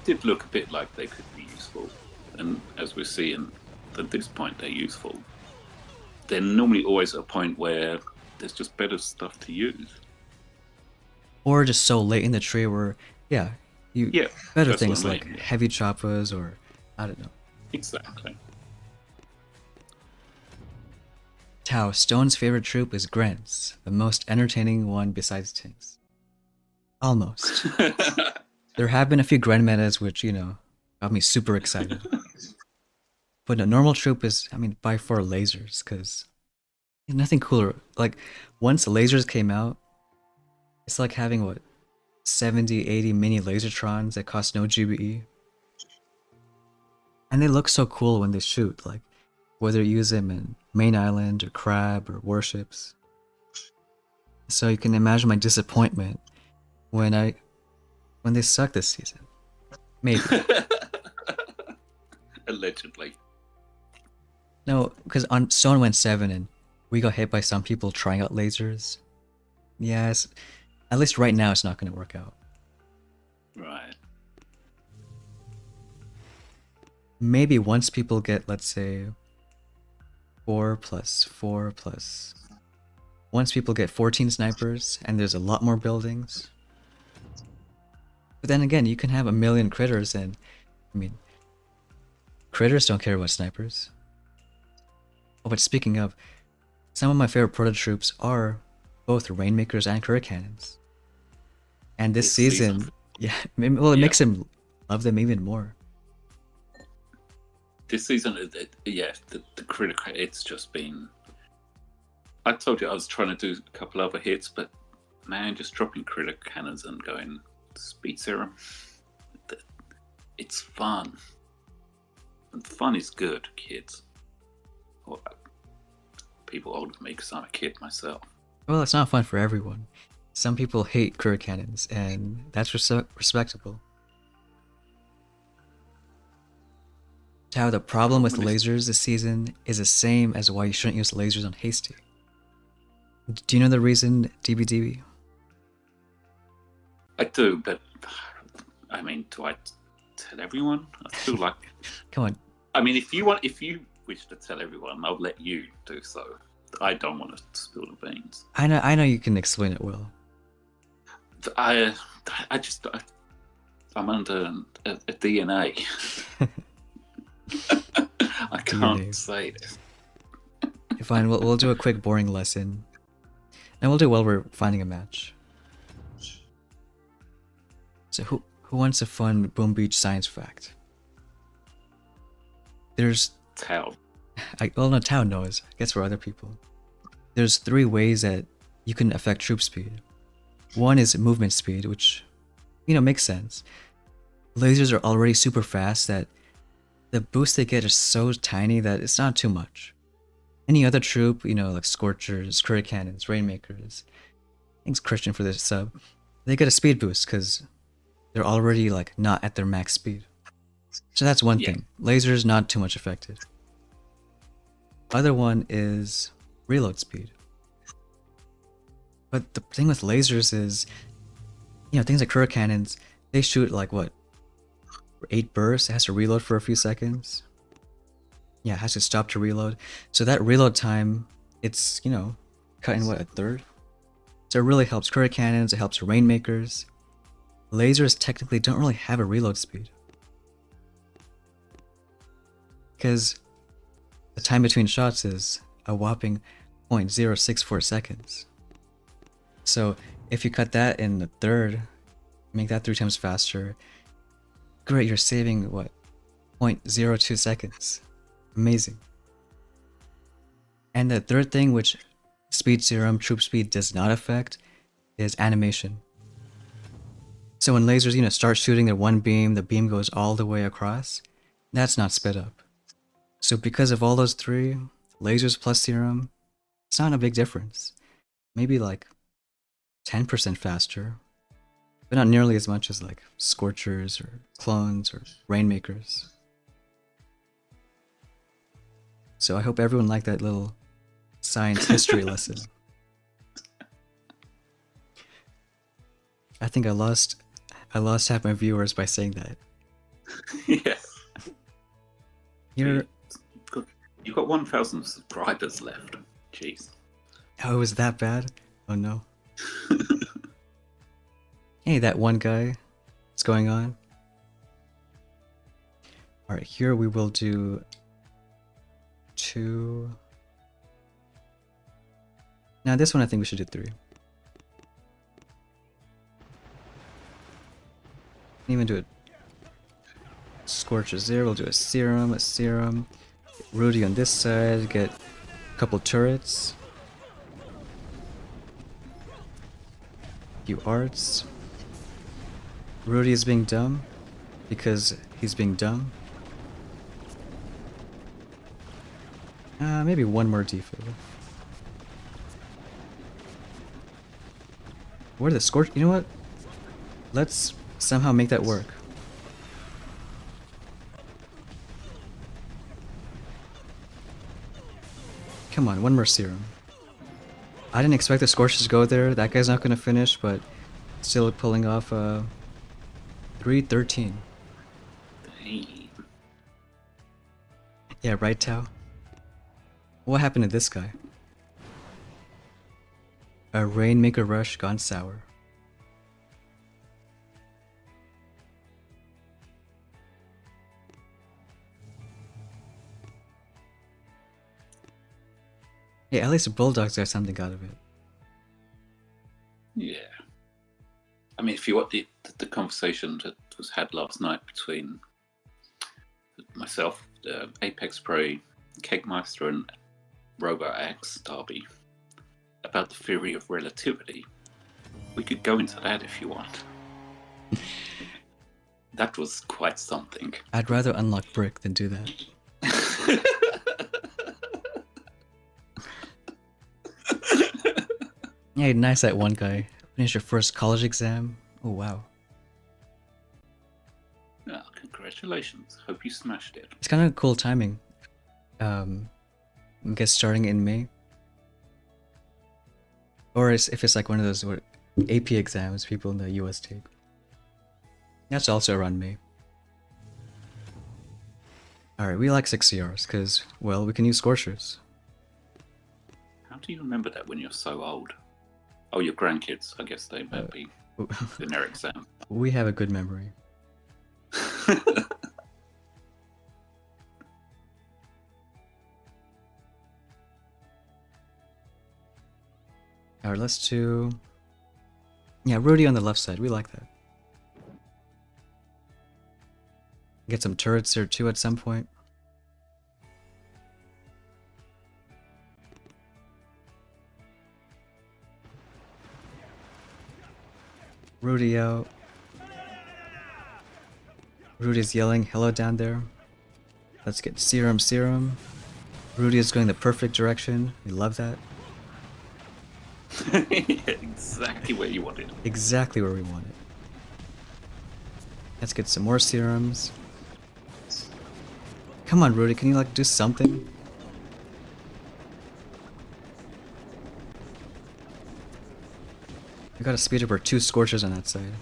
did look a bit like they could be useful. And as we're seeing, at this point, they're useful. They're normally always at a point where there's just better stuff to use.
Or just so late in the tree where, better
that's
things
what I
like
mean, yeah.
heavy choppas or, I don't know.
Exactly.
Tao, Stone's favorite troop is Grens, the most entertaining one besides Tinks. Almost. There have been a few Gren metas which, got me super excited. But a normal troop is, by far lasers, because there's nothing cooler. Like, once lasers came out, it's like having, 70, 80 mini lasertrons that cost no GBE. And they look so cool when they shoot, like, whether you use them in main island or crab or warships. So you can imagine my disappointment when they suck this season. Maybe.
Allegedly.
No, because on Stone went 7 and we got hit by some people trying out lasers. Yes, at least right now it's not going to work out.
Right.
Maybe once people get, let's say, 4 plus 4 plus... Once people get 14 snipers and there's a lot more buildings. But then again, you can have a million critters and, critters don't care about snipers. Oh, but speaking of, some of my favorite proto troops are both Rainmakers and Critter Cannons. And this season, it makes him love them even more.
This season, the critical, it's just been... I told you I was trying to do a couple other hits, but man, just dropping critter cannons and going speed serum, it's fun. And fun is good, kids. Or people older than me, because I'm a kid myself.
Well, it's not fun for everyone. Some people hate critter cannons, and that's respectable. Tao, the problem with lasers this season is the same as why you shouldn't use lasers on Hasty. Do you know the reason, DBDB?
I do, but do I tell everyone? I feel like...
Come on.
If you wish to tell everyone, I'll let you do so. I don't want to spill the beans.
I know you can explain it well.
I'm under a DNA. I can't say this.
Fine, we'll do a quick boring lesson. And we'll do it while we're finding a match. So who wants a fun Boom Beach science fact? There's...
Tao.
No, Tao knows. I guess for other people. There's 3 ways that you can affect troop speed. One is movement speed, which, makes sense. Lasers are already super fast that the boost they get is so tiny that it's not too much. Any other troop, like Scorchers, Critter Cannons, Rainmakers, thanks Christian for this sub, they get a speed boost because they're already not at their max speed. So that's one thing. Lasers not too much affected. Other one is reload speed. But the thing with lasers is, things like current cannons, they shoot like what? 8 bursts, it has to reload for a few seconds. Yeah, it has to stop to reload. So that reload time, it's, cut in what, a third? So it really helps current cannons, it helps rainmakers. Lasers technically don't really have a reload speed. Because the time between shots is a whopping 0.064 seconds. So if you cut that in a third, make that 3 times faster, great, you're saving what? 0.02 seconds. Amazing. And the third thing which speed serum, troop speed does not affect is animation. So when lasers, start shooting their one beam, the beam goes all the way across. That's not sped up. So because of all those three, lasers plus serum, it's not a big difference. Maybe like 10% faster, but not nearly as much as like Scorchers or clones or rainmakers. So I hope everyone liked that little science history lesson. I think I lost half my viewers by saying that.
Yeah.
You've
got 1,000 subscribers left. Jeez.
Oh, it was that bad? Oh no. Hey, that one guy. What's going on? Alright, here we will do 2. Now this one I think we should do 3. Even do it. Scorchers there, we'll do a serum. Rudy on this side, get a couple turrets. Few arts. Rudy is being dumb because he's being dumb. Maybe one more defib. Where the Scorch? You know what? Let's somehow make that work. Come on, one more serum. I didn't expect the Scorchers to go there. That guy's not going to finish, but still pulling off 313.
Hey.
Yeah, right, Tao? What happened to this guy? A Rainmaker Rush gone sour. Yeah, at least the Bulldogs got something out of it.
Yeah. I mean, if you want the conversation that was had last night between myself, Apex Prey, Kegmeister, and Robot X Derby about the theory of relativity, we could go into that if you want. That was quite something.
I'd rather unlock Brick than do that. Yeah, nice that one guy. Finish your first college exam. Oh wow.
Oh, congratulations. Hope you smashed it.
It's kind of cool timing. I guess starting in May. Or if it's like one of those AP exams people in the US take. That's also around May. Alright, we like 6 CRs because, well, we can use Scorchers.
How do you remember that when you're so old? Oh, your grandkids. I guess they might be in their exam.
We have a good memory. Alright, let's do... Yeah, Rudy on the left side. We like that. Get some turrets there too at some point. Rudy out. Rudy's yelling hello down there. Let's get serum. Rudy is going the perfect direction. We love that.
Exactly where you want it.
Exactly where we want it. Let's get some more serums. Come on, Rudy, can you do something? We gotta speed up our 2 Scorchers on that side.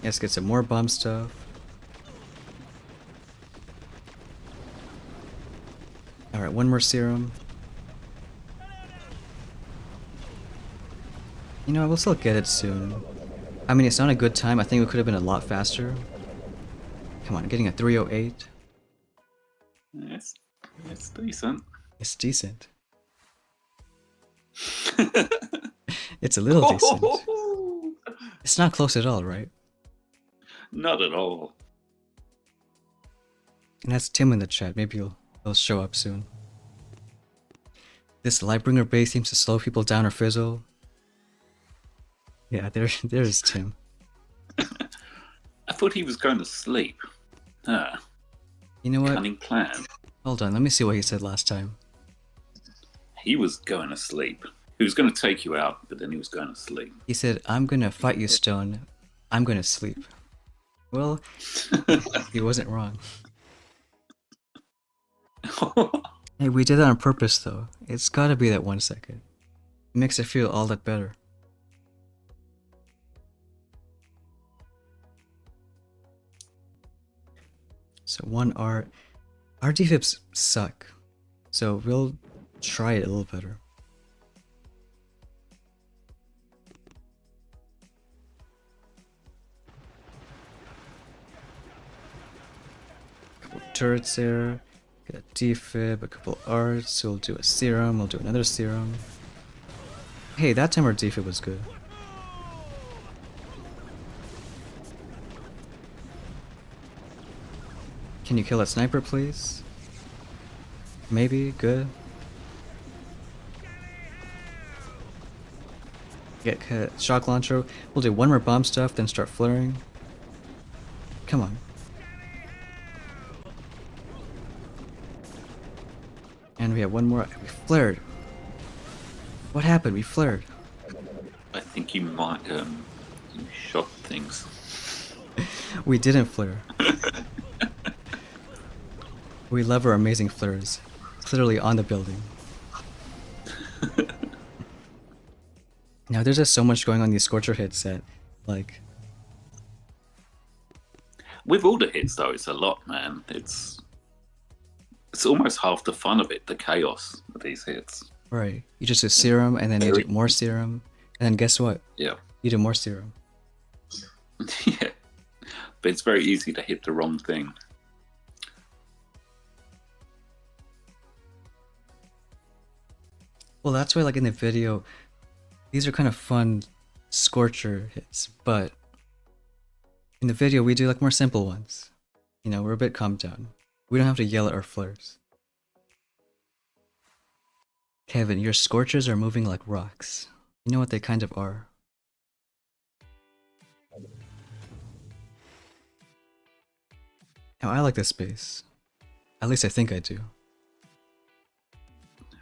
Let's get some more bomb stuff. Alright, one more serum. You know, we'll still get it soon. I mean, it's not a good time. I think it could have been a lot faster. Come on, getting a 308.
Yes, it's decent.
It's decent. It's a little decent. It's not close at all, right?
Not at all.
And that's Tim in the chat. Maybe he'll show up soon. This Lightbringer base seems to slow people down or fizzle. Yeah, there's Tim.
I thought he was going to sleep. Ah,
You know what?
cunning plan.
Hold on, let me see what he said last time.
He was going to sleep. He was going to take you out, but then he was going to sleep.
He said, I'm gonna fight you, Stone. I'm gonna sleep. Well, he wasn't wrong. Hey, we did that on purpose though. It's gotta be that 1 second. It makes it feel all that better. So 1R. Our defibs suck. So we'll try it a little better. Couple turrets there. Get a defib, a couple arts. So we'll do a serum. We'll do another serum. Hey, that time our defib was good. Can you kill that sniper, please? Maybe. Good. Get shock launcher. We'll do one more bomb stuff, then start flaring. Come on. And we have one more. We flared. What happened? We flared.
I think you might you shot things.
We didn't flare. We love our amazing flares. Clearly on the building. Now there's just so much going on these Scorcher hits that, like...
With all the hits though, it's a lot, man. It's almost half the fun of it, the chaos of these hits.
Right. You just do serum, and then you do more serum, and then guess what?
Yeah.
You do more serum.
Yeah. But it's very easy to hit the wrong thing.
Well, that's why, like, in the video, these are kind of fun Scorcher hits, but in the video, we do, like, more simple ones. You know, we're a bit calmed down. We don't have to yell at our flares. Kevin, your Scorchers are moving like rocks. You know what they kind of are. Now, I like this base. At least I think I do.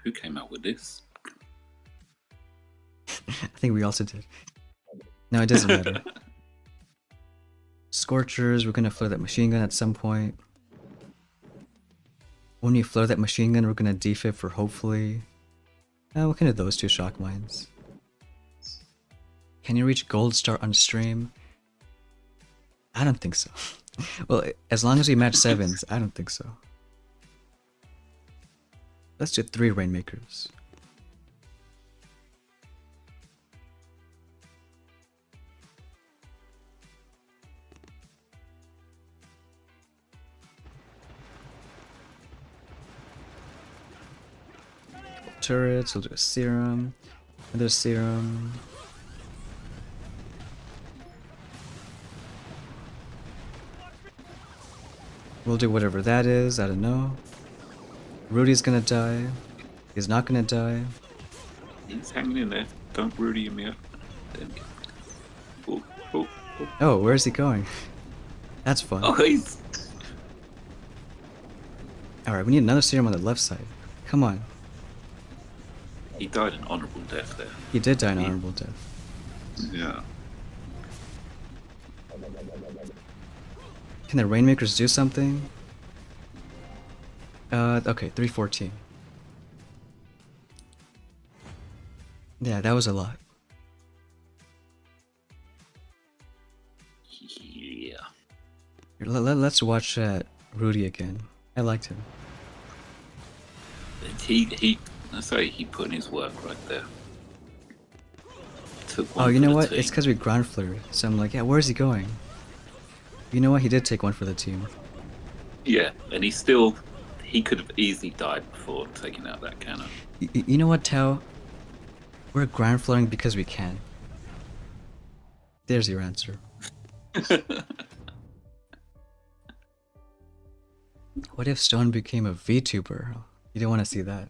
Who came out with this?
I think we also did. No, it doesn't matter. Scorchers, we're gonna flare that machine gun at some point. When we flare that machine gun, we're gonna defib for hopefully... what kind of those 2 shock mines? Can you reach Gold Star on stream? I don't think so. Well, as long as we match 7s, I don't think so. Let's do 3 Rainmakers. Turrets, we'll do a serum, another serum. We'll do whatever that is, I don't know. Rudy's gonna die. He's not gonna die.
He's hanging in there. Don't Rudy him yet. Oh, oh, oh.
Oh, where's he going? That's fun.
Oh, he's...
Alright, we need another serum on the left side. Come on.
He died an honorable death there.
He did die an honorable death.
Yeah.
Can the Rainmakers do something? Okay, 314. Yeah, that was a lot.
Yeah.
Here, let's watch Rudy again. I liked him.
I say he put in his work right there. Took
Oh,
one
you
for
know
the
what?
team.
It's because we ground flared. So I'm like, yeah, where's he going? You know what? He did take one for the team.
Yeah, and he could have easily died before taking out that cannon.
You know what, Tao? We're ground flaring because we can. There's your answer. What if Stone became a VTuber? You don't want to see that.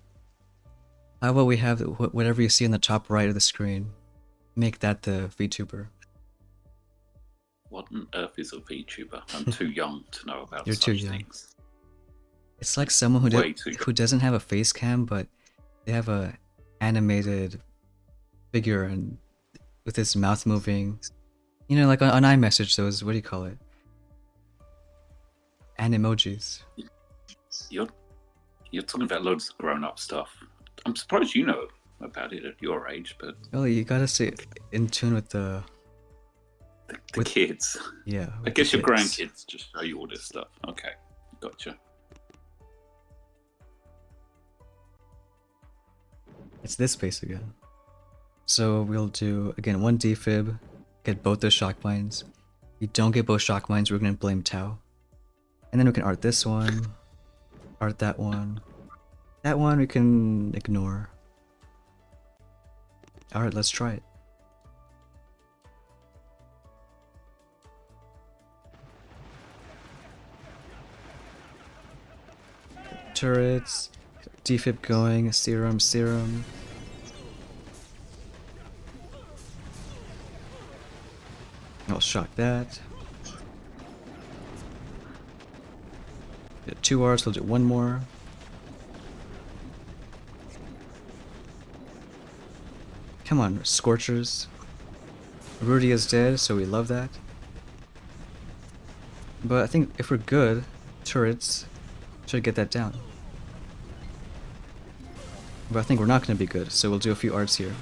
How about we have whatever you see in the top right of the screen? Make that the VTuber.
What on earth is a VTuber? I'm too young to know about
You're too
such
young.
things.
It's like someone
Way too young.
who doesn't have a face cam, but they have a animated figure and with his mouth moving. You know, like on iMessage, those, what do you call it? Animojis.
You're talking about loads of grown-up stuff. I'm surprised you know about it at your age, but
Well, you gotta stay in tune with
the
with-
kids.
yeah.
I
with
guess
the
your
kids.
grandkids just show you all this stuff. Okay, gotcha.
It's this space again. So we'll do, again, one defib, get both those shock mines. If you don't get both shock mines, we're gonna blame Tau. And then we can art this one, art that one. That one we can ignore. Alright, let's try it. Turrets, defib going, serum. I'll shock that. Did 2 Rs, we'll do one more. Come on, Scorchers. Rudy is dead, so we love that. But I think if we're good, turrets should get that down. But I think we're not going to be good, so we'll do a few arts here.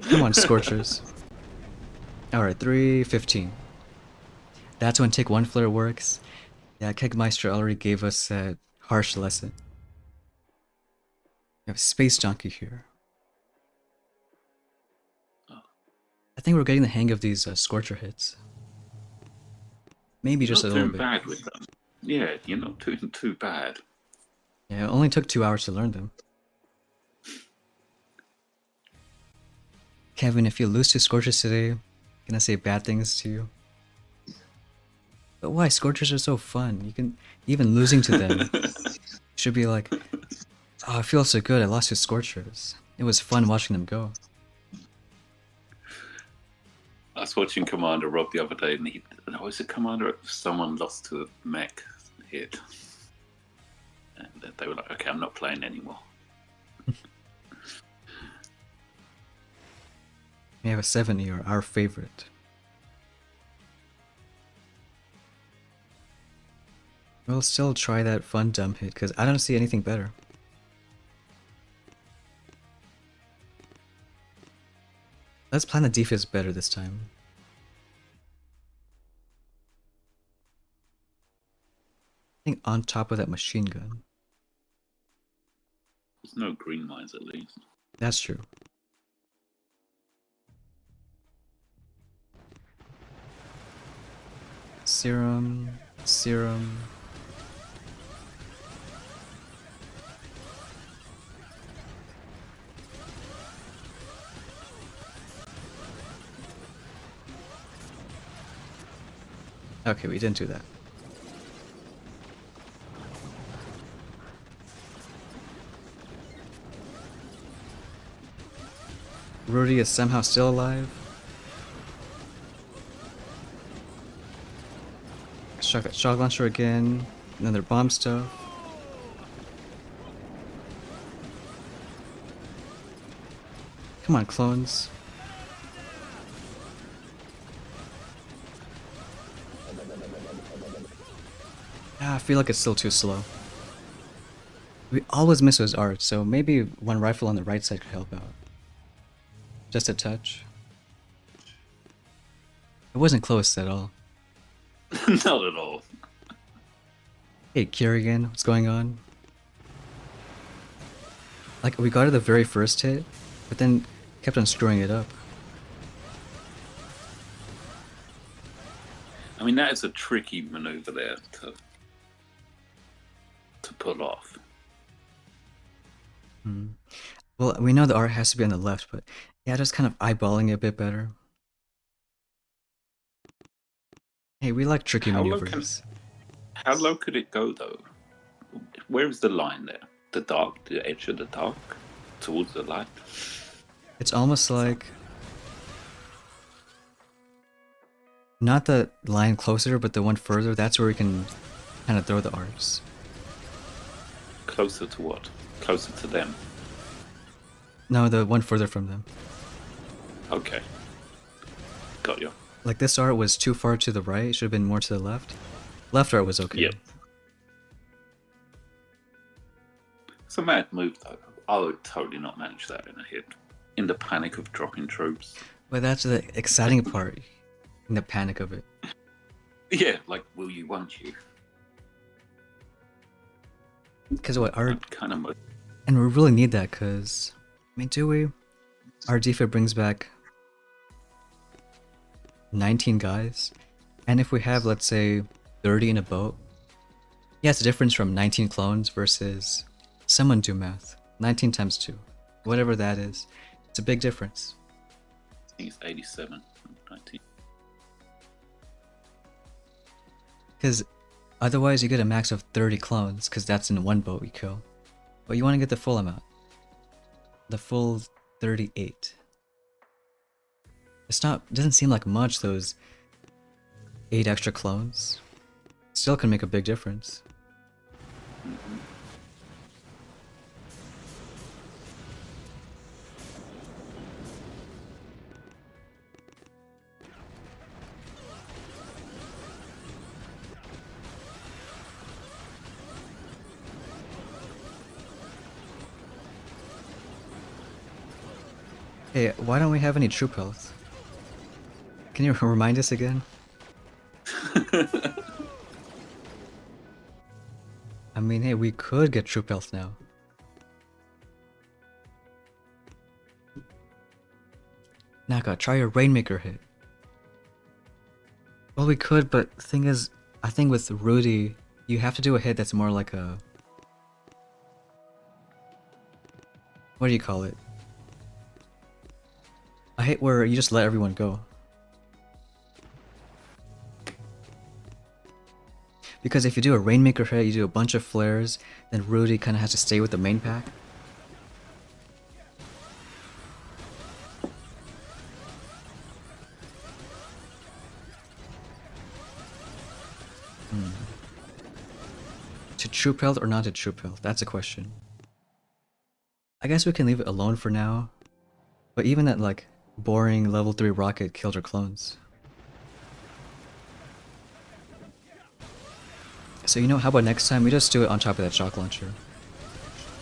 Come on, Scorchers. Alright, 3:15. That's when Take 1 Flare works. Yeah, Kegmeister already gave us a harsh lesson. We have Space Donkey here. I think we're getting the hang of these Scorcher hits. Maybe just a little
Not
bit.
too bad with them. Yeah, you're not doing too bad.
Yeah, it only took 2 hours to learn them. Kevin, if you lose to Scorchers today, can I say bad things to you? But why? Scorchers are so fun. You can, even losing to them, should be like, oh, I feel so good, I lost to Scorchers. It was fun watching them go.
I was watching Commander Rob the other day, and was it Commander? Someone lost to a mech hit, and they were like, "Okay, I'm not playing anymore."
We have a 70, or our favorite. We'll still try that fun dumb hit, because I don't see anything better. Let's plan the defense better this time. I think on top of that machine gun.
There's no green mines, at least.
That's true. Serum. Okay, we didn't do that. Rudy is somehow still alive. Shock that shock launcher again. Another bomb stuff. Come on, clones. Ah, I feel like it's still too slow. We always miss those arts, so maybe one rifle on the right side could help out. Just a touch. It wasn't close at all.
Not at all.
Hey, Kirigan, what's going on? Like, we got it the very first hit, but then kept on screwing it up.
I mean, that is a tricky maneuver there to pull off.
Well, we know the art has to be on the left, but yeah, just kind of eyeballing it a bit better. Hey, we like tricky maneuvers.
How low could it go though? Where is the line there? The edge of the dark towards the light.
It's almost like not the line closer, but the one further. That's where we can kind of throw the arts.
Closer to what? Closer to them.
No, the one further from them.
Okay. Got you.
Like this art was too far to the right. It should have been more to the left. Left art was okay.
Yep. It's a mad move though. I would totally not manage that in a hit. In the panic of dropping troops.
But that's the exciting part. In the panic of it.
Yeah, like will you, won't you?
Because what our
kind of
and we really need that because I mean, do we? Our defib brings back 19 guys, and if we have, let's say, 30 in a boat, yeah, it's a difference from 19 clones versus someone do math. 19 times 2, whatever that is. It's a big difference.
I think it's 87, 19.
Because otherwise you get a max of 30 clones, because that's in one boat you kill. But you want to get the full amount. The full 38. It doesn't seem like much, those 8 extra clones. Still can make a big difference. Hey, why don't we have any troop health? Can you remind us again? I mean, hey, we could get troop health now. Naka, try your Rainmaker hit. Well, we could, but the thing is, I think with Rudy, you have to do a hit that's more like a... What do you call it? A hit where you just let everyone go. Because if you do a Rainmaker hit, you do a bunch of flares, then Rudy kind of has to stay with the main pack. To troop health or not to troop health? That's a question. I guess we can leave it alone for now. But even that like boring level 3 rocket killed our clones. So you know, how about next time we just do it on top of that shock launcher?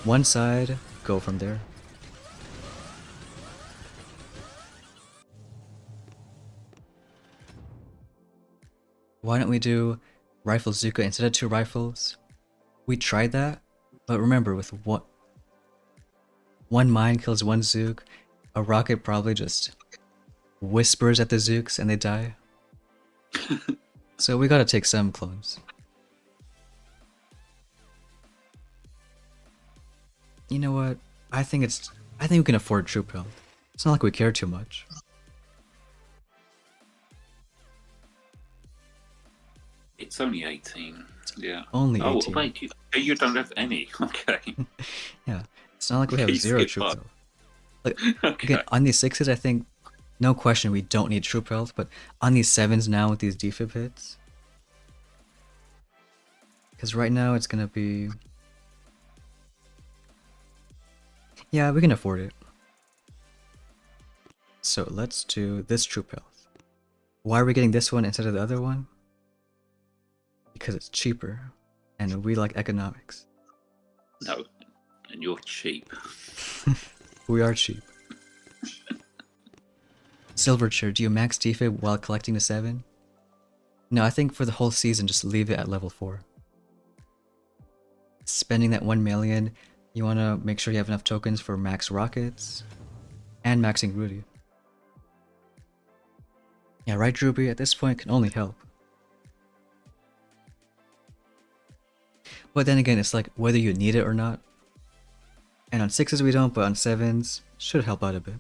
One side, go from there. Why don't we do Rifle Zuka instead of 2 rifles? We tried that, but remember, with one mine kills 1 Zook, a rocket probably just whispers at the Zooks and they die. So we gotta take some clones. You know what? I think we can afford troop health. It's not like we care too much.
It's only 18. Yeah.
Only 18.
Oh, wait, you don't have any. Okay.
Yeah. It's not like we have
You
0
skip
troop
up.
health. Like,
Okay.
again, on these 6s, I think, no question, we don't need troop health, but on these 7s now with these defib hits, because right now it's gonna be... Yeah, we can afford it. So let's do this troop health. Why are we getting this one instead of the other one? Because it's cheaper, and we like economics.
No, And you're cheap.
We are cheap. Silverchair, do you max defib while collecting the 7? No, I think for the whole season, just leave it at level 4. Spending that 1 million, you want to make sure you have enough tokens for max rockets and maxing Rudy. Yeah, right, Drewby, at this point can only help. But then again, it's like whether you need it or not. And on 6s we don't, but on 7s, should help out a bit.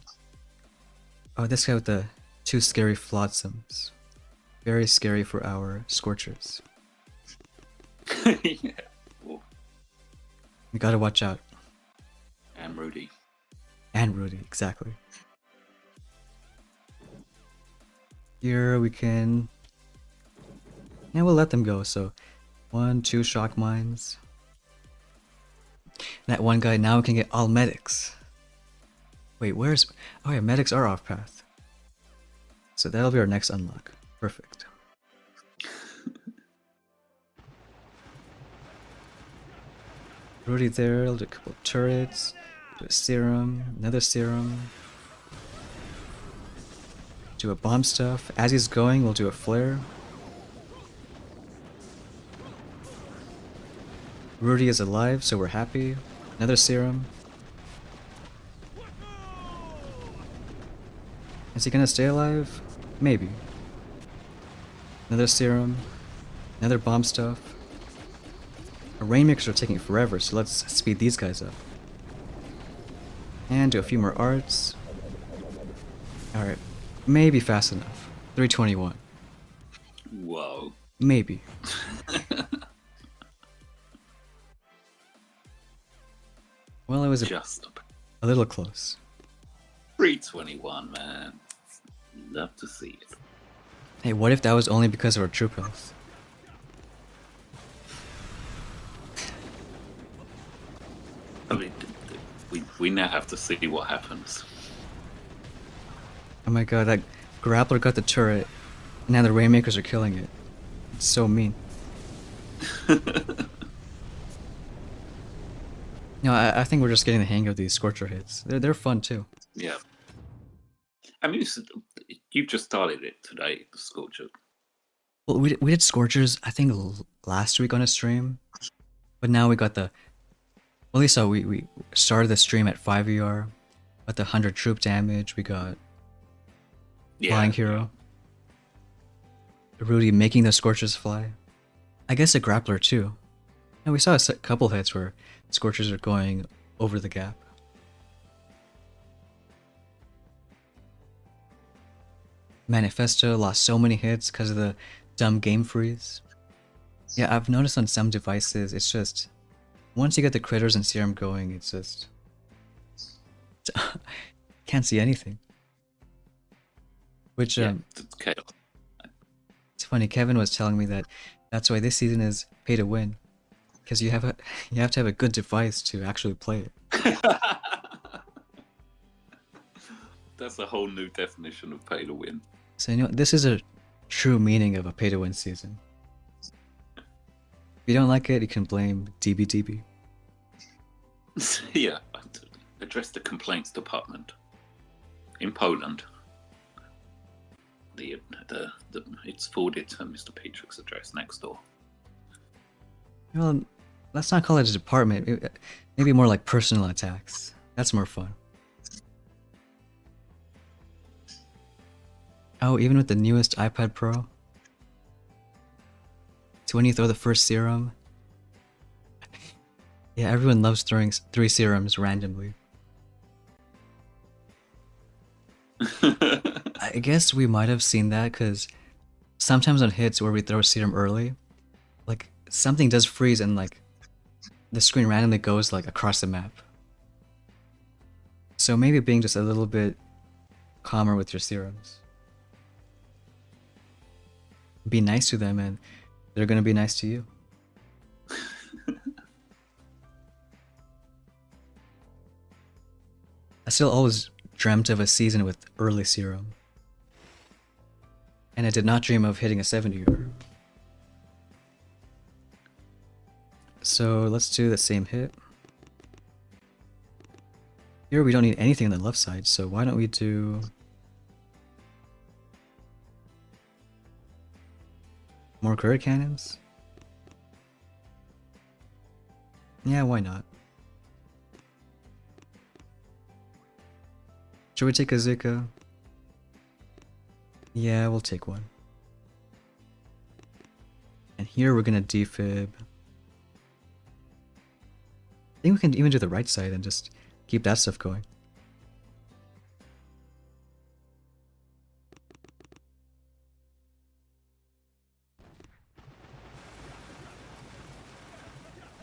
Oh, this guy with the 2 scary flotsams. Very scary for our Scorchers.
Yeah. Well,
We gotta watch out.
and Rudy.
And Rudy, exactly. Here we can... Yeah, we'll let them go, so... 1, 2 shock mines. That one guy now can get all medics. Wait, where's... Oh yeah, medics are off path. So that'll be our next unlock. Perfect. Rudy there, I'll do a couple of turrets. Do a serum, another serum. Do a bomb stuff. As he's going, we'll do a flare. Rudy is alive, so we're happy. Another serum. Is he gonna stay alive? Maybe. Another serum. Another bomb stuff. Our rainmakers are taking forever, so let's speed these guys up. And do a few more arts. Alright. Maybe fast enough. 321.
Whoa.
Maybe. Well, it was
Just
a little close.
321, man. Love to see it.
Hey, what if that was only because of our troop health?
I mean, we now have to see what happens.
Oh my god, that grappler got the turret. Now the rainmakers are killing it. It's so mean. No, I think we're just getting the hang of these Scorcher hits. They're fun too.
Yeah. I mean, you've just started it today, the Scorcher.
Well, we did Scorchers, I think, last week on a stream. But now we got the... Well, at least so we started the stream at 5 ER. Got the 100 troop damage. We got Flying Hero. Rudy making the Scorchers fly. I guess a grappler too. And we saw a couple hits where Scorchers are going over the gap. Manifesto lost so many hits because of the dumb game freeze. Yeah, I've noticed on some devices, it's just... Once you get the critters and serum going, it's just... Can't see anything. Which,
Yeah, it's chaos.
It's funny, Kevin was telling me that that's why this season is pay to win. Because you have to have a good device to actually play it.
That's a whole new definition of pay to win.
So you know, this is a true meaning of a pay to win season. If you don't like it, you can blame DBDB.
Yeah, address the complaints department in Poland. It's forwarded to Mr. Patrick's address next door.
Well, let's not call it a department. Maybe more like personal attacks. That's more fun. Oh, even with the newest iPad Pro? So when you throw the first serum... Yeah, everyone loves throwing 3 serums randomly. I guess we might have seen that because sometimes on hits where we throw serum early, like something does freeze and like the screen randomly goes like across the map. So maybe being just a little bit calmer with your serums. Be nice to them and they're gonna be nice to you. I still always dreamt of a season with early serum. And I did not dream of hitting a 70-er. So let's do the same hit. Here we don't need anything on the left side, so why don't we do more turret cannons? Yeah, why not? Should we take a Zika? Yeah, we'll take one. And here we're gonna defib. I think we can even do the right side and just keep that stuff going.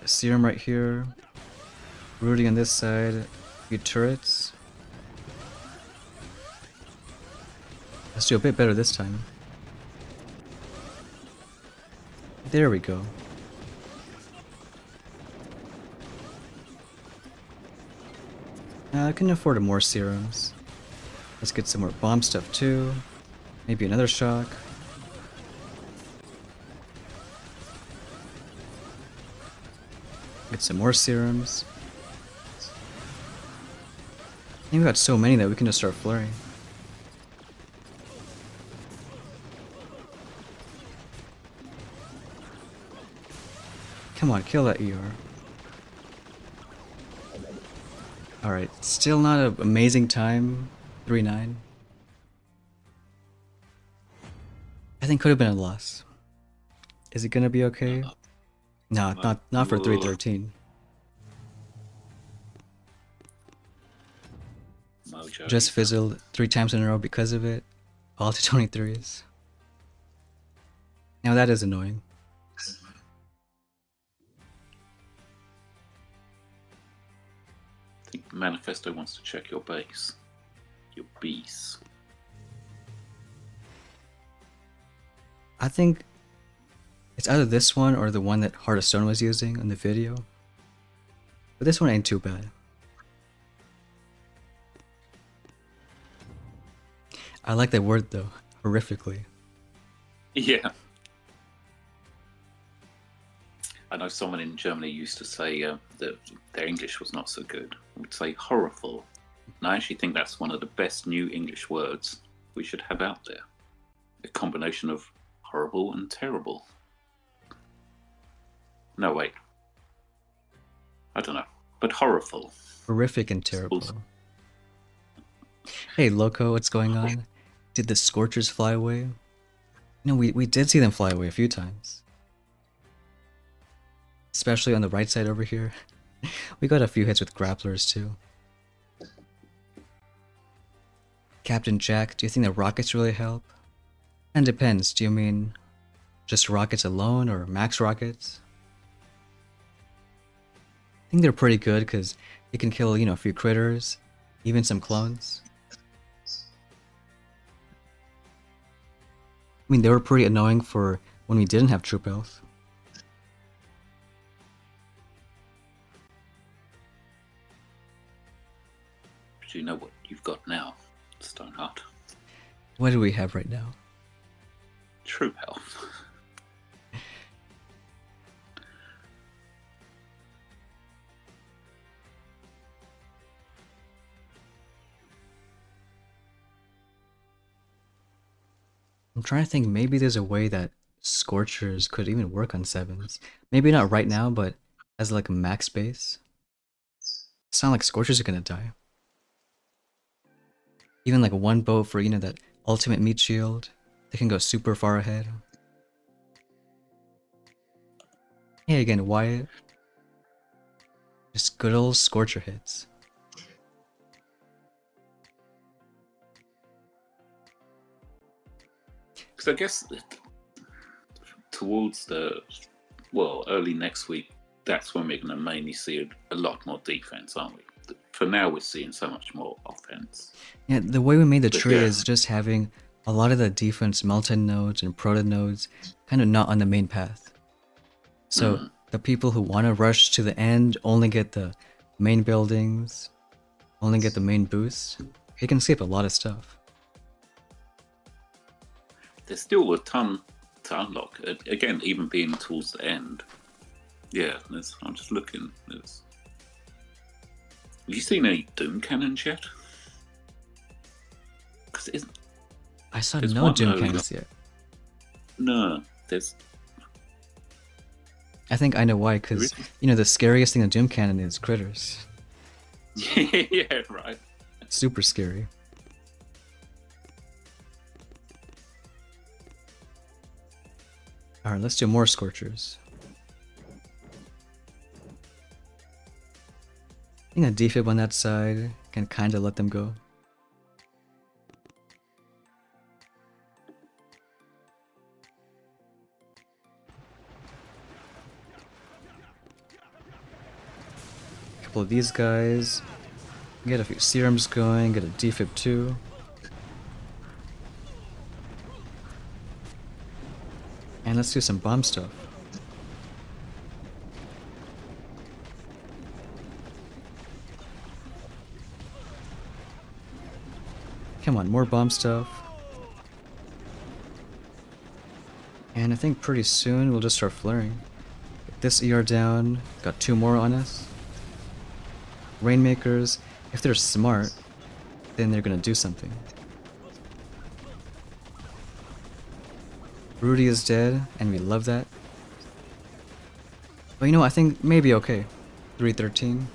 A serum right here. Rooting on this side. A few turrets. Let's do a bit better this time. There we go. I can afford more serums. Let's get some more bomb stuff too. Maybe another shock. Get some more serums. I think we got so many that we can just start flaring. Come on, kill that ER. Alright, still not an amazing time. 3-9. I think could have been a loss. Is it gonna be okay? No, not for 3-13.
Mojo.
Just fizzled 3 times in a row because of it. All to 23s. Now that is annoying.
I think Manifesto wants to check your base. Your beast.
I think it's either this one or the one that Heart of Stone was using in the video. But this one ain't too bad. I like that word though, horrifically.
Yeah. I know someone in Germany used to say that their English was not so good. I would say horrible. And I actually think that's one of the best new English words we should have out there. A combination of horrible and terrible. No, wait. I don't know. But horrible.
Horrific and terrible. Hey Loco, what's going on? Did the Scorchers fly away? No, we did see them fly away a few times. Especially on the right side over here. We got a few hits with grapplers too. Captain Jack, do you think the rockets really help? And depends, do you mean just rockets alone or max rockets? I think they're pretty good because they can kill, you know, a few critters, even some clones. I mean, they were pretty annoying for when we didn't have troop health.
Do you know what you've got now, Stoneheart?
What do we have right now?
True health.
I'm trying to think, maybe there's a way that Scorchers could even work on 7s. Maybe not right now, but as like a max base. It's not like Scorchers are gonna die. Even like one boat for, you know, that ultimate meat shield. They can go super far ahead. Hey again, Wyatt. Just good old Scorcher hits.
Because I guess towards the, well, early next week, that's when we're going to mainly see a lot more defense, aren't we? For now, we're seeing so much more offense.
Yeah, the way we made the
But
tree
yeah.
is just having a lot of the defense melted nodes and proto nodes kind of not on the main path. So the people who want to rush to the end only get the main buildings, only get the main boosts. They can skip a lot of stuff.
There's still a ton to unlock. Again, even being towards the end. Yeah, I'm just looking. Have you seen any Doom cannons yet? Because
I saw
there's
no
one
Doom
early.
cannons yet.
No, there's
I think I know why,
there
because,
is.
the scariest thing in Doom cannon is critters.
Yeah, right.
Super scary. Alright, let's do more Scorchers. I think a defib on that side can kinda let them go. A couple of these guys. Get a few serums going, get a defib too. And let's do some bomb stuff. Come on, more bomb stuff. And I think pretty soon we'll just start flaring. Get this ER down, got 2 more on us. Rainmakers, if they're smart, then they're gonna do something. Rudy is dead, and we love that. But I think maybe okay. 313.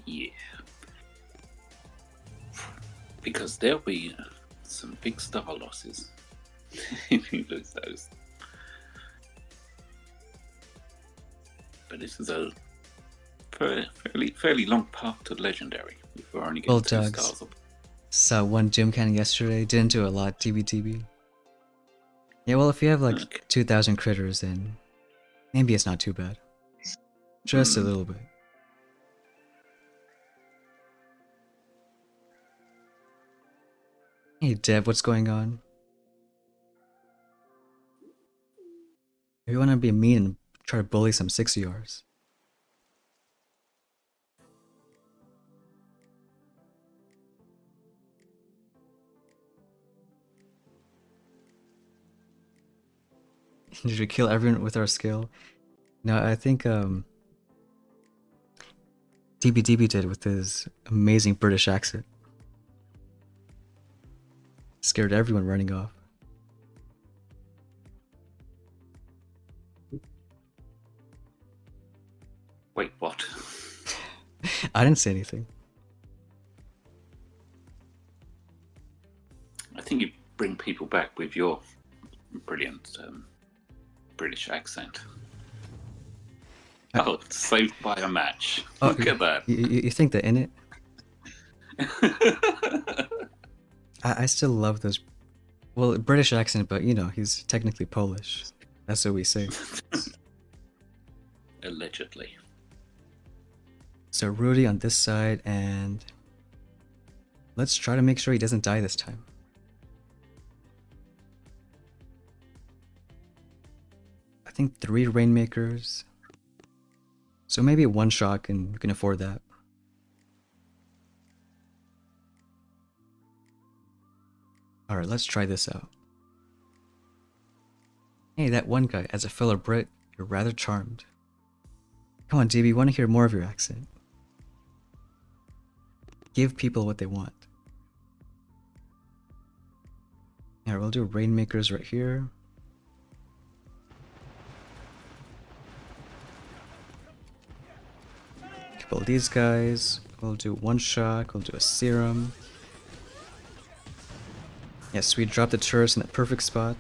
Yeah. Because there'll be some big star losses if you lose those. But this is a fairly long path to legendary. If we're only getting
Well,
2
dogs.
stars up.
Saw one gym cannon yesterday, didn't do a lot, TBTB. Yeah, well, if you have like
Okay.
2,000 critters, then maybe it's not too bad. Just a little bit. Hey Deb, what's going on? If you want to be mean and try to bully some 6ERs. Did we kill everyone with our skill? No, I think DBDB did with his amazing British accent. Scared everyone running off.
Wait, what?
I didn't say anything.
I think you bring people back with your brilliant British accent. Oh, saved by a match.
Oh,
Look at that.
You think they're in it? I still love those. Well, British accent, but he's technically Polish. That's what we say.
Allegedly.
So Rudy on this side, and let's try to make sure he doesn't die this time. I think 3 Rainmakers. So maybe 1 shock, and we can afford that. Alright, let's try this out. Hey, that one guy, as a fellow Brit, you're rather charmed. Come on, DB, want to hear more of your accent. Give people what they want. Alright, we'll do Rainmakers right here. Couple of these guys. We'll do 1 shock, we'll do a serum. Yes, we dropped the turrets in that perfect spot.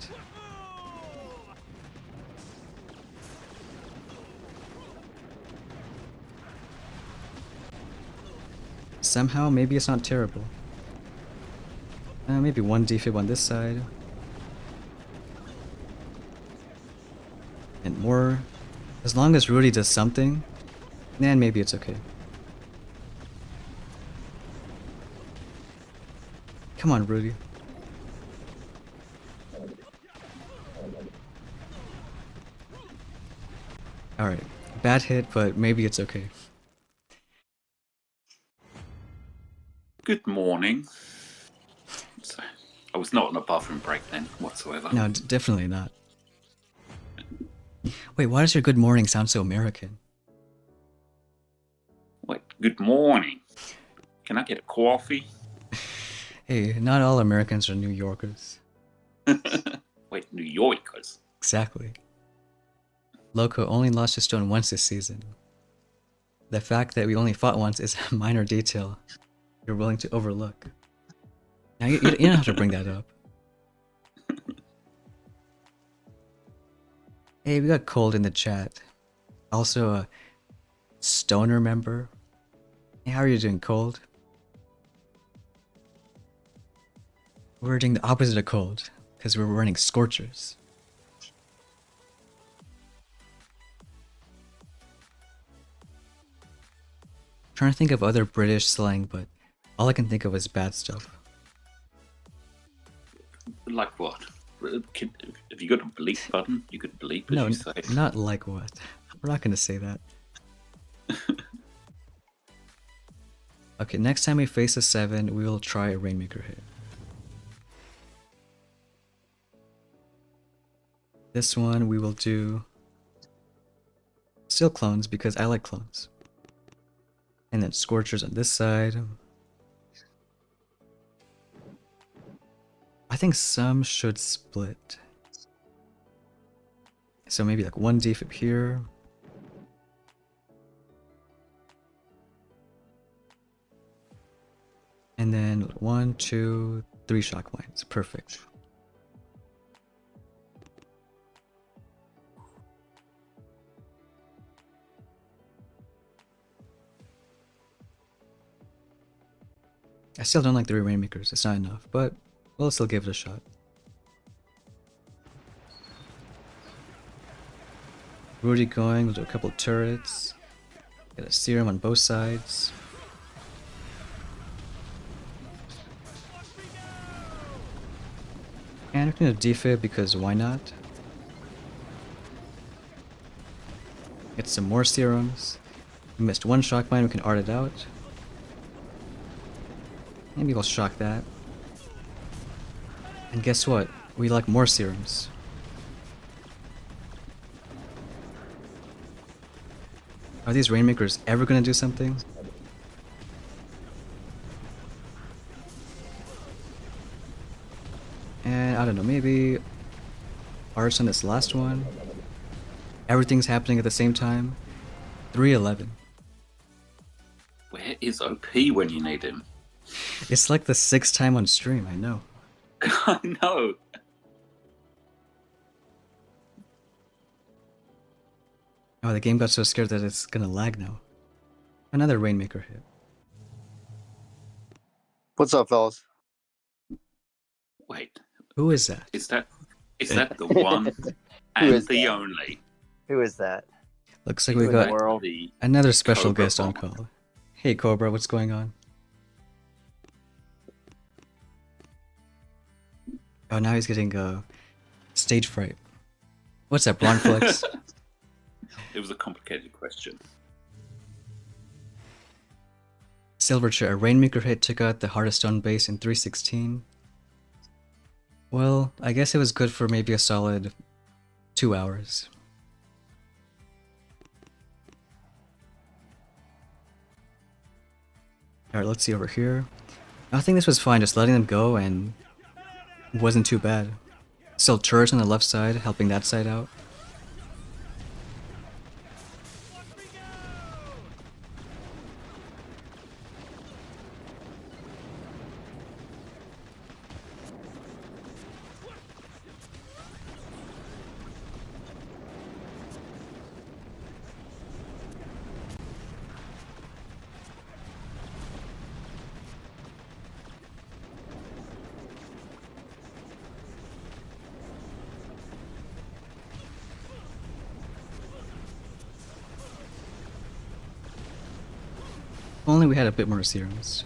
Somehow, maybe it's not terrible. Maybe 1 defib on this side. And more. As long as Rudy does something, then maybe it's okay. Come on, Rudy. Alright. Bad hit, but maybe it's okay.
Good morning. So, I was not on a bathroom break then whatsoever.
No, definitely not. Wait, why does your good morning sound so American?
Wait, good morning. Can I get a coffee?
Hey, not all Americans are New Yorkers.
Wait, New Yorkers.
Exactly. Loco only lost to Stone once this season. The fact that we only fought once is a minor detail you're willing to overlook. Now, you don't have to bring that up. Hey, we got Cold in the chat. Also a Stoner member. Hey, how are you doing, Cold? We're doing the opposite of Cold, because we're running Scorchers. Trying to think of other British slang, but all I can think of is bad stuff.
Like what? Have you got a bleep button? You could bleep, as
No,
you say.
not like what. We're not gonna say that. Okay, next time we face a 7, we will try a Rainmaker hit. This one we will do still clones because I like clones. And then Scorchers on this side. I think some should split. So maybe like one defib here. And then 1, 2, 3 shock mines. Perfect. I still don't like the Rainmakers, it's not enough, but we'll still give it a shot. Rudy going, we'll do a couple turrets. Get a serum on both sides. And we're gonna defib because why not? Get some more serums. We missed one shock mine, we can art it out. Maybe we'll shock that. And guess what? We like more serums. Are these Rainmakers ever gonna do something? And I don't know, maybe arts on this last one. Everything's happening at the same time. 311.
Where is OP when you need him?
It's like the 6th time on stream, I know.
I know.
Oh, the game got so scared that it's gonna lag now. Another Rainmaker hit.
What's up, fellas?
Wait,
Who is that?
is that the one and
is
the
that?
only?
Who is that?
Looks like
Who
we
in the
got
world?
The
another special
Cobra
guest on
Bomber.
call. Hey Cobra, what's going on? Oh, now he's getting stage fright. What's that, Bronflex?
It was a complicated question.
Silverchair, a Rainmaker hit took out the Heart of Stone base in 316. Well, I guess it was good for maybe a solid 2 hours. Alright, let's see over here. I think this was fine, just letting them go and it wasn't too bad. Still turrets on the left side, helping that side out. If only we had a bit more serums.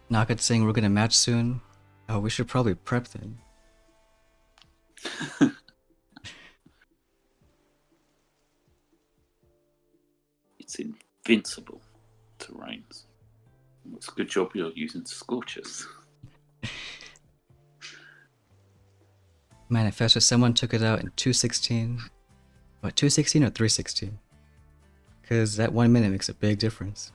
Naked saying we're gonna match soon. Oh, we should probably prep then.
It's invincible to rains. It's a good job you're using Scorchers.
Manifesto, someone took it out in 216. What, 216 or 316? Because that 1 minute makes a big difference.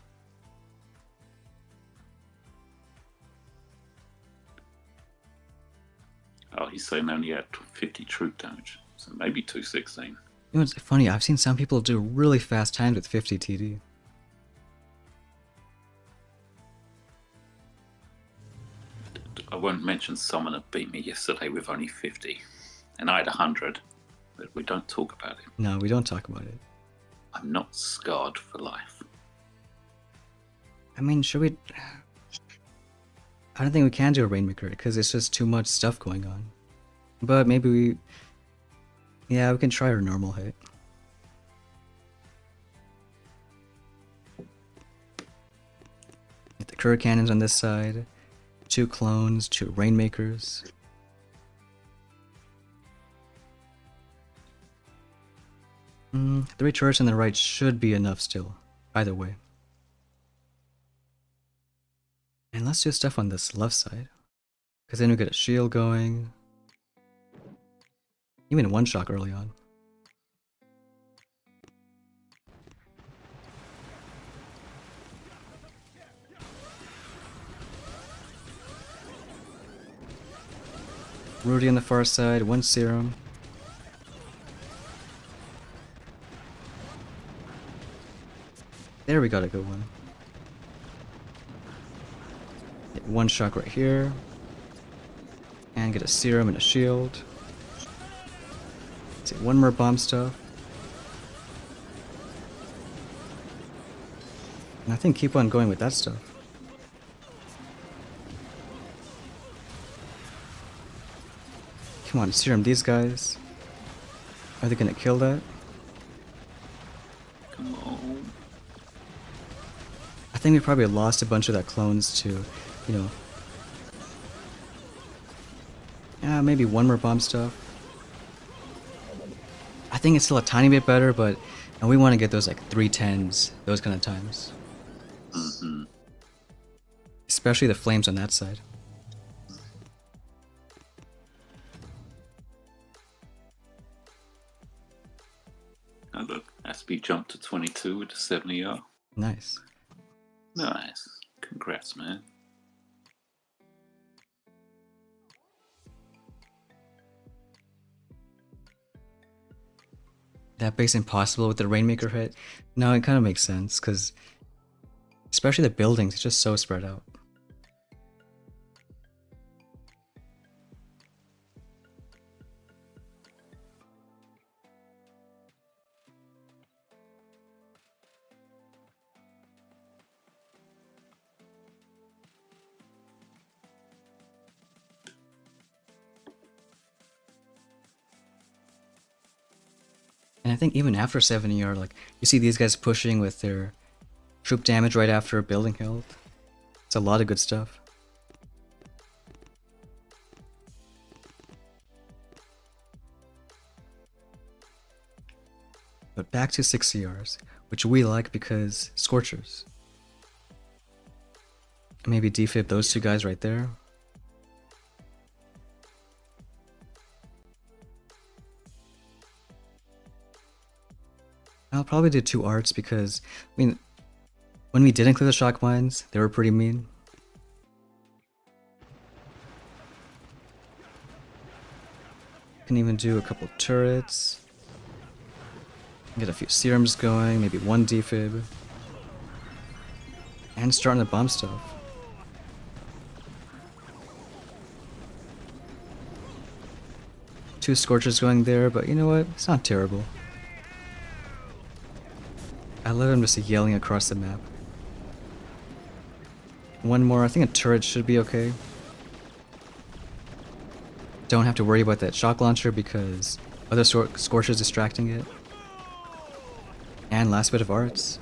Oh, he's saying they only had 50 troop damage, so maybe 216.
You know what's funny? I've seen some people do really fast times with 50 TD.
I won't mention someone that beat me yesterday with only 50, and I had 100, but we don't talk about it.
No, we don't talk about it.
I'm not scarred for life.
I mean, should we... I don't think we can do a Rainmaker because it's just too much stuff going on. But maybe we... Yeah, we can try our normal hit. Get the Cur Cannons on this side. 2 clones, 2 Rainmakers. Three turrets on the right should be enough still, either way. And let's do stuff on this left side. Because then we get a shield going. Even one shock early on. Rudy on the far side, 1 serum. There we got a good one. Get 1 shock right here. And get a serum and a shield. Let's see, 1 more bomb stuff. And I think keep on going with that stuff. Come on, serum these guys. Are they gonna kill that?
Come on.
I think we probably lost a bunch of that clones to, you know... Yeah, maybe 1 more bomb stuff. I think it's still a tiny bit better, but we want to get those like 310s, those kind of times.
Mm-hmm.
Especially the flames on that side.
Oh, look, SB jumped to 22 with the 70R.
Nice.
Nice. Congrats, man.
That base impossible with the Rainmaker hit? No, it kind of makes sense, because especially the buildings, it's just so spread out. And I think even after 70R, like, you see these guys pushing with their troop damage right after building health. It's a lot of good stuff. But back to 6 CRs, which we like because Scorchers. Maybe defib those 2 guys right there. I'll probably do 2 arts because, I mean, when we didn't clear the shock mines, they were pretty mean. Can even do a couple turrets. Get a few serums going, maybe 1 defib. And starting the bomb stuff. Two Scorchers going there, but you know what? It's not terrible. I love him just yelling across the map. 1 more, I think a turret should be okay. Don't have to worry about that shock launcher because other Scorchers distracting it. And last bit of arts.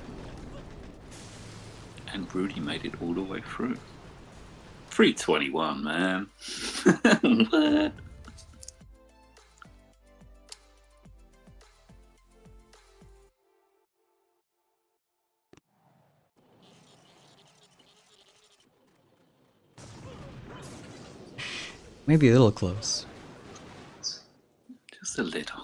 And Rudy made it all the way through. 321, man. What?
Maybe a little close.
Just a little.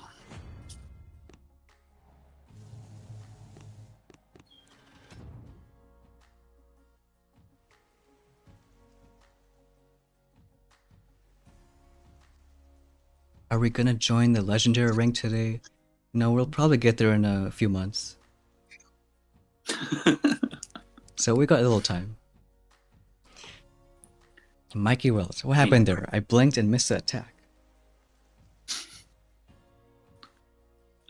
Are we gonna join the legendary rank today? No, we'll probably get there in a few months. So we got a little time. Mikey Wells, what happened there? I blinked and missed the attack.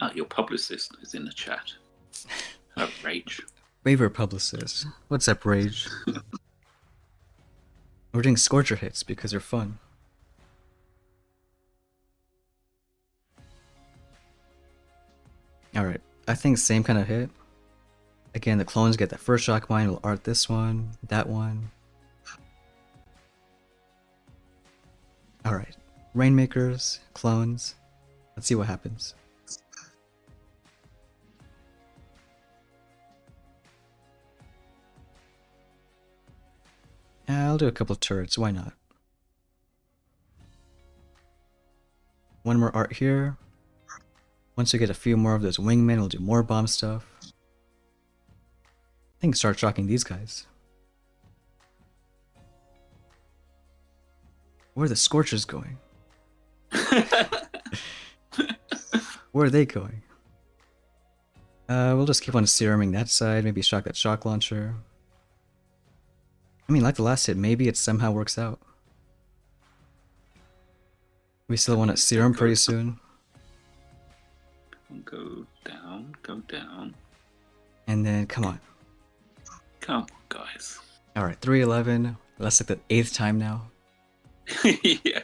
Oh, your publicist is in the chat. Oh, Rage.
Favorite publicist. What's up, Rage? We're doing Scorcher hits because they're fun. Alright, I think same kind of hit. Again, the clones get the first shock mine, we'll art this one, that one. Alright, Rainmakers, clones. Let's see what happens. I'll do a couple of turrets, why not? One more art here. Once we get a few more of those wingmen, we'll do more bomb stuff. I think start shocking these guys. Where are the Scorchers going? Where are they going? We'll just keep on seruming that side, maybe shock that shock launcher. I mean, like the last hit, maybe it somehow works out. We still want to serum pretty soon.
Go down, go down.
And then, come on.
Come on, guys.
Alright, 311. That's like the 8th time now.
Yeah.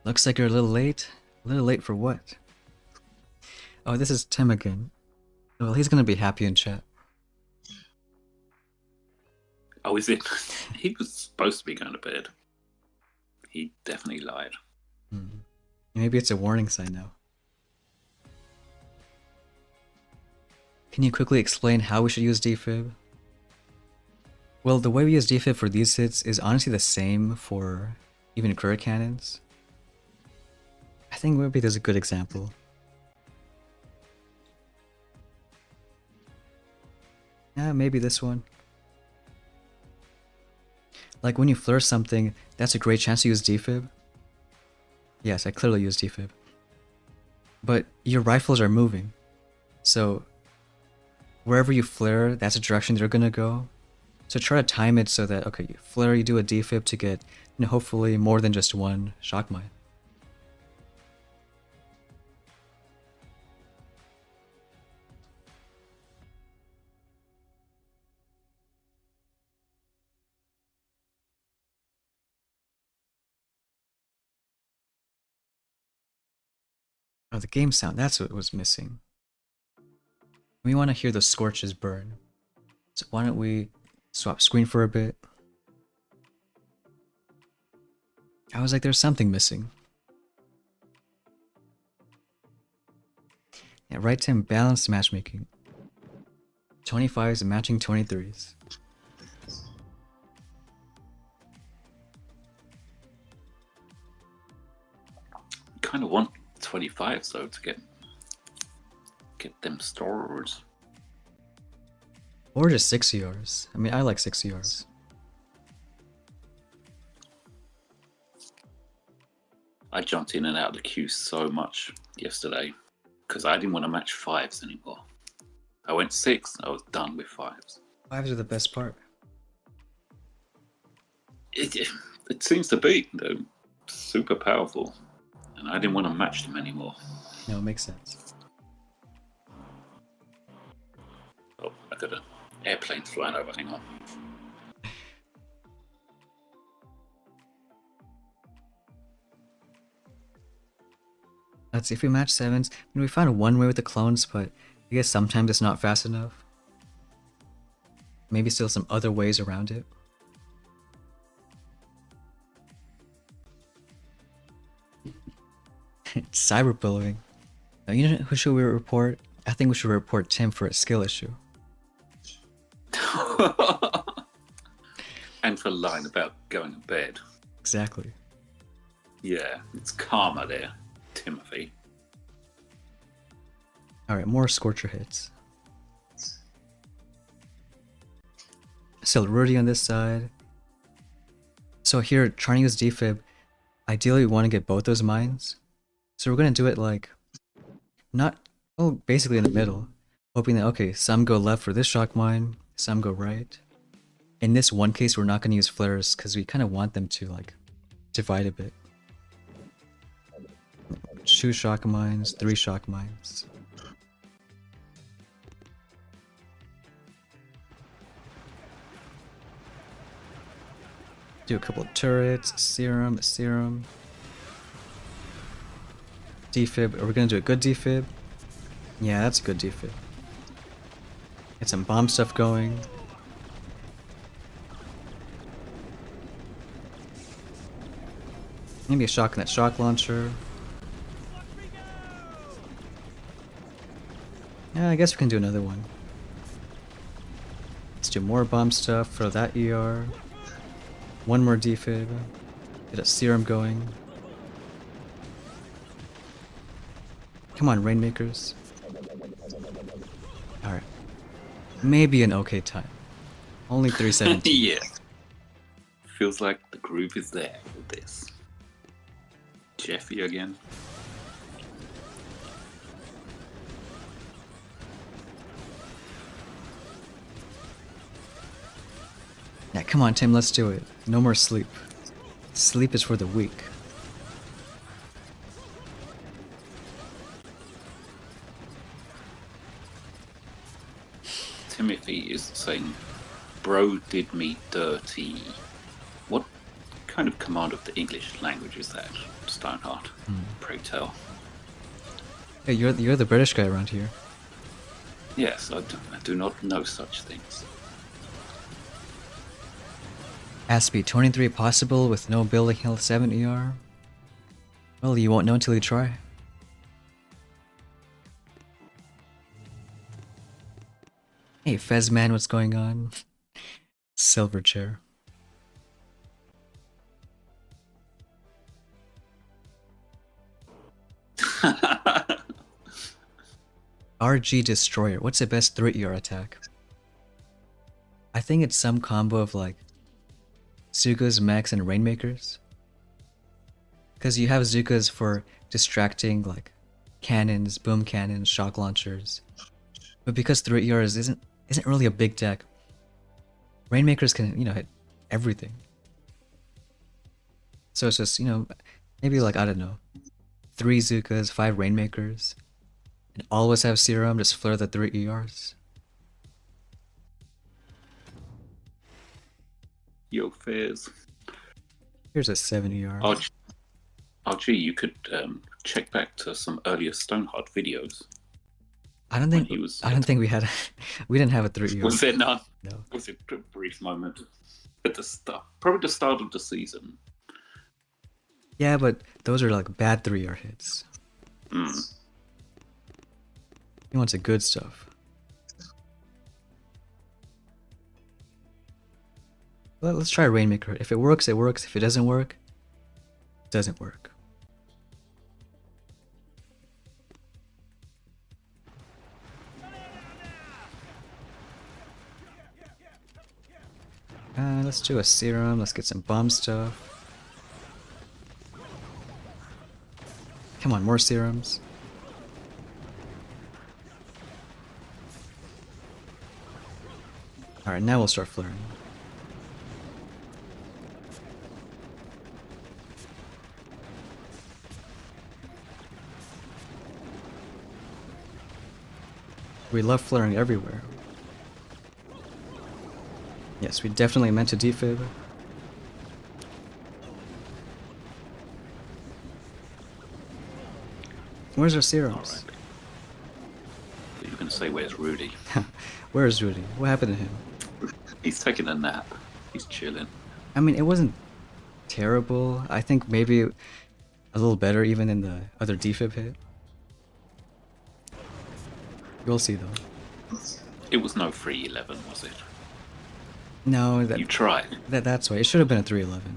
Looks like you're a little late. A little late for what? Oh, this is Tim again. Well, he's gonna be happy in chat.
Oh, is it? He was supposed to be going to bed. He definitely lied.
Maybe it's a warning sign now. Can you quickly explain how we should use defib? Well, the way we use defib for these hits is honestly the same for even career cannons. I think maybe there's a good example. Yeah, maybe this one. Like when you flare something, that's a great chance to use defib. Yes, I clearly use defib. But your rifles are moving. So wherever you flare, that's the direction they're gonna go. So try to time it so that, okay, you flare, you do a defib to get, hopefully more than just one shock mine. Oh, the game sound, that's what was missing. We want to hear the scorches burn. So why don't we swap screen for a bit? I was like, there's something missing. Yeah, right, Tim, balanced matchmaking. 25s matching 23s.
Kind of want 25 though to get them stores.
Or just 6 ERs. I mean, I like 6 ERs.
I jumped in and out of the queue so much yesterday because I didn't want to match 5s anymore. I went 6, I was done with 5s.
5s are the best part.
It seems to be, though, super powerful. And I didn't want to match them anymore.
No, it makes sense.
Oh, I got an airplane flying over, hang on.
Let's see, if we match 7s, we found one way with the clones, but I guess sometimes it's not fast enough. Maybe still some other ways around it. Cyberbullying. You know who should we report? I think we should report Tim for a skill issue.
And for lying about going to bed.
Exactly.
Yeah, it's karma there, Timothy.
Alright, more Scorcher hits. Still Rudy on this side. So here, trying to use defib, ideally we want to get both those mines. So we're going to do it like, basically in the middle. Hoping that, okay, some go left for this shock mine, some go right. In this one case, we're not going to use flares because we kind of want them to like divide a bit. 2 shock mines, 3 shock mines. Do a couple of turrets, serum. Defib. Are we gonna do a good defib? Yeah, that's a good defib. Get some bomb stuff going. Maybe a shock in that shock launcher. Yeah, I guess we can do another one. Let's do more bomb stuff for that ER. One more defib. Get a serum going. Come on, Rainmakers. Alright. Maybe an okay time. Only 317.
Yeah. Feels like the groove is there with this. Jeffy again.
Yeah, come on, Tim, let's do it. No more sleep. Sleep is for the weak.
Timothy is saying, "Bro did me dirty." What kind of command of the English language is that, Stoneheart? Pray tell.
Hey, you're the British guy around here.
Yes, I do not know such things.
Aspie 23 possible with no building health 7 ER? Well, you won't know until you try. Hey, Fezman, what's going on? Silver chair. RG Destroyer. What's the best 3 ER attack? I think it's some combo of like Zugas, Max, and Rainmakers. Because you have Zugas for distracting like cannons, boom cannons, shock launchers. But because 3 ERs isn't really a big deck, Rainmakers can, hit everything. So it's just, maybe like, I don't know, 3 Zugas, 5 Rainmakers, and always have Serum, just flare the 3 ERs.
Yo, Fairs.
Here's a 7 ER.
RG, you could check back to some earlier Stoneheart videos.
I don't think we had we didn't have a 3 ER.
Was there none?
No.
It was a brief moment at the start, probably the start of the season.
Yeah, but those are like bad 3 ER hits. He wants the good stuff. Well, let's try Rainmaker. If it works, it works. If it doesn't work, it doesn't work. Let's do a serum. Let's get some bomb stuff. Come on, more serums. Alright, now we'll start flaring. We love flaring everywhere. Yes, we definitely meant to defib. Where's our serums?
Right. You're going to say, where's Rudy?
Where's Rudy? What happened to him?
He's taking a nap. He's chilling.
I mean, it wasn't terrible. I think maybe a little better even than the other defib hit. We'll see though.
It was no 311, was it?
No,
You tried.
that's why. It should have been a 311.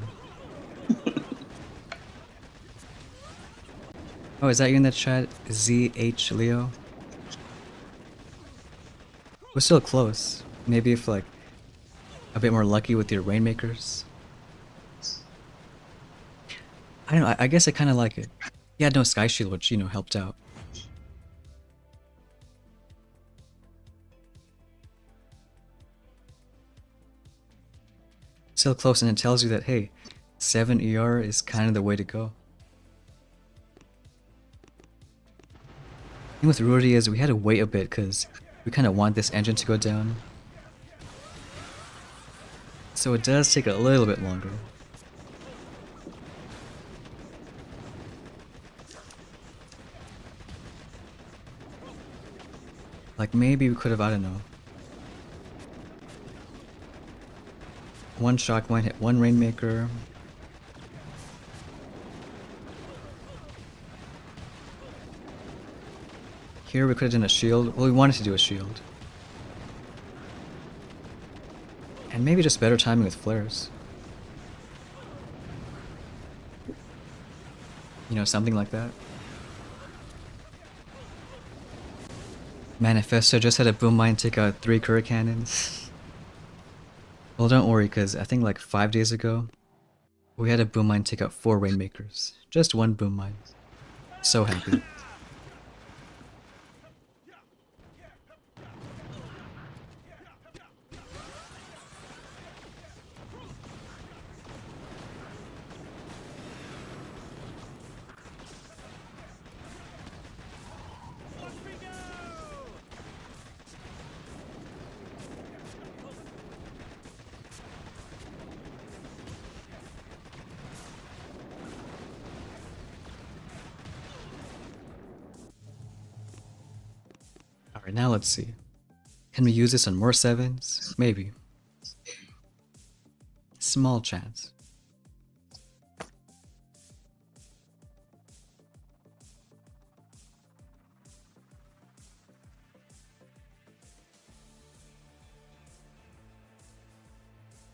Oh, is that you in the chat? ZH Leo? We're still close. Maybe if like a bit more lucky with your Rainmakers. I don't know, I guess I kinda like it. He had no Sky Shield, which, you know, helped out. Still close, and it tells you that, hey, 7 ER is kind of the way to go. The thing with Rudy is we had to wait a bit because we kind of want this engine to go down. So it does take a little bit longer. Like maybe we could have, I don't know. One shock might hit one Rainmaker. Here we could have done a shield. Well, we wanted to do a shield. And maybe just better timing with flares. You know, something like that. Manifesto just had a boom mine take out 3 Curry Cannons. Well, don't worry, because I think like 5 days ago, we had a boom mine take out 4 Rainmakers. Just one boom mine. So happy. Alright, now let's see. Can we use this on more 7s? Maybe. Small chance.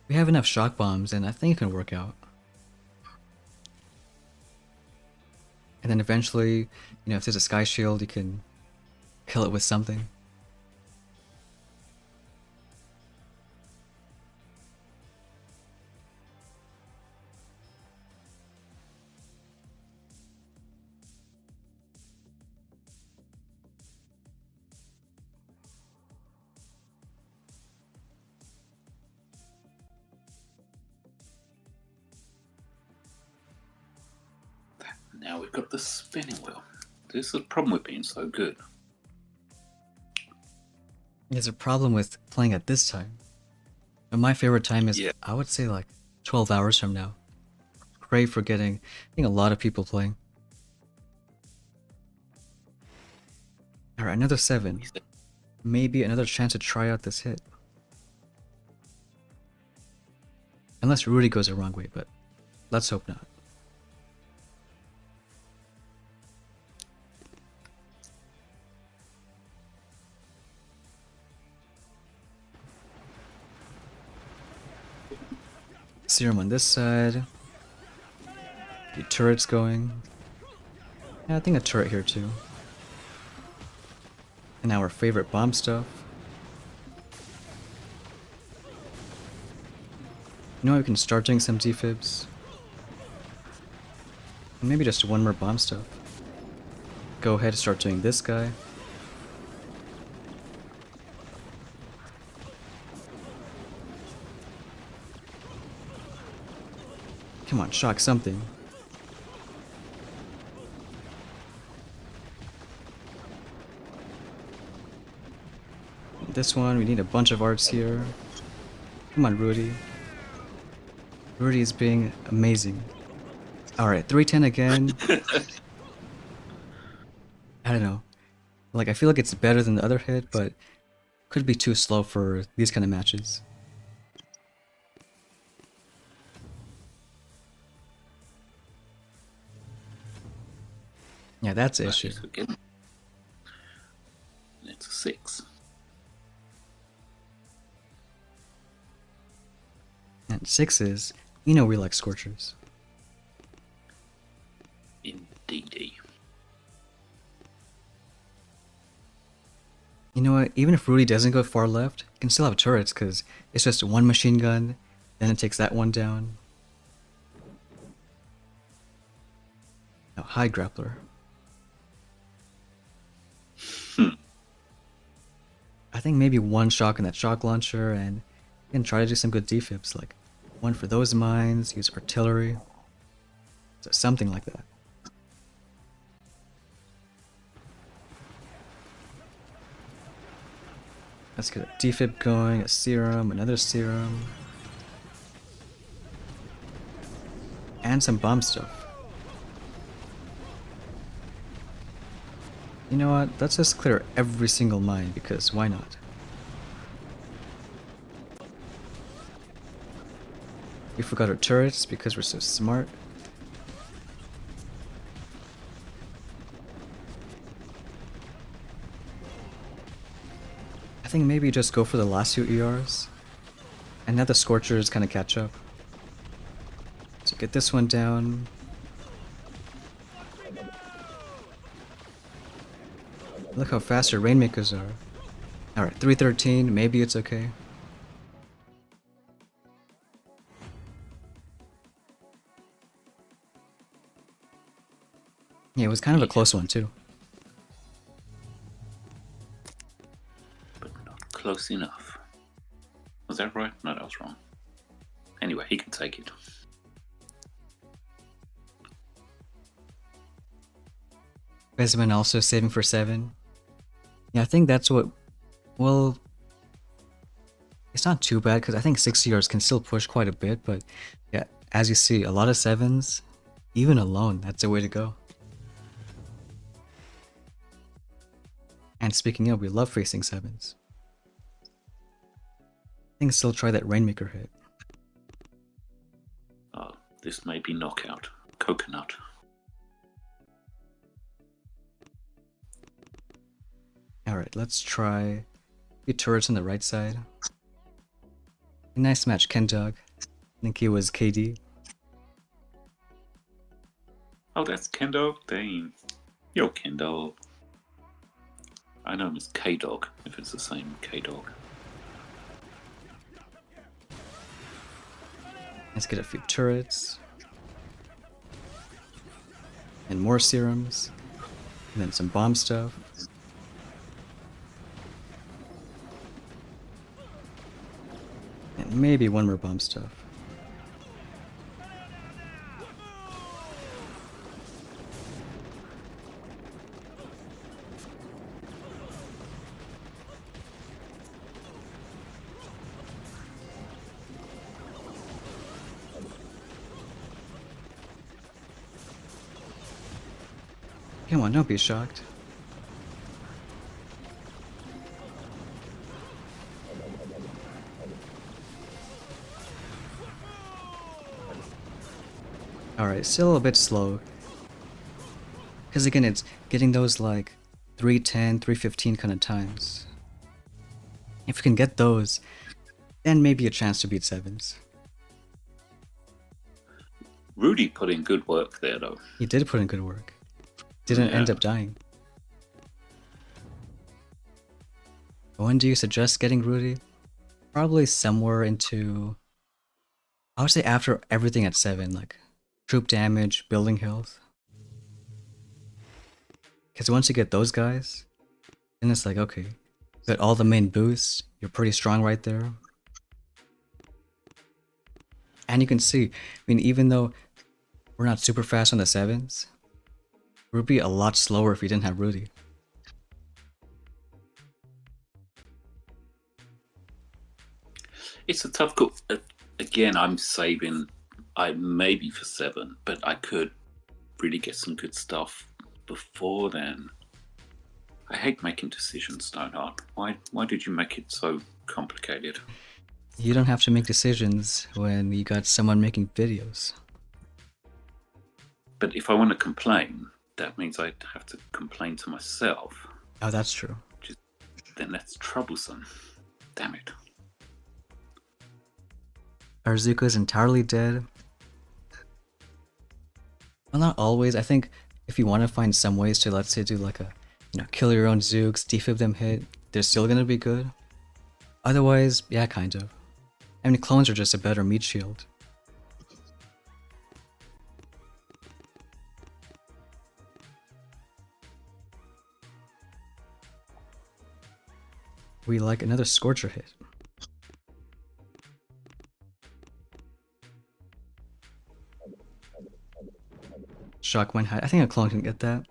We have enough shock bombs, and I think it can work out. And then eventually, you know, if there's a Sky Shield, you can kill it with something.
Now we've got the spinning wheel. This is the problem with being so good.
There's a problem with playing at this time. And my favorite time is, I would say like 12 hours from now. Great for getting, I think, a lot of people playing. Alright, another 7. Maybe another chance to try out this hit. Unless Rudy goes the wrong way, but let's hope not. Serum on this side. The turret's going. Yeah, I think a turret here too. And our favorite bomb stuff. You know, we can start doing some defibs. And maybe just one more bomb stuff. Go ahead and start doing this guy. Come on, shock something. This one, we need a bunch of arts here. Come on, Rudy. Rudy is being amazing. Alright, 310 again. I don't know. Like, I feel like it's better than the other hit, but could be too slow for these kind of matches. Yeah, that's the issue.
It's 6.
And 6s, you know we like Scorchers.
Indeedy.
You know what, even if Rudy doesn't go far left, you can still have turrets because it's just one machine gun, then it takes that one down. Now, high grappler. I think maybe one shock in that shock launcher, and you can try to do some good defibs, like one for those mines, use artillery, so something like that. Let's get a defib going, a serum, another serum, and some bomb stuff. You know what, let's just clear every single mine, because why not? We forgot our turrets because we're so smart. I think maybe just go for the last few ERs, and let the Scorchers kind of catch up. So get this one down. Look how fast your Rainmakers are. Alright, 313, maybe it's okay. Yeah, it was kind of a close one too.
But not close enough. Was that right? No, that was wrong. Anyway, he can take it.
Besman also saving for 7. Yeah, I think that's what... Well... It's not too bad, because I think 6 ERs can still push quite a bit, but... Yeah, as you see, a lot of 7s, even alone, that's the way to go. And speaking of, we love facing 7s. I think still try that Rainmaker hit.
Oh, this may be knockout. Coconut.
Alright, let's try the turrets on the right side. A nice match, Ken Dog. I think he was KD.
Oh, that's Kendo. Dang. Yo, Kendo. I know him as K-Dog, if it's the same K-Dog.
Let's get a few turrets. And more serums. And then some bomb stuff. And maybe one more bomb stuff. Come on, don't be shocked. Alright, still a bit slow. Because again, it's getting those like 310, 315 kind of times. If you can get those, then maybe a chance to beat 7s.
Rudy put in good work there, though.
He did put in good work. Didn't end up dying. When do you suggest getting Rudy? Probably somewhere into... I would say after everything at 7, like troop damage, building health. Because once you get those guys, then it's like, okay, you got all the main boosts, you're pretty strong right there. And you can see, I mean, even though we're not super fast on the 7s, we'd be a lot slower if we didn't have Rudy.
It's a tough call. Again, I'm saving, maybe for 7, but I could really get some good stuff before then. I hate making decisions, Stoneheart. Why did you make it so complicated?
You don't have to make decisions when you got someone making videos.
But if I want to complain, that means I'd have to complain to myself.
Oh, that's true.
then that's troublesome. Damn it.
Our Zuko's entirely dead. Well, not always. I think if you want to find some ways to, let's say, do like a, kill your own Zooks, defib them hit, they're still gonna be good. Otherwise, yeah, kind of. I mean, clones are just a better meat shield. We like another Scorcher hit. Shock Mine High. I think a clone can get that.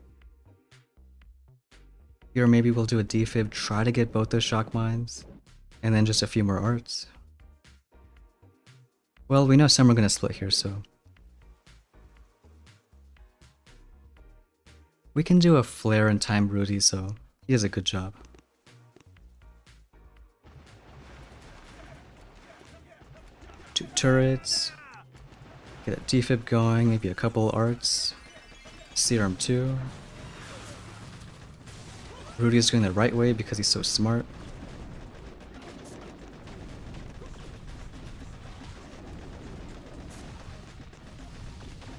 Here maybe we'll do a defib, try to get both those Shock Mines, and then just a few more arts. Well, we know some are gonna split here, so... we can do a flare and time Rudy, so he does a good job. Two turrets. Get a defib going, maybe a couple arts. Serum 2. Rudy is going the right way because he's so smart.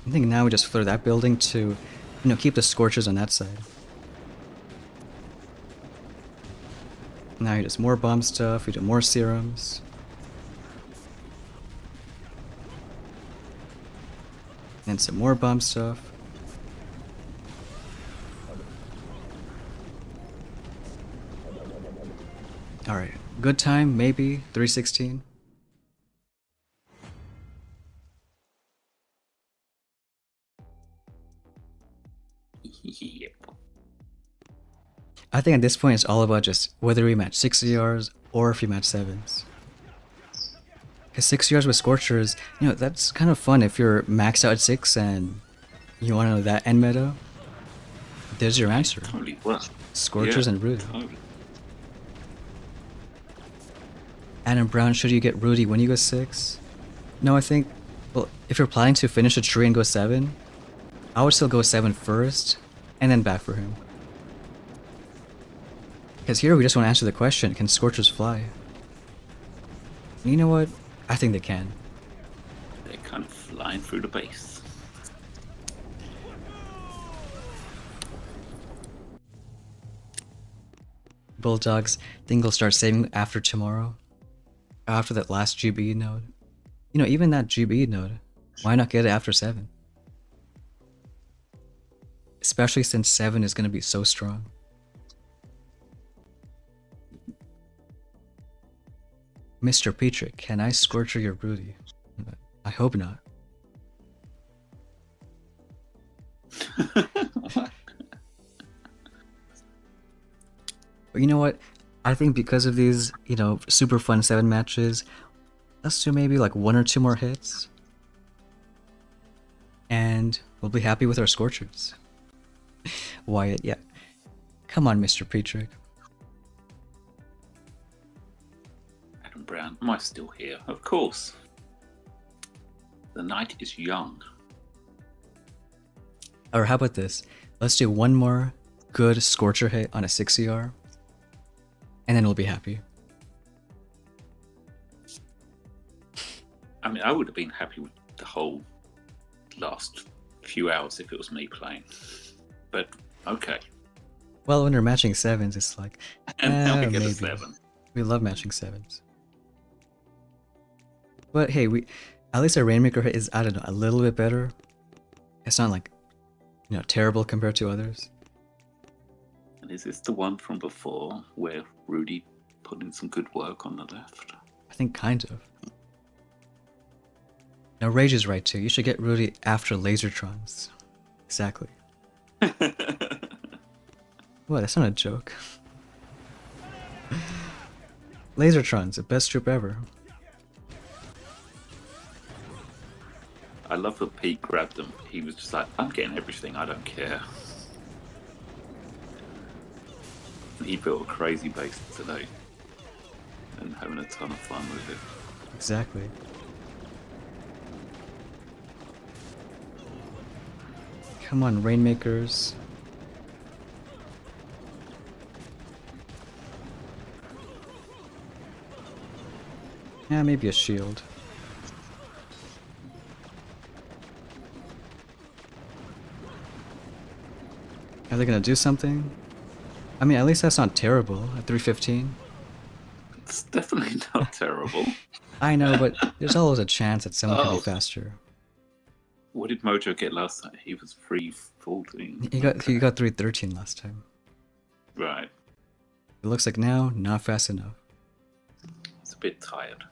I think now we just flare that building to, keep the Scorchers on that side. Now he does more bomb stuff, we do more serums. And some more bomb stuff. Alright, good time, maybe, 316.
Yep.
I think at this point it's all about just whether we match 6 CRs or if we match 7s. Because 6 CRs with Scorchers, that's kind of fun if you're maxed out at 6 and you want to know that end meta. There's your answer.
Totally works.
Scorchers and Rudy.
Totally.
Adam Brown, should you get Rudy when you go 6? No, I think, well, if you're planning to finish a tree and go 7, I would still go 7 first, and then back for him. Because here we just want to answer the question, can Scorchers fly? And you know what? I think they can.
They're kind of flying through the base.
Bulldogs, think they'll start saving after tomorrow? After that last GBE node? Even that GBE node, why not get it after 7? Especially since 7 is going to be so strong. Mr. Petrick, can I Scorcher your Broody? I hope not. But you know what? I think because of these, super fun 7 matches, let's do maybe like 1 or 2 more hits. And we'll be happy with our Scorchers. Wyatt, yeah. Come on, Mr. Petrick.
Adam Brown, am I still here? Of course. The night is young.
Or how about this? Let's do 1 more good Scorcher hit on a 6 CR. And then we'll be happy.
I mean, I would have been happy with the whole last few hours if it was me playing. But, okay.
Well, when we're matching 7s, it's like,
And now we get
maybe.
a 7.
We love matching 7s. But hey, at least our Rainmaker hit is, I don't know, a little bit better. It's not like, terrible compared to others.
And is this the one from before where Rudy put in some good work on the left?
I think kind of. Now Rage is right too. You should get Rudy after Lasertrons. Exactly. What? That's not a joke. Lasertrons, the best troop ever.
I love that Pete grabbed him. He was just like, I'm getting everything, I don't care. He built a crazy base today and having a ton of fun with it.
Exactly. Come on, Rainmakers. Yeah, maybe a shield. Are they gonna do something? I mean, at least that's not terrible at 315.
It's definitely not terrible.
I know, but there's always a chance that someone could be
Oh.
faster.
What did Mojo get last time? He was 314.
He got 313 last time.
Right.
It looks like now, not fast enough.
He's a bit tired.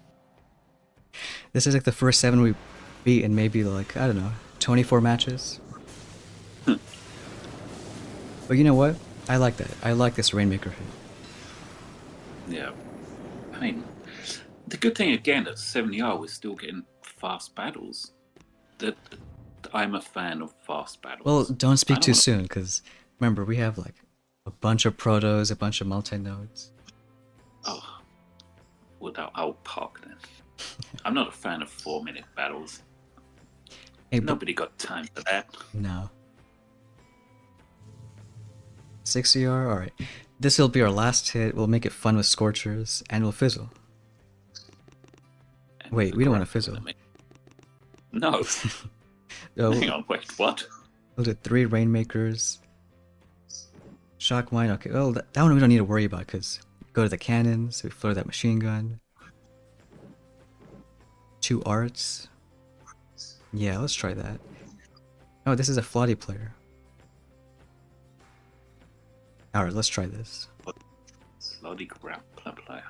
This is like the first 7 we beat in maybe like, I don't know, 24 matches. But you know what? I like that. I like this Rainmaker hit.
Yeah. I mean, the good thing again at 70R, we're still getting fast battles. That I'm a fan of fast battles.
Well, don't speak too
wanna-
soon, because remember, we have like a bunch of protos, a bunch of multi-nodes.
Oh, well, I'll park then. I'm not a fan of 4-minute battles.
Hey, but
Nobody got time for that.
no. 6ER? Alright. This will be our last hit. We'll make it fun with Scorchers, and we'll fizzle.
And
Wait,
the
we don't wanna
grapple
fizzle.
limit. No.
So
Hang on, wait, what?
we'll do 3 Rainmakers. Shock Mine, okay. Well, that one we don't need to worry about, because go to the cannons, we floor that machine gun. 2 arts. Yeah, let's try that. Oh, this is a Flotty player. Alright, let's try this.
Slotty grappler player.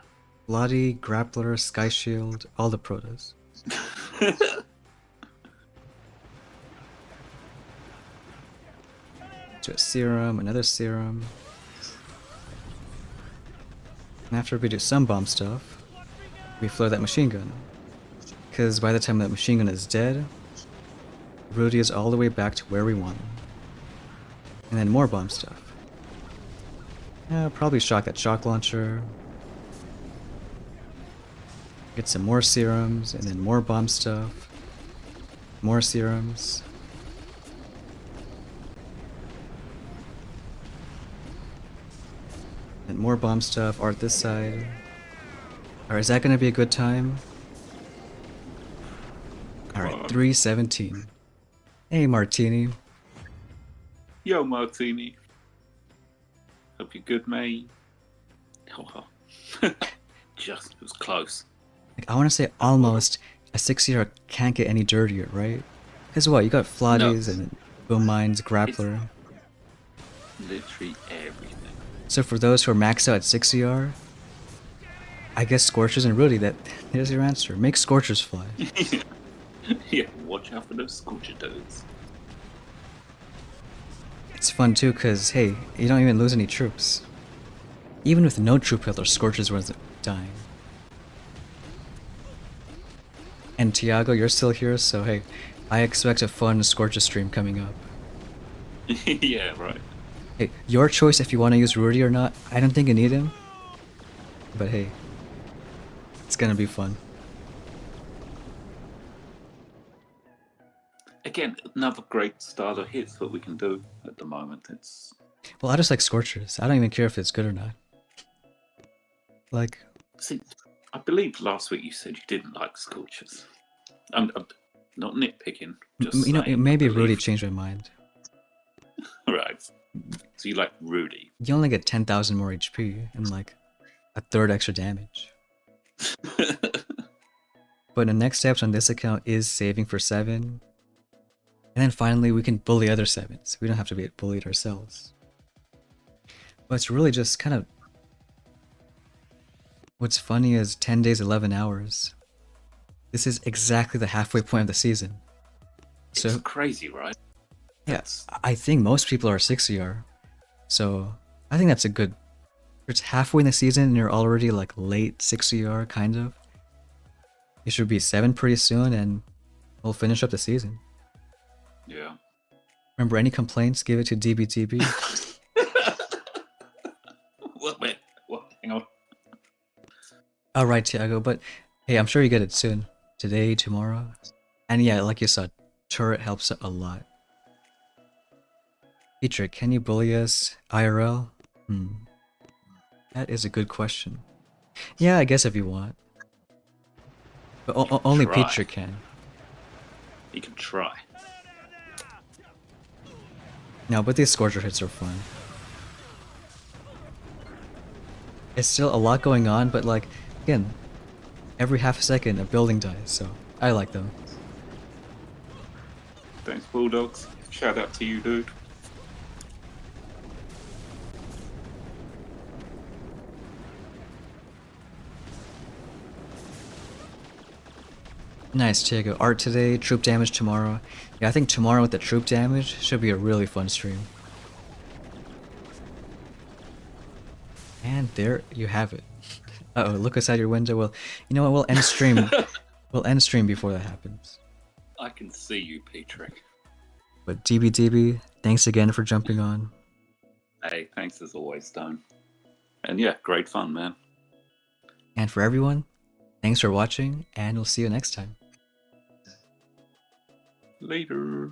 Flotty, Grappler, Sky Shield, all the protos. Do a serum, another serum. And after we do some bomb stuff, we floor that machine gun. Because by the time that machine gun is dead, Rudy is all the way back to where we want him. And then more bomb stuff. Yeah, probably shock that shock launcher. Get some more serums, and then more bomb stuff. More serums. And more bomb stuff, art this side. Alright, is that gonna be a good time? Alright, 317. Hey, Martini.
Yo, Martini. Hope you're good, mate. Oh, just it was close.
Like, I want to say almost a 6-year can't get any dirtier, right? Because what, you got Flotties and Boom Mines, Grappler.
Literally everything.
So for those who are maxed out at 6ER, I guess Scorchers and Rudy, there's your answer. Make Scorchers fly.
Yeah, watch out for those Scorcher dudes.
It's fun too, because, hey, you don't even lose any troops. Even with no troop health, our Scorchers wasn't dying. And Tiago, you're still here, so hey, I expect a fun Scorcher stream coming up.
Yeah, right.
Hey, your choice if you want to use Rudy or not. I don't think you need him. But hey, it's gonna be fun.
Again, another great starter hits that we can do at the moment. It's
Well, I just like Scorchers. I don't even care if it's good or not. Like,
see, I believe last week you said you didn't like Scorchers. I'm not nitpicking. Just
you know,
saying,
maybe
I believe-
Rudy changed my mind.
Right. So you like Rudy?
You only get 10,000 more HP and like a third extra damage. But the next steps on this account is saving for 7. And then finally we can bully other 7s. We don't have to be bullied ourselves. But it's really just kind of... What's funny is 10 days, 11 hours. This is exactly the halfway point of the season. So
It's crazy, right?
yeah, I think most people are 6ER. So I think that's a good... It's halfway in the season and you're already like late 6ER, kind of. You should be 7 pretty soon and we'll finish up the season.
Yeah.
Remember, any complaints, give it to DBTB.
Wait, what? Hang on.
Alright, Tiago, but hey, I'm sure you get it soon. Today, tomorrow. And yeah, like you said, turret helps a lot. Feature, can you bully us IRL? That is a good question. Yeah, I guess if you want. But only
Try.
Petra can.
You can try.
No, but these Scorcher hits are fun. It's still a lot going on, but like, again, every half a second a building dies, so I like them.
Thanks, Bulldogs. Shout out to you, dude.
Nice, Diego. Art today, troop damage tomorrow. Yeah, I think tomorrow with the troop damage should be a really fun stream. And there you have it. Uh-oh, look outside your window. Well, you know what, we'll end stream. We'll end stream before that happens.
I can see you, Petrick.
But DBDB, thanks again for jumping on.
Hey, thanks as always, Stone. And yeah, great fun, man.
And for everyone, thanks for watching, and we'll see you next time.
Later.